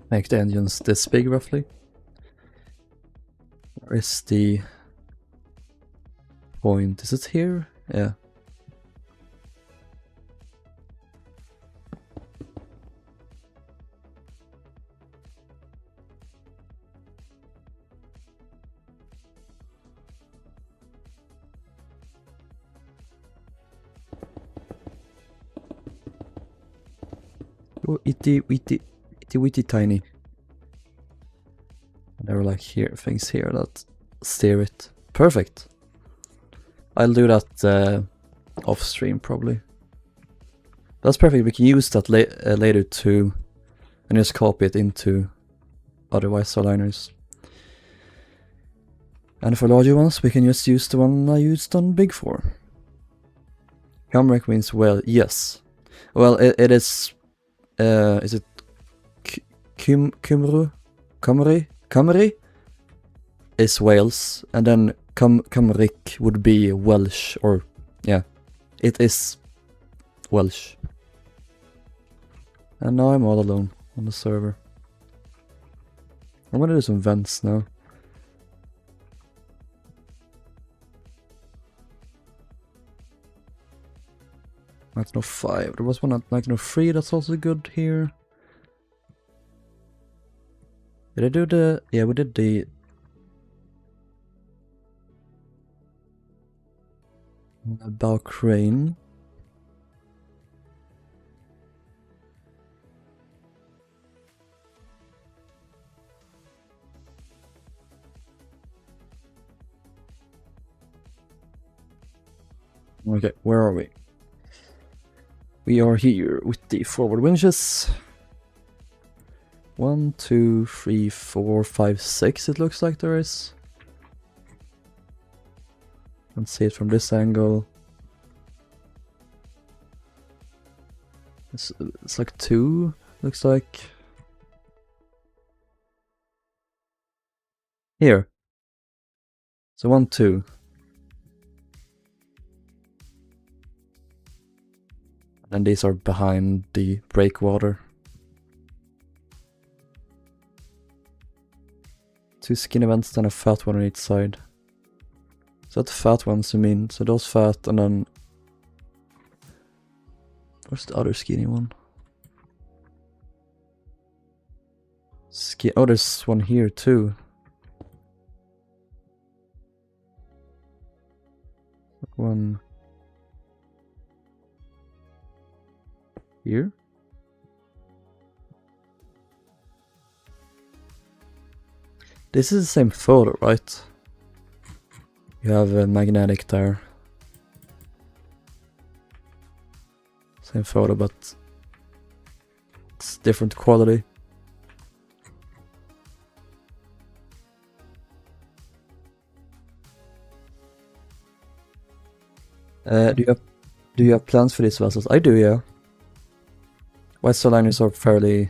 Make the engines this big, roughly. Where is the point? Is it here? Yeah. Oh, itty witty tiny. There are like things here that steer it. Perfect. I'll do that off stream probably. That's perfect. We can use that later too, and just copy it into other Wistar liners. And for larger ones, we can just use the one I used on Big 4. Cymric means well, yes. Well, it is. Is it Cymru is Wales, and then Cymric would be Welsh, or yeah, it is Welsh. And now I'm all alone on the server. I'm gonna do some vents now. Night 5. There was one at Night 3 that's also good here. Did I do the... Yeah, we did the... bow crane. Okay, where are we? We are here with the forward winches. 1, 2, 3, 4, 5, 6 it looks like there is. Can't see it from this angle. It's like 2, looks like. Here. So 1, 2. And these are behind the breakwater. 2 skinny vents, then a fat one on each side. Is that the fat ones you mean? So those fat, and then... Where's the other skinny one? Oh, there's one here too. One... Here? This is the same photo, right? You have a magnetic there. Same photo, but it's different quality. Do you have plans for these vessels? I do, yeah. Western liners are fairly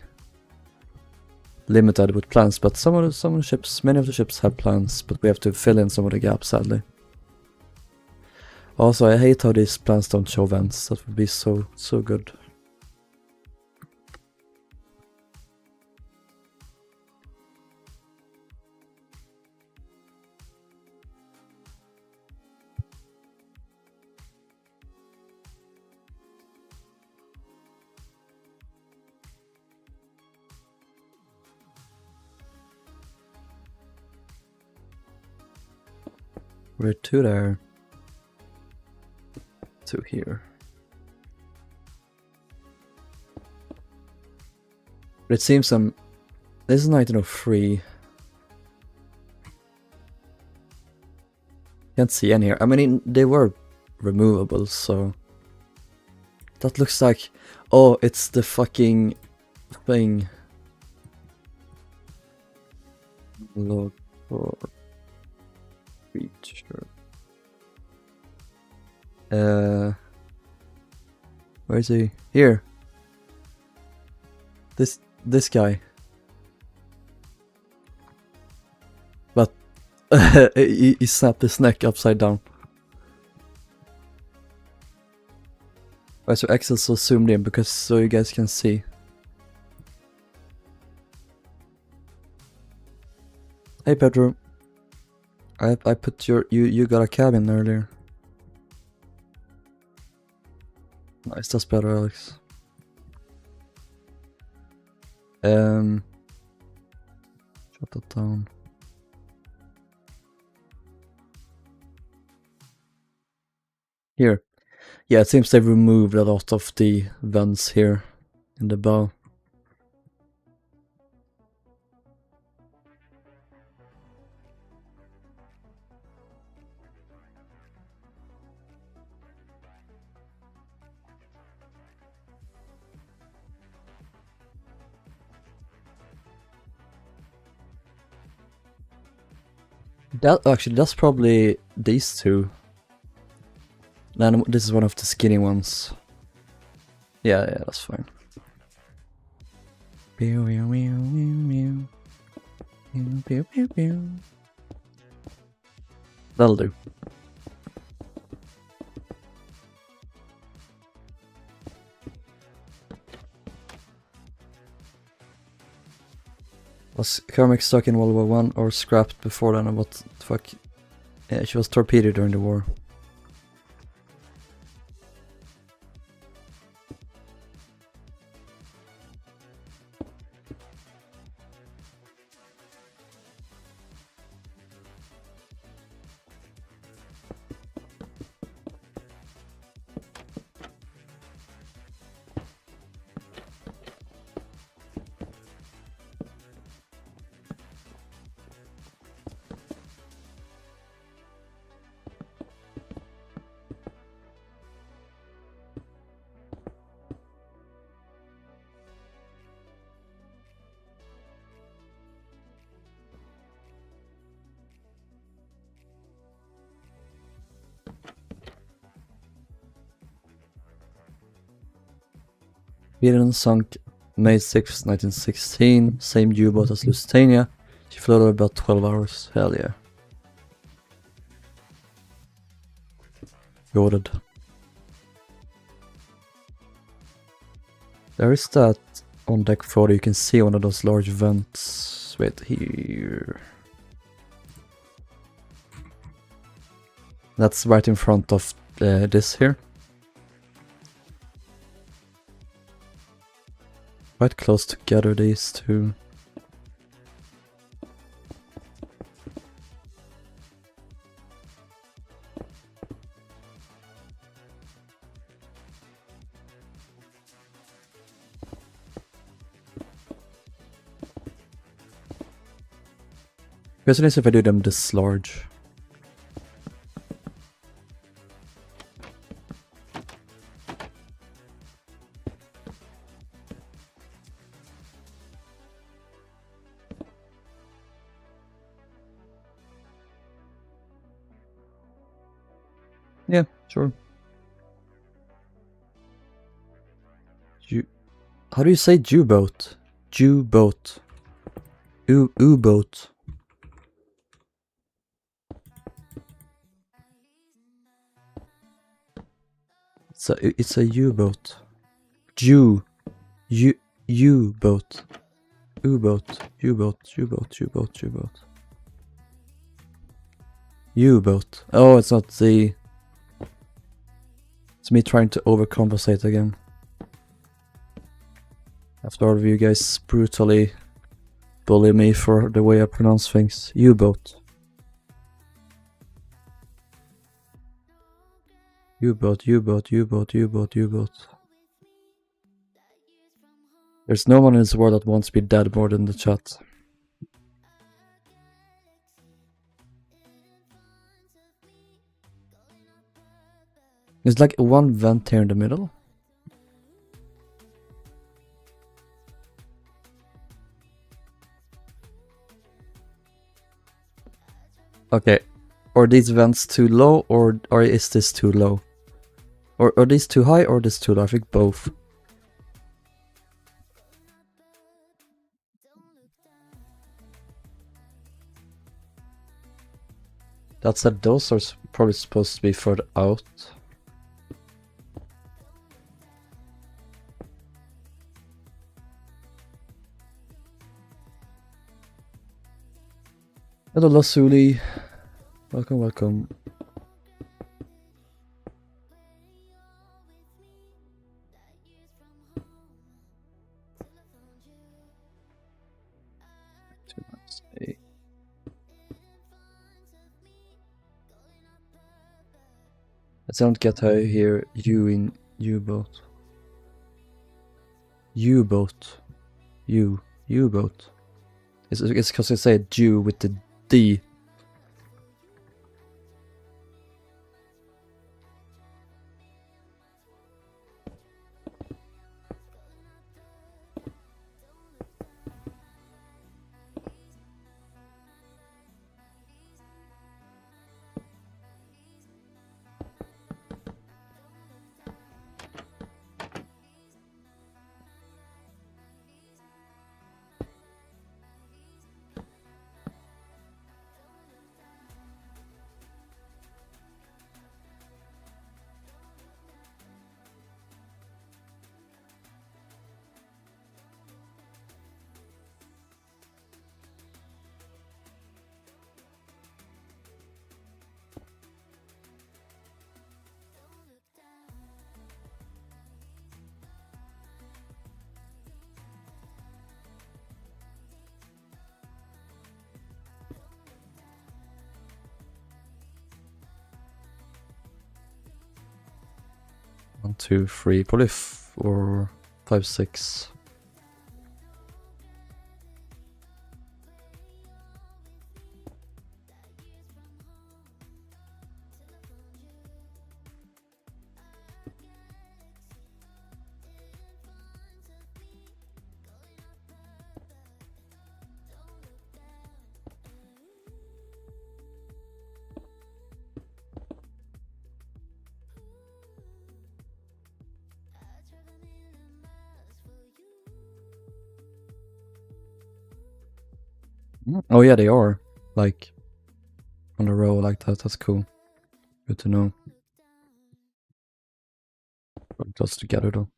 limited with plans, but some of the ships, many of the ships have plans, but we have to fill in some of the gaps, sadly. Also, I hate how these plans don't show vents. That would be so good. We're 2 there. 2 here. But it seems this is 1903. Can't see any here. I mean, they were removable, so... That looks like... Oh, it's the fucking thing. Look for... Feature. Where is he? Here. This guy. But he snapped his neck upside down. Why so Axel's so zoomed in, because so you guys can see. Hey Pedro. I put you got a cabin earlier. Nice, that's better, Alex. Shut that down. Here. Yeah, it seems they've removed a lot of the vents here in the bow. That's probably these two. Then this is one of the skinny ones. Yeah, that's fine. That'll do. Was Cymric stuck in World War 1 or scrapped before then? What the fuck? Yeah, she was torpedoed during the war. Sweden sunk May 6, 1916. Same U-boat as Lusitania. She floated about 12 hours. Hell yeah. Goated. There is that on deck photo. You can see one of those large vents. Wait, here. That's right in front of this here. Quite close together, these two. Question is if I do them this large. Yeah, sure. How do you say Jew-boat? Jew-boat. U-boat. It's a U-boat. U-boat. U-boat. U-boat. U-boat. U-boat. Oh, it's not the... It's me trying to overcompensate again. After all of you guys brutally bully me for the way I pronounce things. U-boat. U-boat. There's no one in this world that wants to be dead more than the chat. There's like one vent here in the middle. Okay, are these vents too low or is this too low? Or are these too high or this too low? I think both. That said, those are probably supposed to be further out. Hello Lasuli. Welcome. I don't get how you hear you in U-boat. U-boat. U-boat. It's because I say Jew with the D. One, two, three, probably 4, 5, 6. Oh yeah, they are. Like, on a row like that. That's cool. Good to know. Put those together though.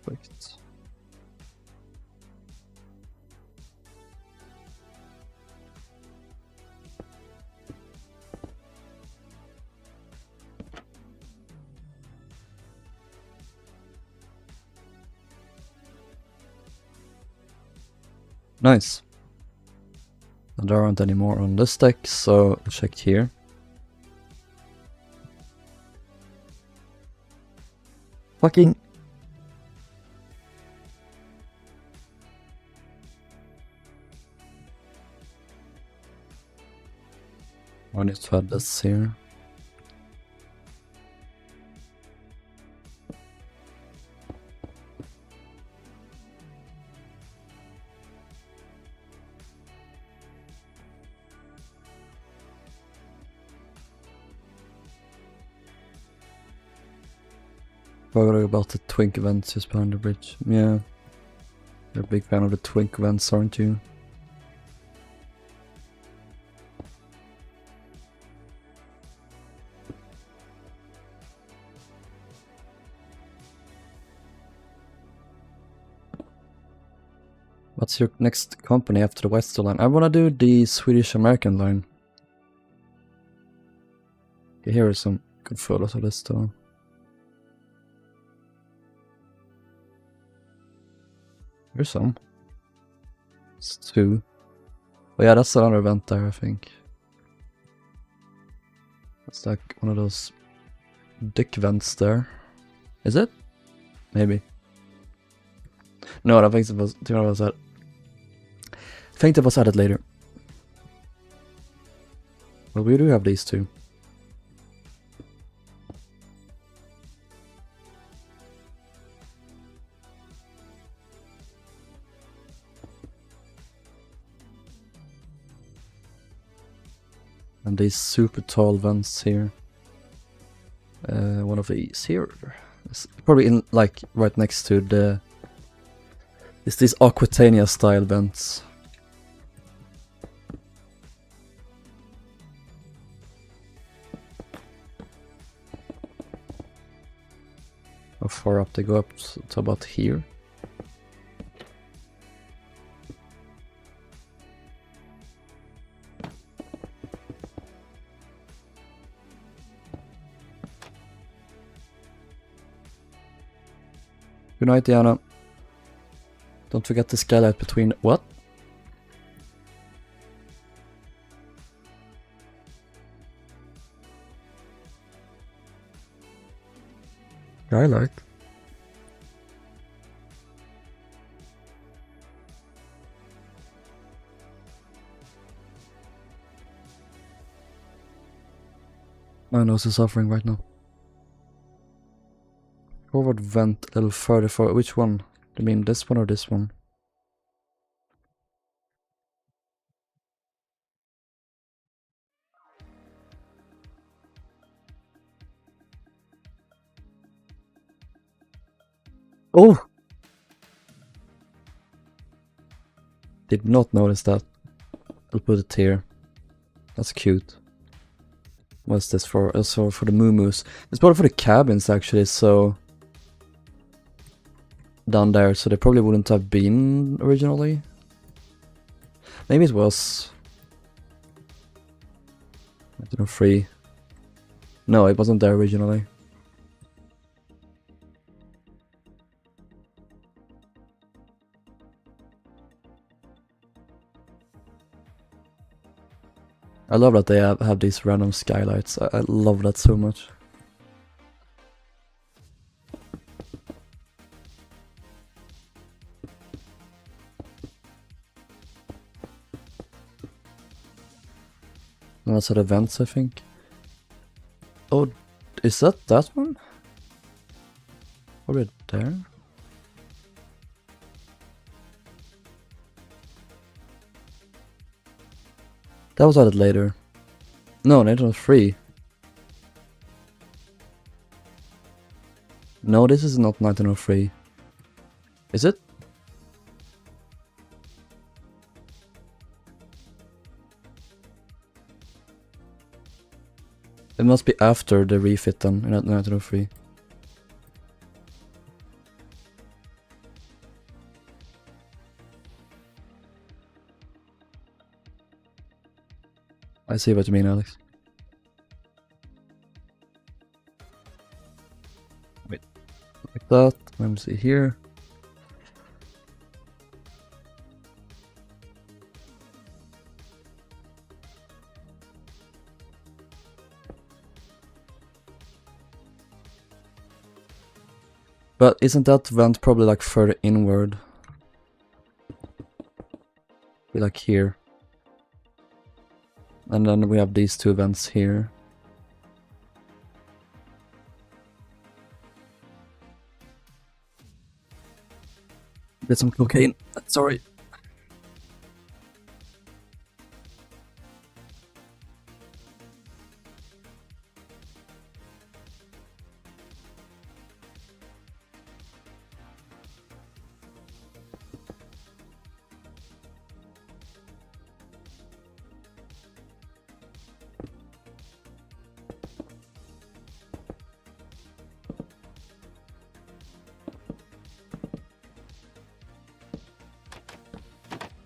Perfect. Nice. And there aren't any more on this deck, so check here. Fucking... I need to add this here. Forgot about the twink events just behind the bridge. Yeah. You're a big fan of the twink events, aren't you? What's your next company after the Western line? I wanna do the Swedish-American line. Okay, here are some good photos of this though. Here's some. It's 2. Oh yeah, that's another event there, I think. It's like one of those dick vents there. Is it? Maybe. No, I don't think it was. I think that was added later. Well, we do have these 2. And these super tall vents here. One of these here. It's probably in, like, right next to the... It's these Aquatania style vents. How far up they go up to about here. Good night, Diana. Don't forget the skylight between... What? Skylight? My nose is suffering right now. Forward vent a little further forward. Which one? You mean this one or this one? Oh! Did not notice that. I'll put it here. That's cute. What's this for? Also for the moo-moos. It's probably for the cabins actually, so... Down there, so they probably wouldn't have been originally. Maybe it was... I don't know, 3. No, it wasn't there originally. I love that they have these random skylights. I love that so much. And that's at events, I think. Oh, is that one? Are we there? That was added later. No, 1903. No, this is not 1903. Is it? It must be after the refit then, in 1903. I see what you mean, Alex. Wait, like that. Let me see here. But isn't that vent probably like further inward? Be like here. And then we have these two vents here. Get some cocaine. Sorry.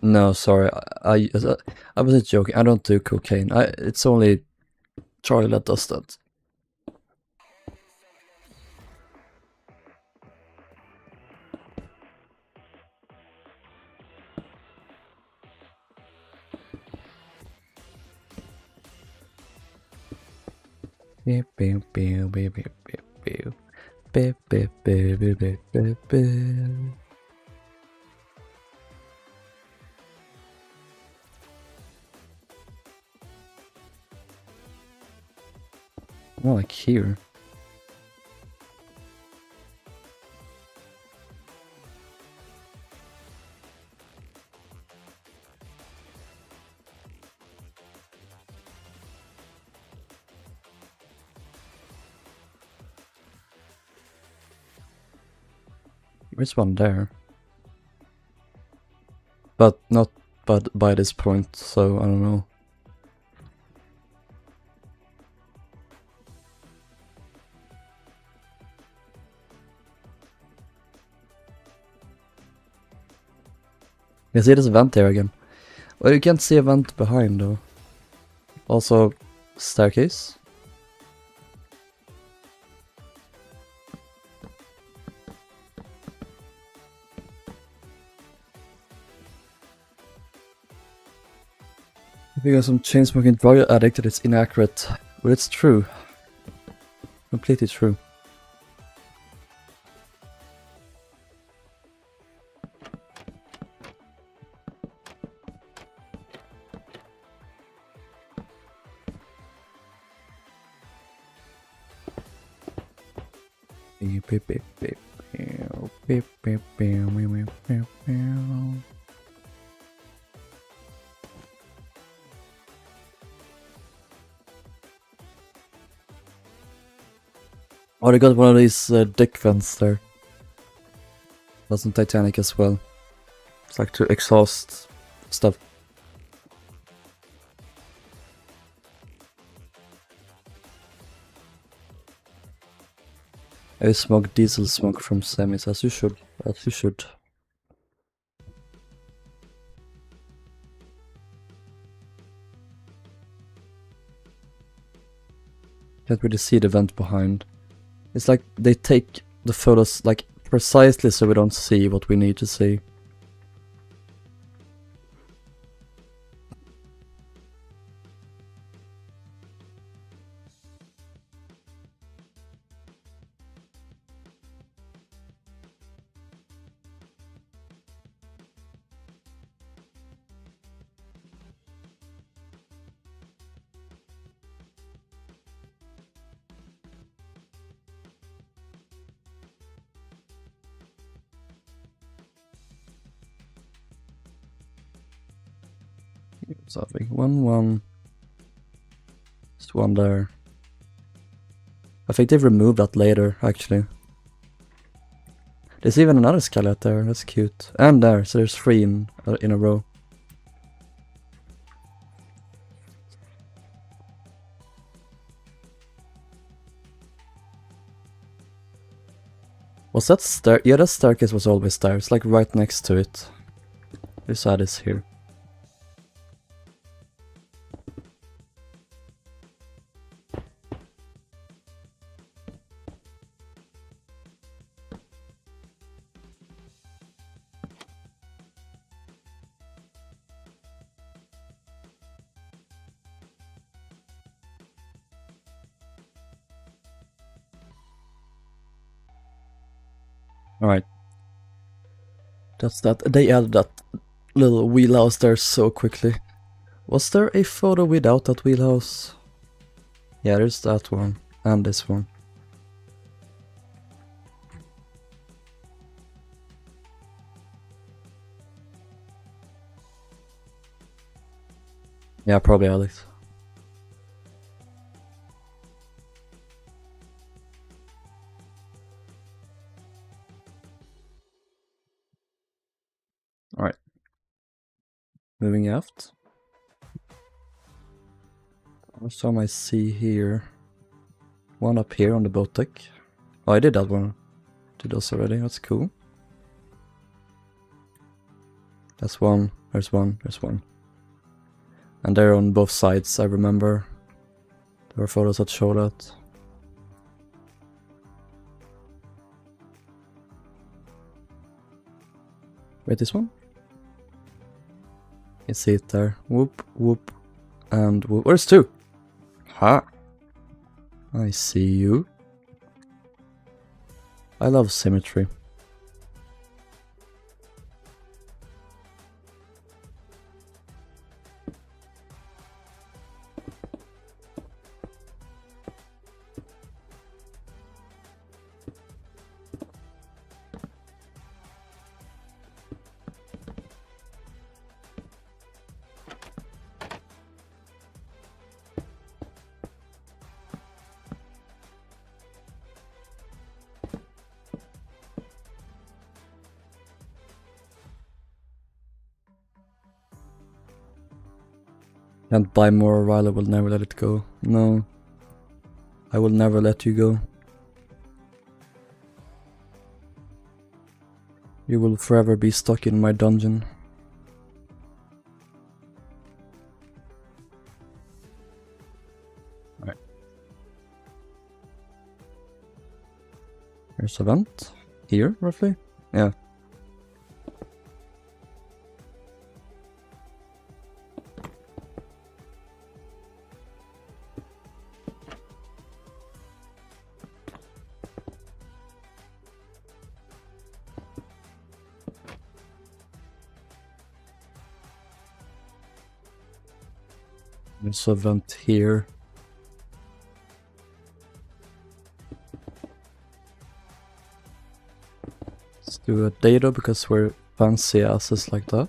No, sorry. I wasn't joking. I don't do cocaine. It's only Charlie that does that. Beep beep beep beep beep beep beep beep beep beep beep beep beep. More like here. There's one there. But not by this point, so I don't know. You see this vent there again. Well, you can't see a vent behind though. Also, staircase. If you got some chain-smoking drug addict, it's inaccurate. But it's true. Completely true. Beep beep beep beep beep beep beep beep beep. Oh, they got one of these dick vents there. That's on Titanic as well. It's like to exhaust stuff. I smoke diesel smoke from semis, as you should. As you should. Can't really see the vent behind. It's like they take the photos like precisely so we don't see what we need to see. Something. One. Just one there. I think they've removed that later, actually. There's even another skeleton there, that's cute. And there, so there's 3 in a row. Was that stair? Yeah, that staircase was always there. It's like right next to it. This side is here. Alright. That's that. They added that little wheelhouse there so quickly. Was there a photo without that wheelhouse? Yeah, there's that one. And this one. Yeah, probably Alex. Alright. Moving aft. What's some I see here? One up here on the boat deck. Oh, I did that one. Did those already, that's cool. That's one, there's one, there's one. And they're on both sides, I remember. There were photos that show that. Wait, this one? You can see it there. Whoop, whoop, and whoop. Where's 2? Ha! I see you. I love symmetry. Can't buy more, Riley will never let it go. No. I will never let you go. You will forever be stuck in my dungeon. Alright. There's a vent. Here, roughly? Yeah. There's a vent here. Let's do a data because we're fancy asses like that.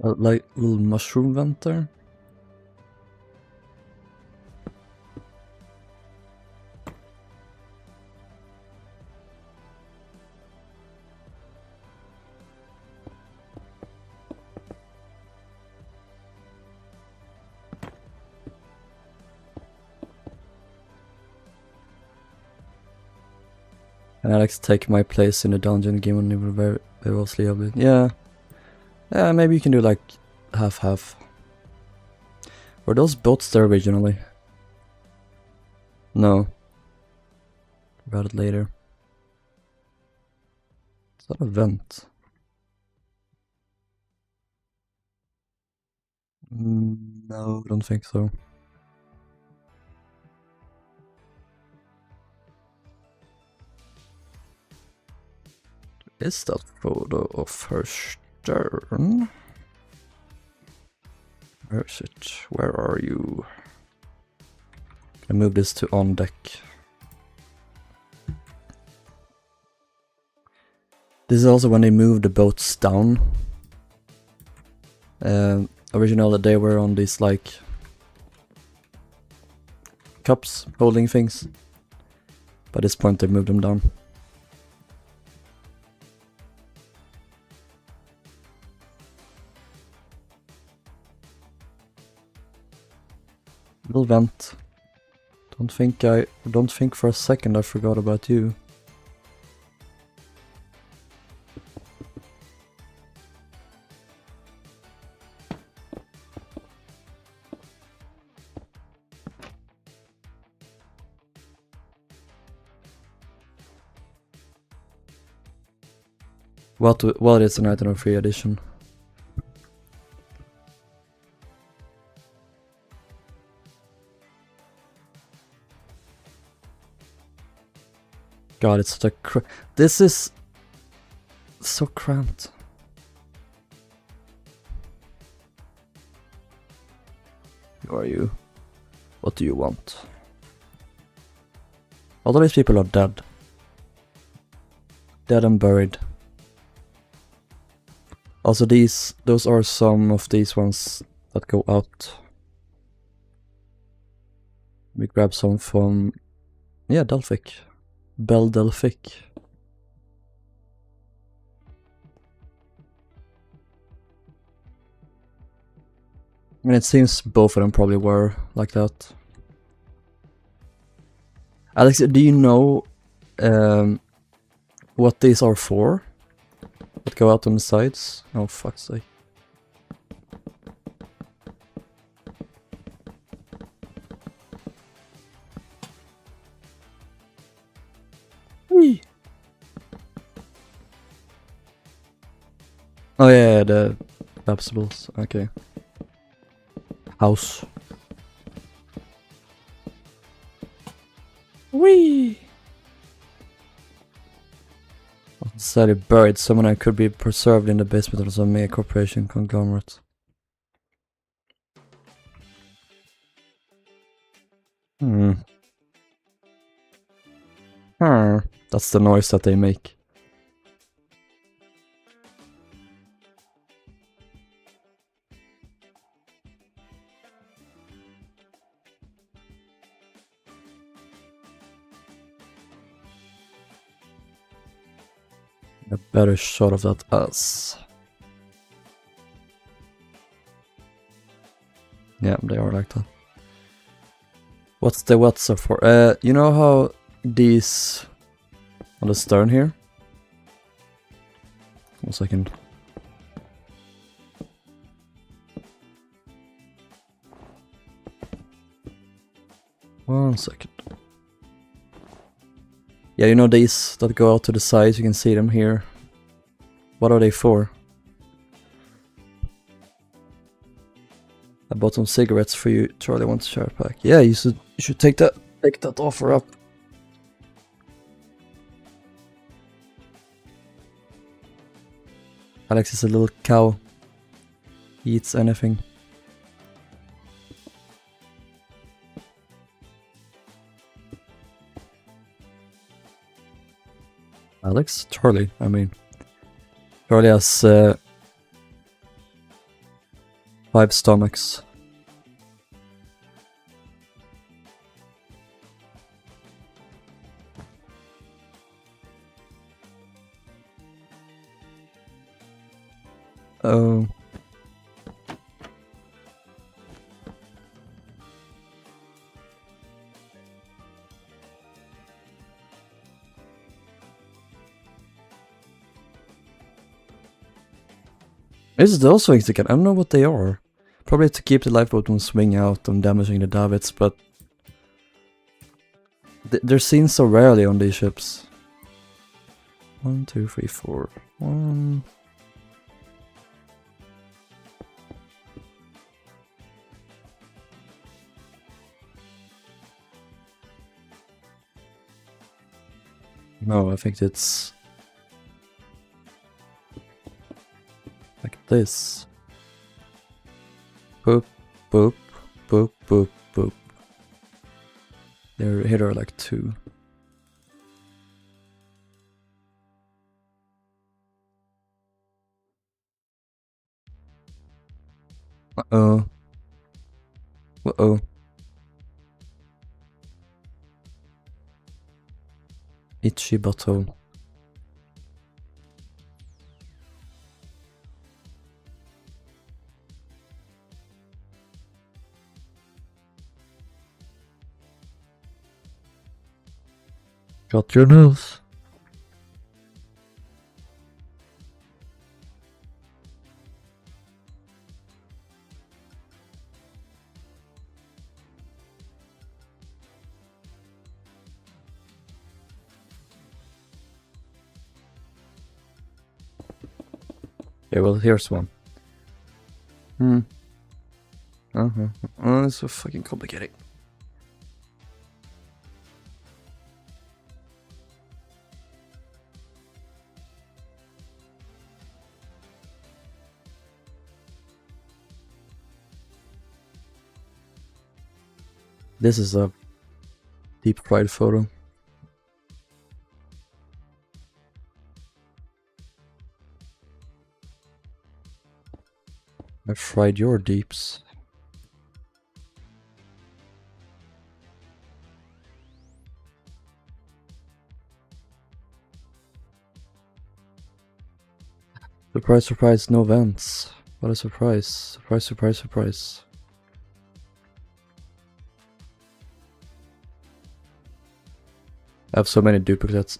Like little mushroom vent there. And Alex take my place in the dungeon game when you were very sleep a bit. Yeah. Yeah, maybe you can do like half-half. Were those boats there originally? No. About it later. Is that a vent? No, don't think so. Is that photo of her stern? Where is it? Where are you? I move this to on deck. This is also when they moved the boats down. Originally they were on these like cups holding things. By this point they moved them down. Little vent. Don't think for a second I forgot about you. What is an item of free edition? God, it's such a this is so cramped. Who are you? What do you want? All of these people are dead. Dead and buried. Also those are some of these ones that go out. We grab some from, yeah, Delphic. Bell Delphic. I mean, it seems both of them probably were like that. Alex, do you know what these are for? That go out on the sides? Oh, fuck's sake. Whee! Oh yeah, the collapsibles. Okay. House. Whee! Sadly buried. Someone I could be preserved in the basement of some mega corporation conglomerate. That's the noise that they make. A better shot of that us. Yeah, they are like that. What's the what's up for? You know how these on the stern here? 1 second. One second. Yeah, you know these that go out to the sides, you can see them here. What are they for? I bought some cigarettes for you, Charlie wants a share pack. Yeah, you should take that offer up. Alex is a little cow. He eats anything. Alex? Charlie, I mean. Charlie has 5 stomachs. Oh. Is it those swings again? I don't know what they are. Probably to keep the lifeboat from swinging out and damaging the davits, but they're seen so rarely on these ships. 1, 2, 3, 4. 1. No, I think it's this. Boop, boop, boop, boop, boop. Here are like 2. Uh-oh. Uh-oh. Itchy butthole. Got your nose. Okay, well, here's one. Oh, it's so fucking complicated. This is a deep fried photo. I fried your deeps. Surprise, surprise, no vents. What a surprise. Surprise, surprise, surprise. I have so many duplicates.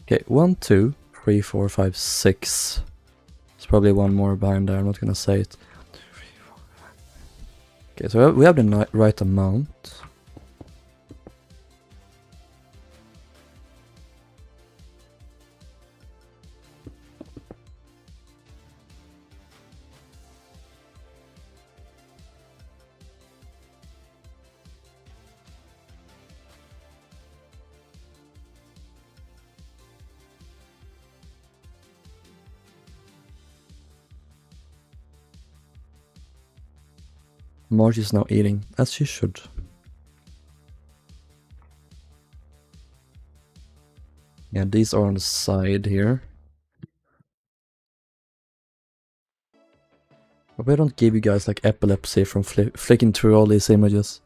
Okay, 1, 2, 3, 4, 5, 6. There's probably one more behind there, I'm not gonna say it. Okay, so we have the right amount. Marge is now eating, as she should. Yeah, these are on the side here. Hope I don't give you guys like epilepsy from flicking through all these images.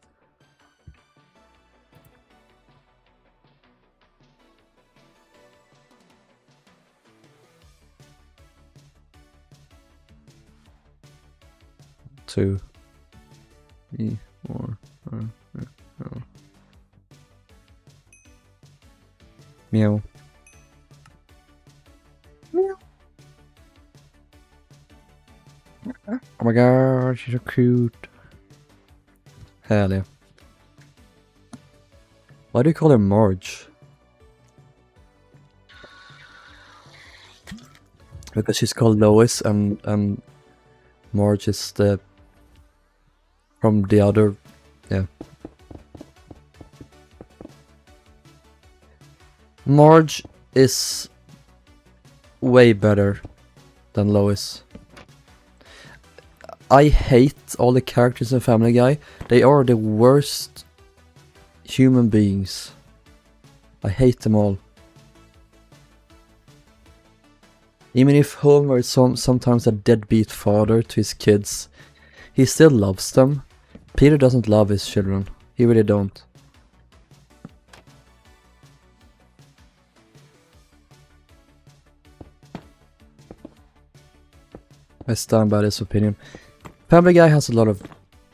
Two. E, 4, 5, 6, 7. Meow. Meow. Oh my god, she's so cute. Hell yeah. Why do you call her Marge? Because she's called Lois and Marge is the from the other, yeah. Marge is way better than Lois. I hate all the characters in Family Guy. They are the worst human beings. I hate them all. Even if Homer is sometimes a deadbeat father to his kids, he still loves them. Peter doesn't love his children. He really don't. I stand by this opinion. Family Guy has a lot of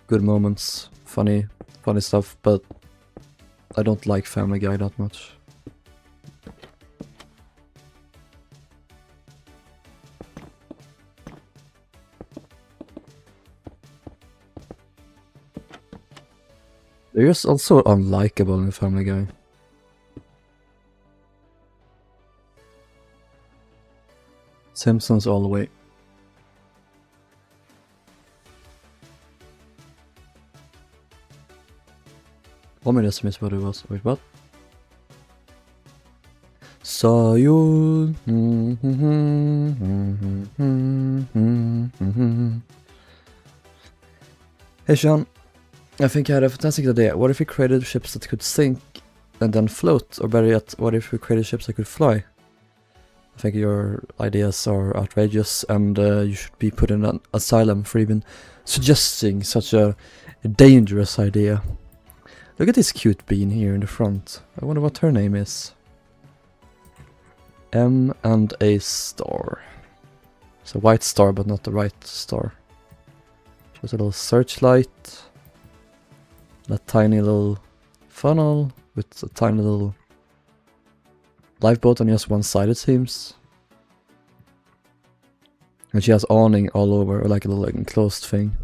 good moments, funny stuff, but I don't like Family Guy that much. They're just also unlikable in Family Guy. Simpsons all the way. Om jag det som vad det var. Wait, what? Saw you. Hey Sean, I think I had a fantastic idea. What if we created ships that could sink and then float? Or better yet, what if we created ships that could fly? I think your ideas are outrageous and you should be put in an asylum for even suggesting such a dangerous idea. Look at this cute bean here in the front. I wonder what her name is. M and a star. It's a white star but not the right star. Just a little searchlight. A tiny little funnel with a tiny little lifeboat on just one side, it seems. And she has awning all over, or like a little enclosed thing.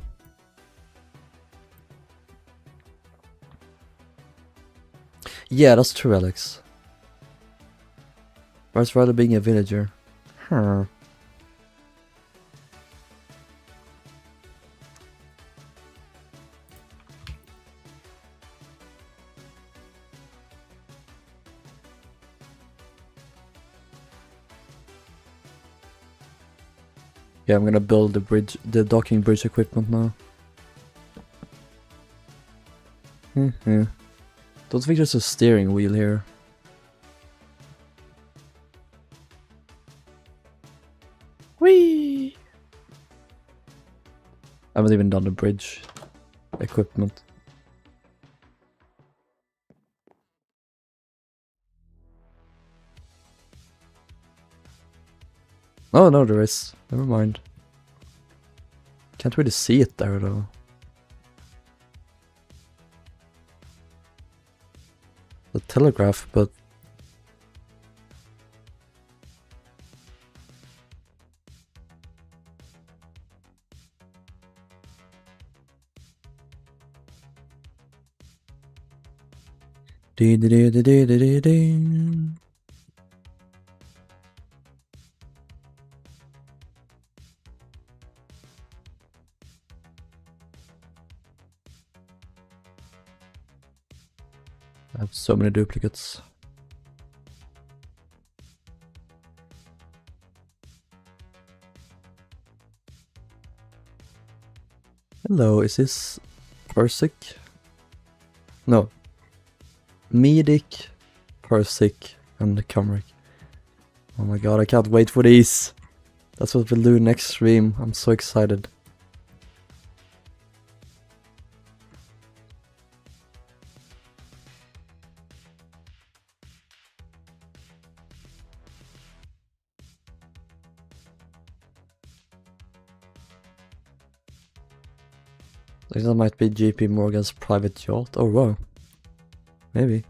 Yeah, that's true, Alex. Where's rather being a villager? Huh. Yeah, I'm gonna build the bridge, the docking bridge equipment now. Don't think there's a steering wheel here. Whee! I haven't even done the bridge equipment. Oh no, there is. Never mind. Can't really see it there though. The telegraph, but dee dee dee dee dee dee dee. I have so many duplicates. Hello, is this Persic? No. Medic, Persic, and the Cymric. Oh my god, I can't wait for these. That's what we'll do next stream. I'm so excited. I think that might be JP Morgan's private yacht. Oh wow. Maybe.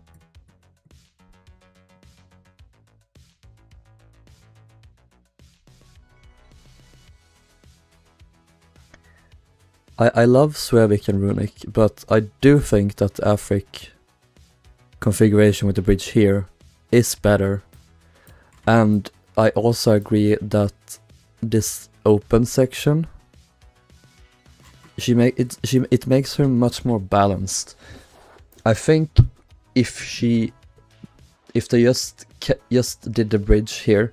I love Cymric and Runic, but I do think that the Afric configuration with the bridge here is better. And I also agree that this open section it makes her much more balanced. I think if they just did the bridge here,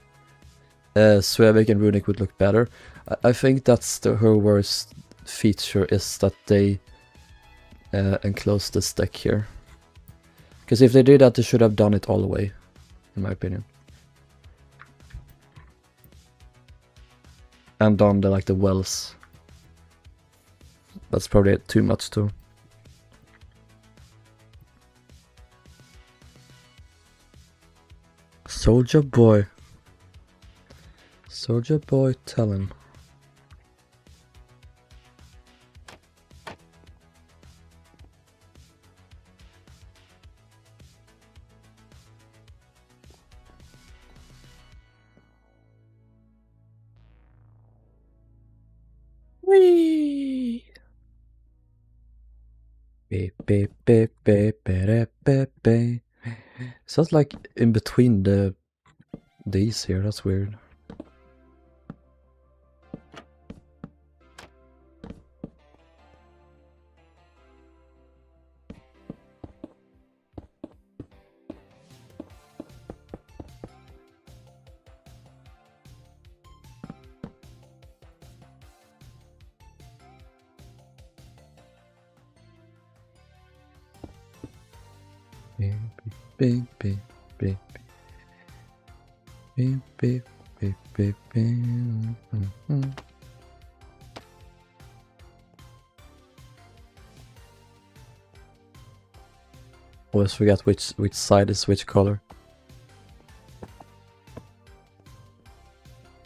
Cymric and Runic would look better. I think that's her worst feature, is that they enclose this deck here. Because if they did that, they should have done it all the way, in my opinion. And done the wells. That's probably too much too. Soldier boy. Soldier boy, tell him. Whee! Beep beep beep beep beep beep beep. Sounds like in between these here. That's weird. beep, beep, beep, beep, beep, beep, beep, beep, beep. Always forget which side is which color.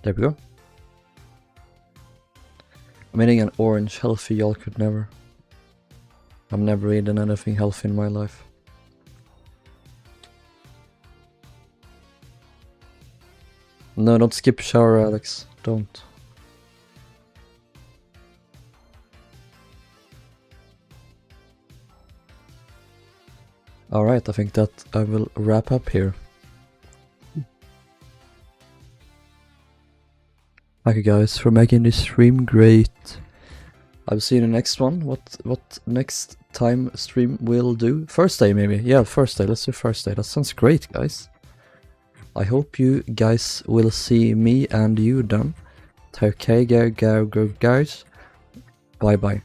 There we go. I'm eating an orange healthy, y'all could never. I've never eaten anything healthy in my life. No, don't skip shower, Alex. Don't. Alright, I think that I will wrap up here. Thank you guys for making this stream great. I'll see you in the next one. What next time stream we'll do? Thursday maybe? Yeah, Thursday. Let's do Thursday. That sounds great, guys. I hope you guys will see me and you then. Take care, guys. Bye bye.